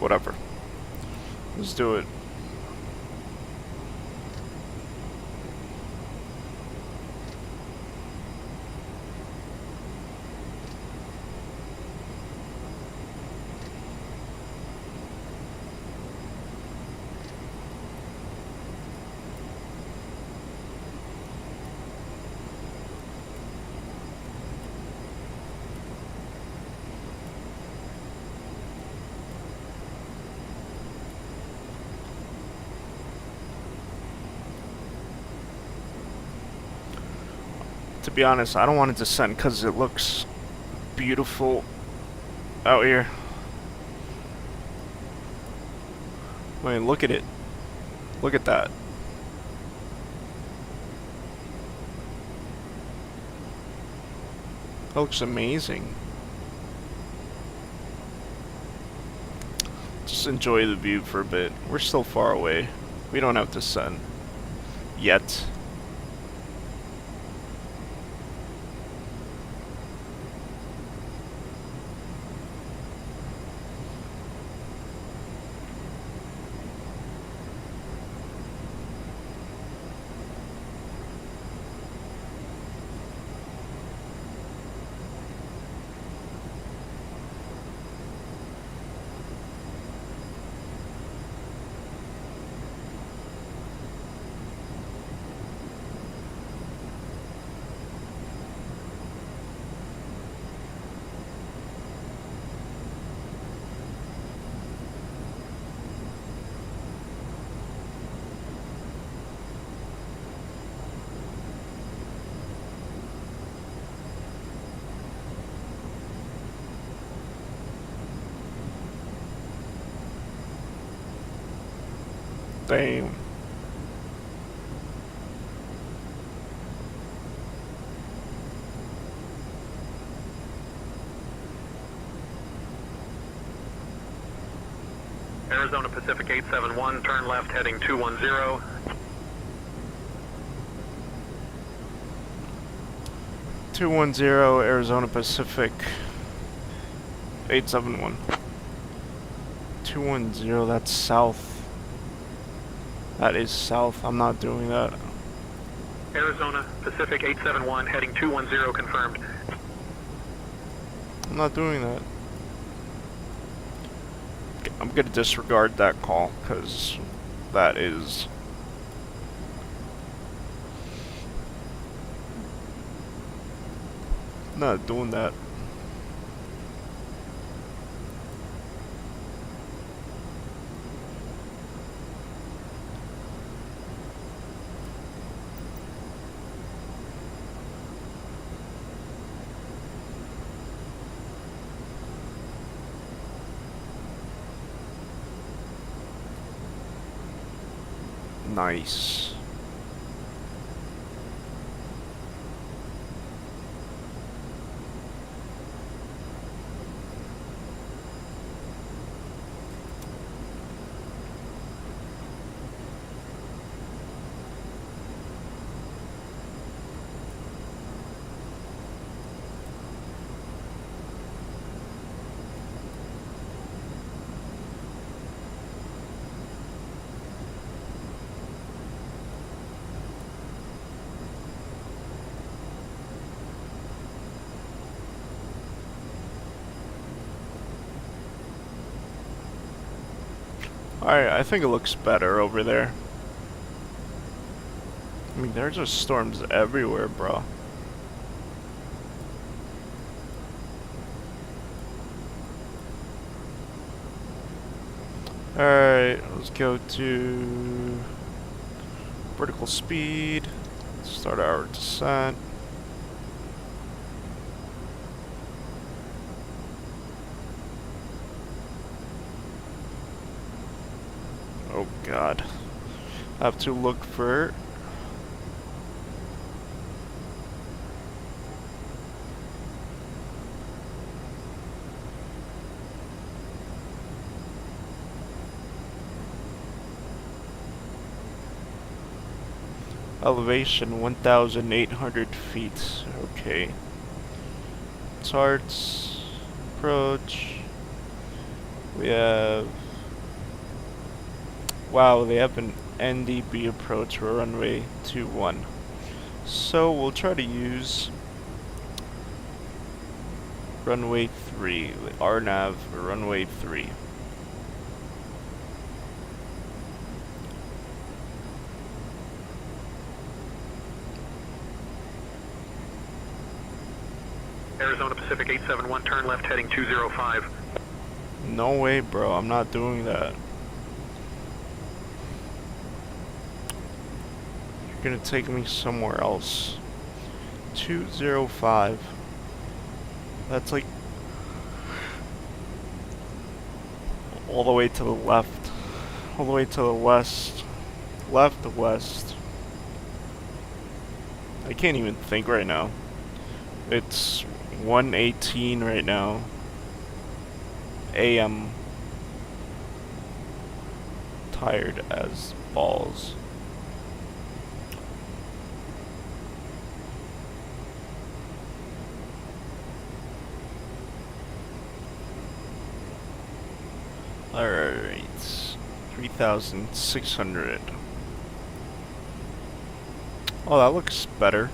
Whatever. Let's do it. To be honest, I don't want to descend because it looks beautiful out here. I mean, look at it. Look at that. That looks amazing. Just enjoy the view for a bit. We're still far away. We don't have to descend. Yet. Damn. Arizona Pacific 871, turn left heading 210. Arizona Pacific 871. 210, that's south. That is south. I'm not doing that. Arizona Pacific 871 heading 210 confirmed. I'm not doing that. I'm gonna disregard that call, because that is... not doing that. Nice. Alright, I think it looks better over there. I mean, there's just storms everywhere, bro. Alright, let's go to vertical speed. Start our descent. Oh god. I have to look for... elevation 1,800 feet. Okay. Charts. Approach. We have... wow, they have an NDB approach for runway 21. So we'll try to use runway 3, RNAV for runway 3. Arizona Pacific 871, turn left heading 205. No way, bro, I'm not doing that. You're gonna take me somewhere else. 205. That's like all the way to the left. All the way to the west. Left to west. I can't even think right now. It's 1:18 right now. AM. Tired as balls. Alright. 3,600. Oh, that looks better.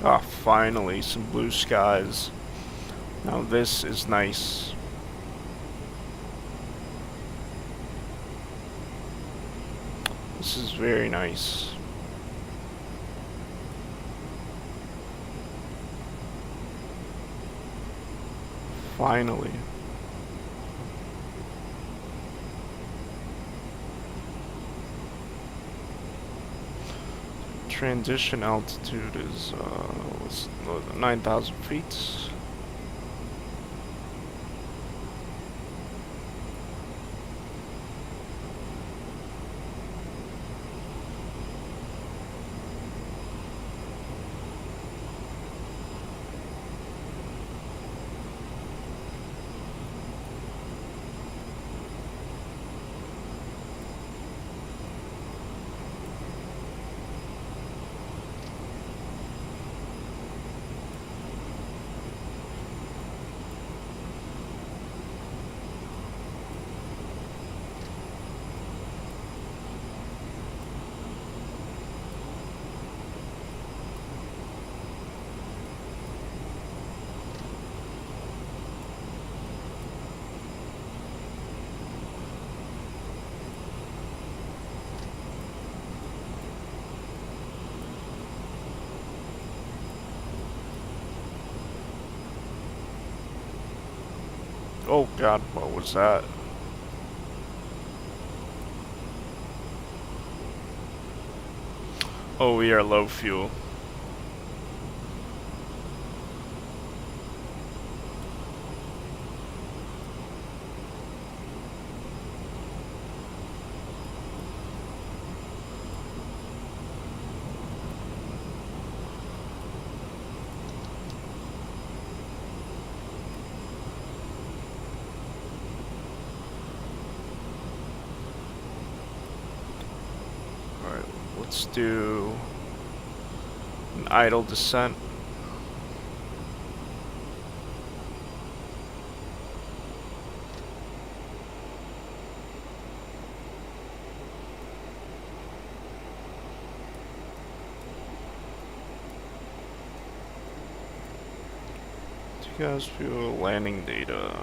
Ah, finally, some blue skies. Now this is nice. This is very nice. Finally. Transition altitude is 9,000 feet. Oh god, what was that? Oh, we are low fuel. Alright, let's do an idle descent. Gas fuel landing data.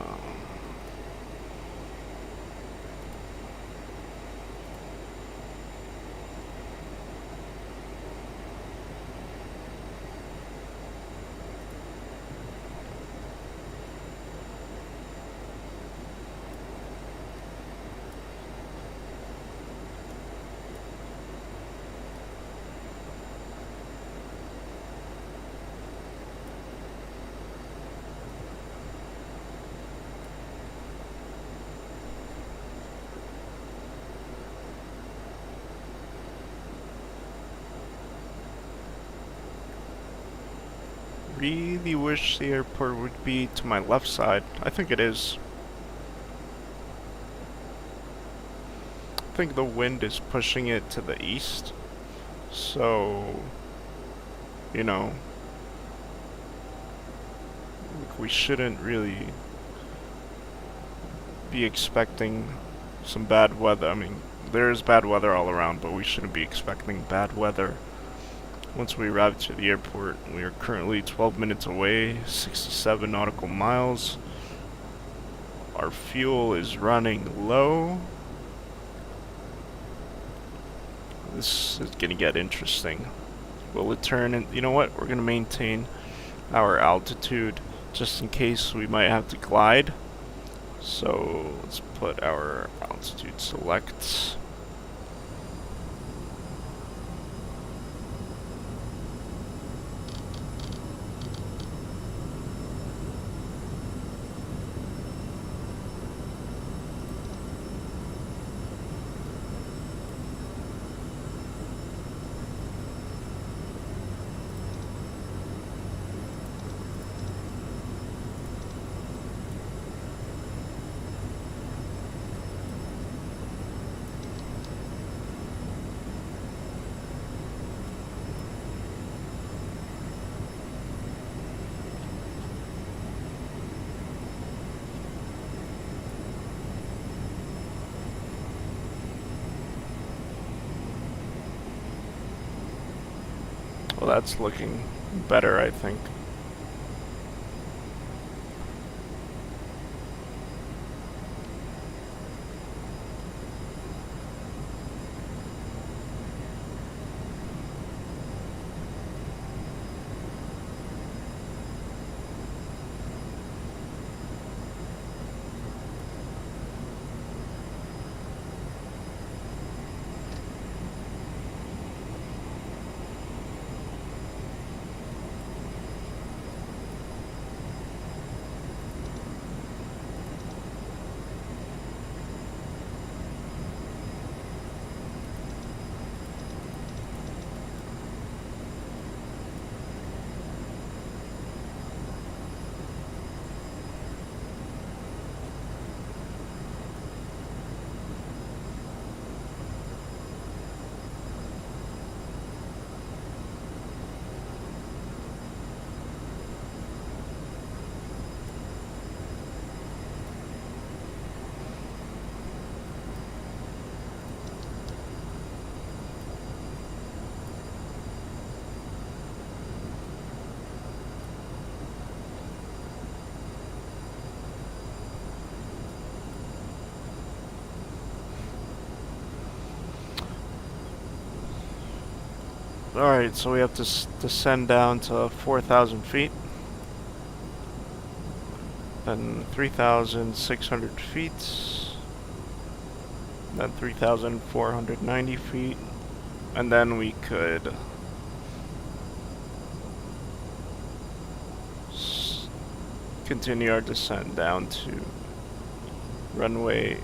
Really wish the airport would be to my left side. I think it is. I think the wind is pushing it to the east. So, you know, we shouldn't really be expecting some bad weather. I mean, there is bad weather all around, but we shouldn't be expecting bad weather once we arrive to the airport. We are currently 12 minutes away, 67 nautical miles. Our fuel is running low. This is gonna get interesting. Will it turn? And you know what? We're gonna maintain our altitude just in case we might have to glide. So let's put our altitude select. Well, that's looking better, I think. Alright, so we have to descend down to 4,000 feet. then 3,600 feet, then 3,490 feet, and then we could continue our descent down to runway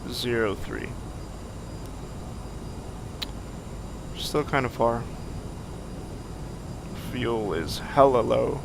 03. Still kind of far. Fuel is hella low.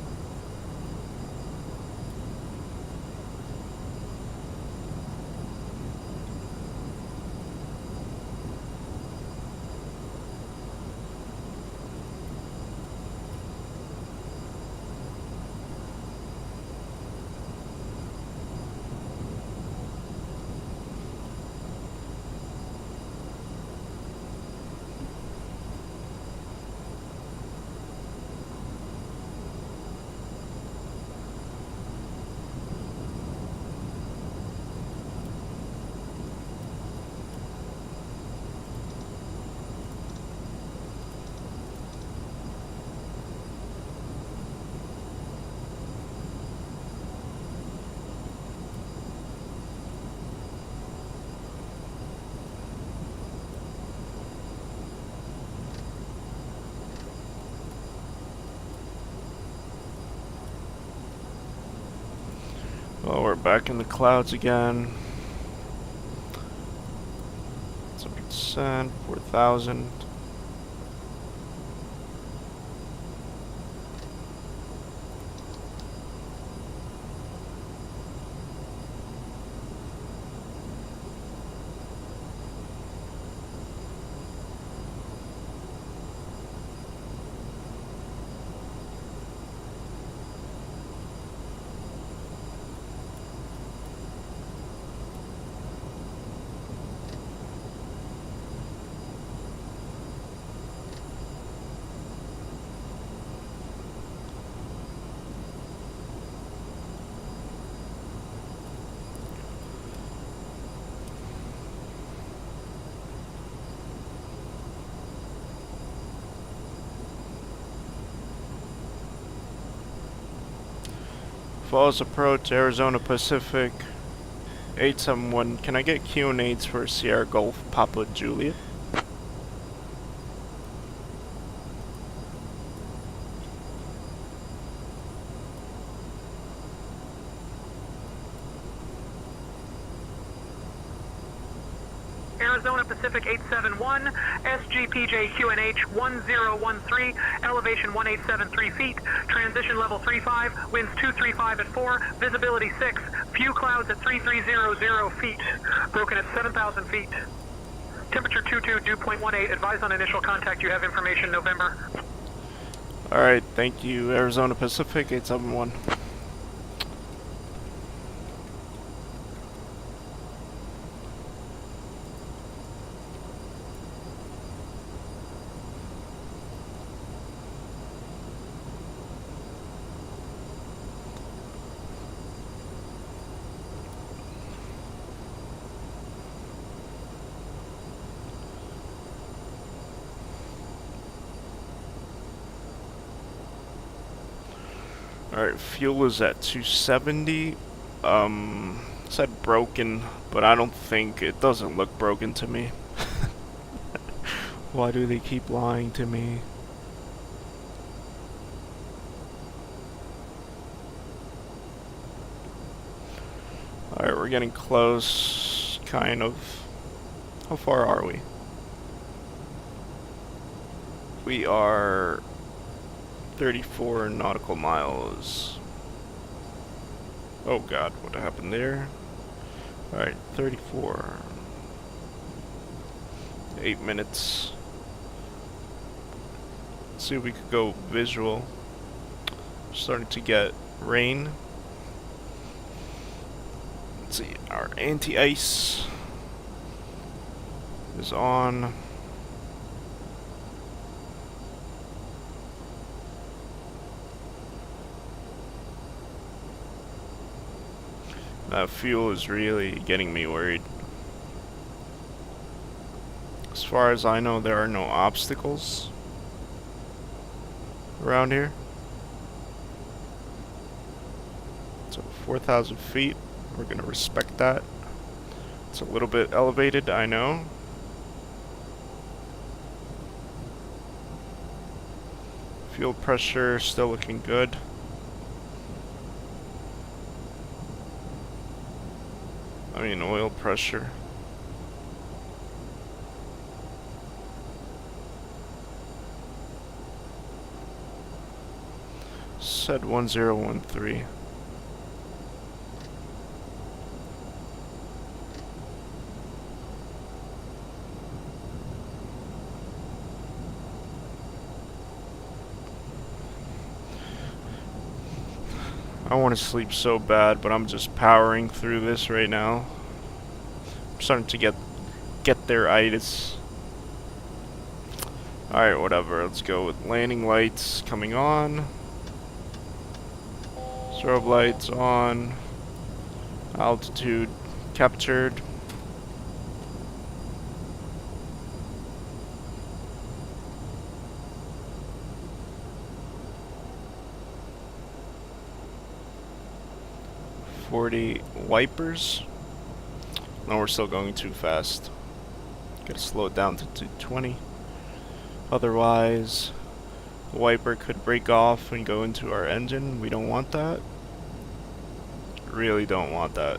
Well, we're back in the clouds again. 7%, 4,000. Falls approach, Arizona Pacific 871. Can I get Q&As for Sierra Golf Papa Juliet? Arizona Pacific 871, SGPJ QNH 1013, elevation 1873 feet, transition level 35, winds 235 at 4, visibility 6, few clouds at 3300 feet, broken at 7,000 feet. Temperature 22, dew point 18, advise on initial contact, you have information November. Alright, thank you, Arizona Pacific 871. Alright, fuel is at 270. Said broken, but I don't think it doesn't look broken to me. Why do they keep lying to me? Alright, we're getting close, kind of. How far are we? We are 34 nautical miles. Oh god, what happened there? Alright, 34. 8 minutes. Let's see if we could go visual. Starting to get rain. Let's see, our anti-ice is on. That fuel is really getting me worried. As far as I know, there are no obstacles around here. So 4,000 feet. We're gonna respect that. It's a little bit elevated, I know. Fuel pressure still looking good. I mean, oil pressure. Said 1013. I want to sleep so bad, but I'm just powering through this right now. I'm starting to get there itis. Alright, whatever. Let's go with landing lights coming on. Strobe lights on. Altitude captured. Wipers. No, we're still going too fast. Gotta slow it down to 220. Otherwise, the wiper could break off and go into our engine. We don't want that. Really don't want that.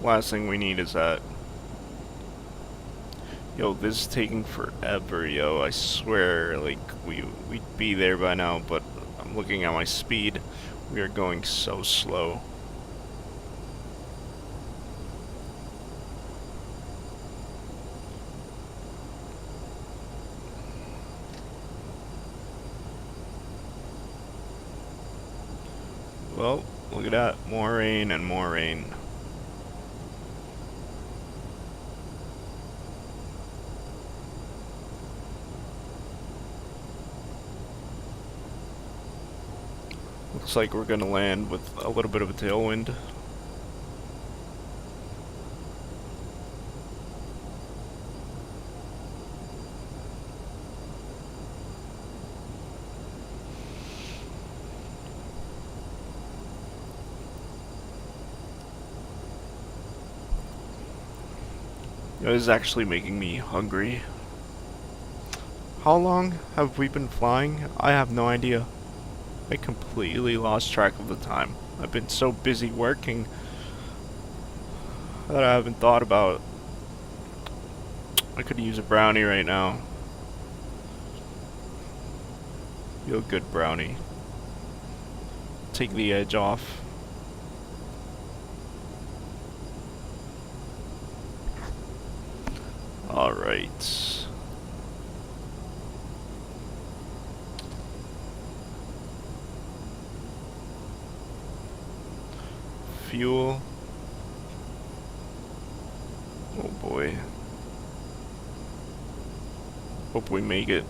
Last thing we need is that. Yo, this is taking forever, yo. I swear, like, we'd be there by now, but I'm looking at my speed. We are going so slow. Well, look at that. More rain and more rain. Looks like we're gonna land with a little bit of a tailwind. This is actually making me hungry. How long have we been flying? I have no idea. I completely lost track of the time. I've been so busy working that I haven't thought about. I could use a brownie right now. Feel good brownie. Take the edge off. Alright. Fuel. Oh boy. Hope we make it.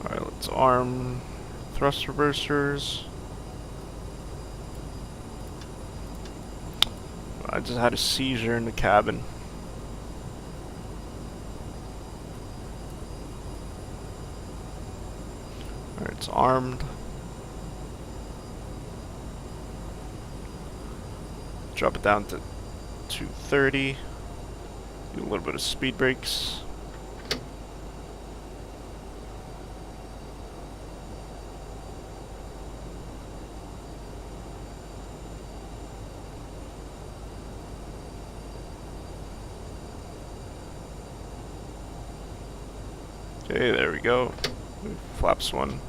Alright, let's arm thrust reversers. I just had a seizure in the cabin. Alright, it's armed. Drop it down to 230. Do a little bit of speed brakes. Okay, there we go. Flaps 1.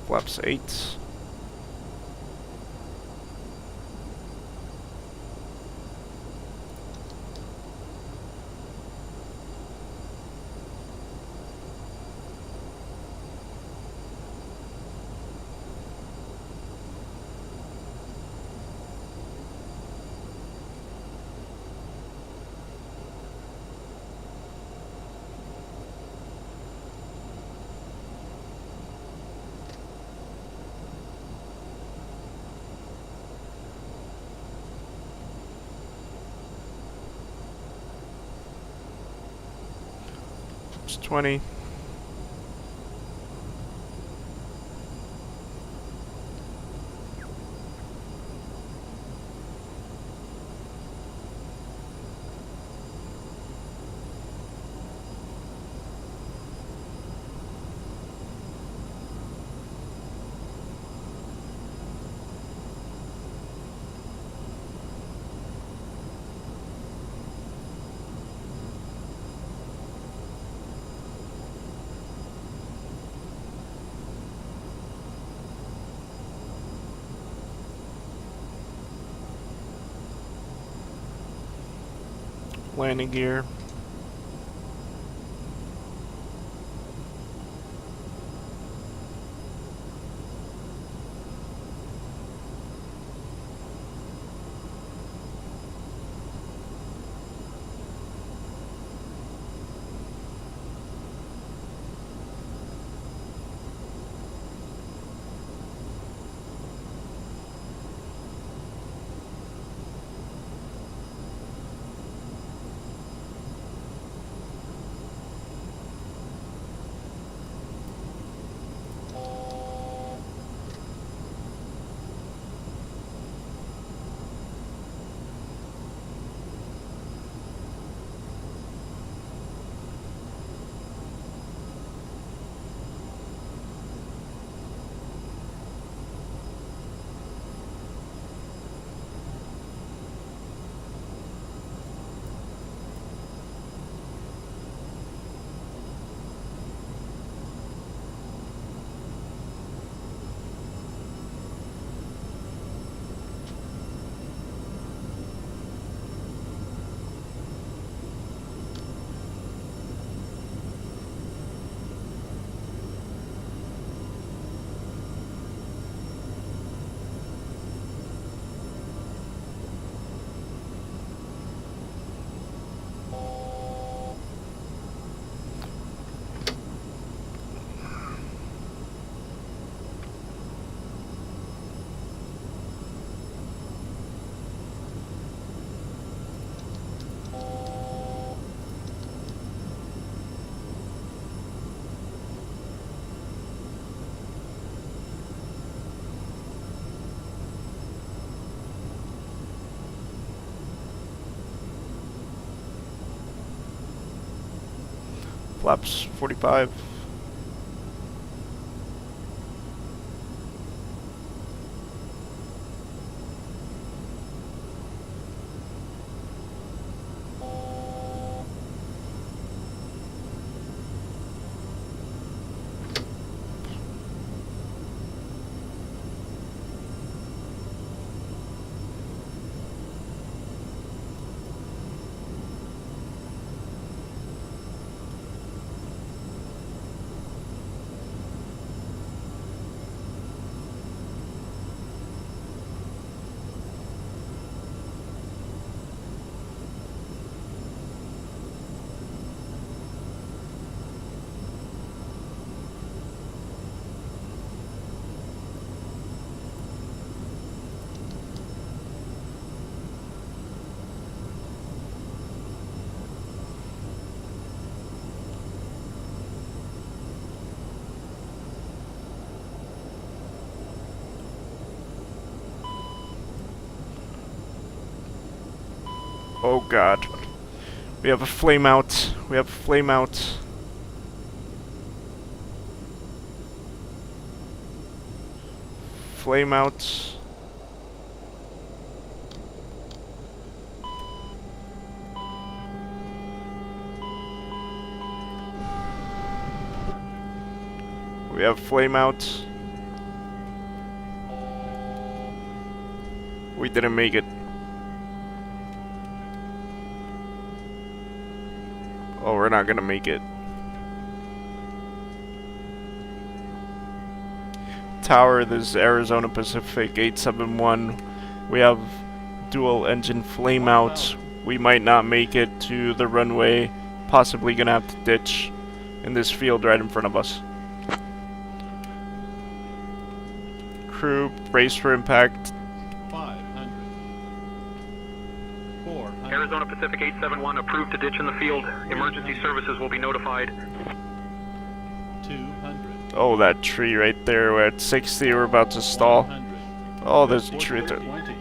Flaps 8. It's 20. Landing gear. Flaps 45. Oh god. We have a flame out. We have a flame out. Flame out. We have flame out. We didn't make it. Oh, we're not gonna make it. Tower, this is Arizona Pacific 871. We have dual engine flame out. We might not make it to the runway. Possibly gonna have to ditch in this field right in front of us. Crew, brace for impact. 500. 400. Arizona Pacific 871 approved to ditch in the field. Emergency services will be notified. 200. Oh, that tree right there. We're at 60. We're about to stall. 100. Oh, there's a tree there. 20.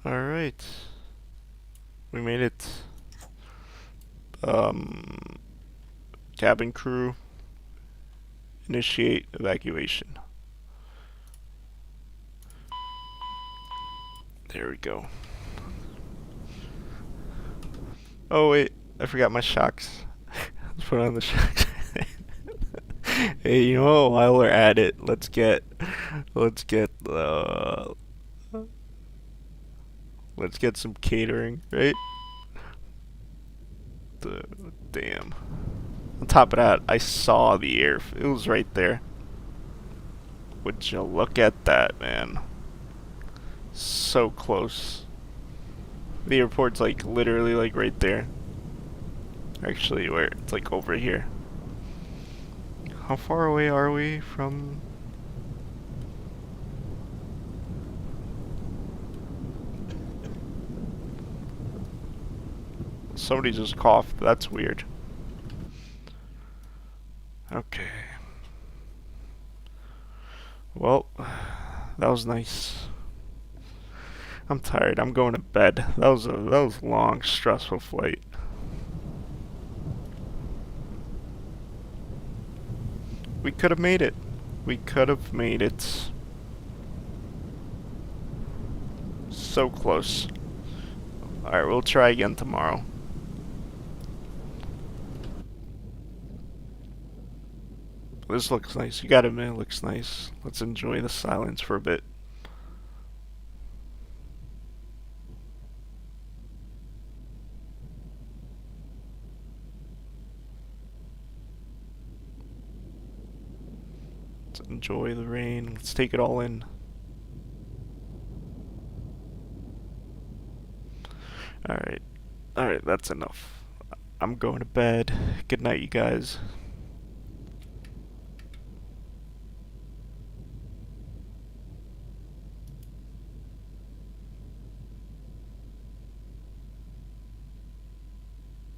Alright. We made it. Cabin crew, initiate evacuation. There we go. Oh wait, I forgot my shocks. Let's put on the shocks. Hey, you know, while we're at it, let's get some catering, right? Damn. On top of that, I saw the air. It was right there. Would you look at that, man? So close. The airport's like literally like right there. Actually, where it's like over here. How far away are we from? Somebody just coughed. That's weird. Okay. Well, that was nice. I'm tired. I'm going to bed. That was a long, stressful flight. We could have made it. We could have made it. So close. Alright, we'll try again tomorrow. This looks nice. You gotta admit it looks nice. Let's enjoy the silence for a bit. Let's enjoy the rain. Let's take it all in. Alright. Alright, that's enough. I'm going to bed. Good night, you guys.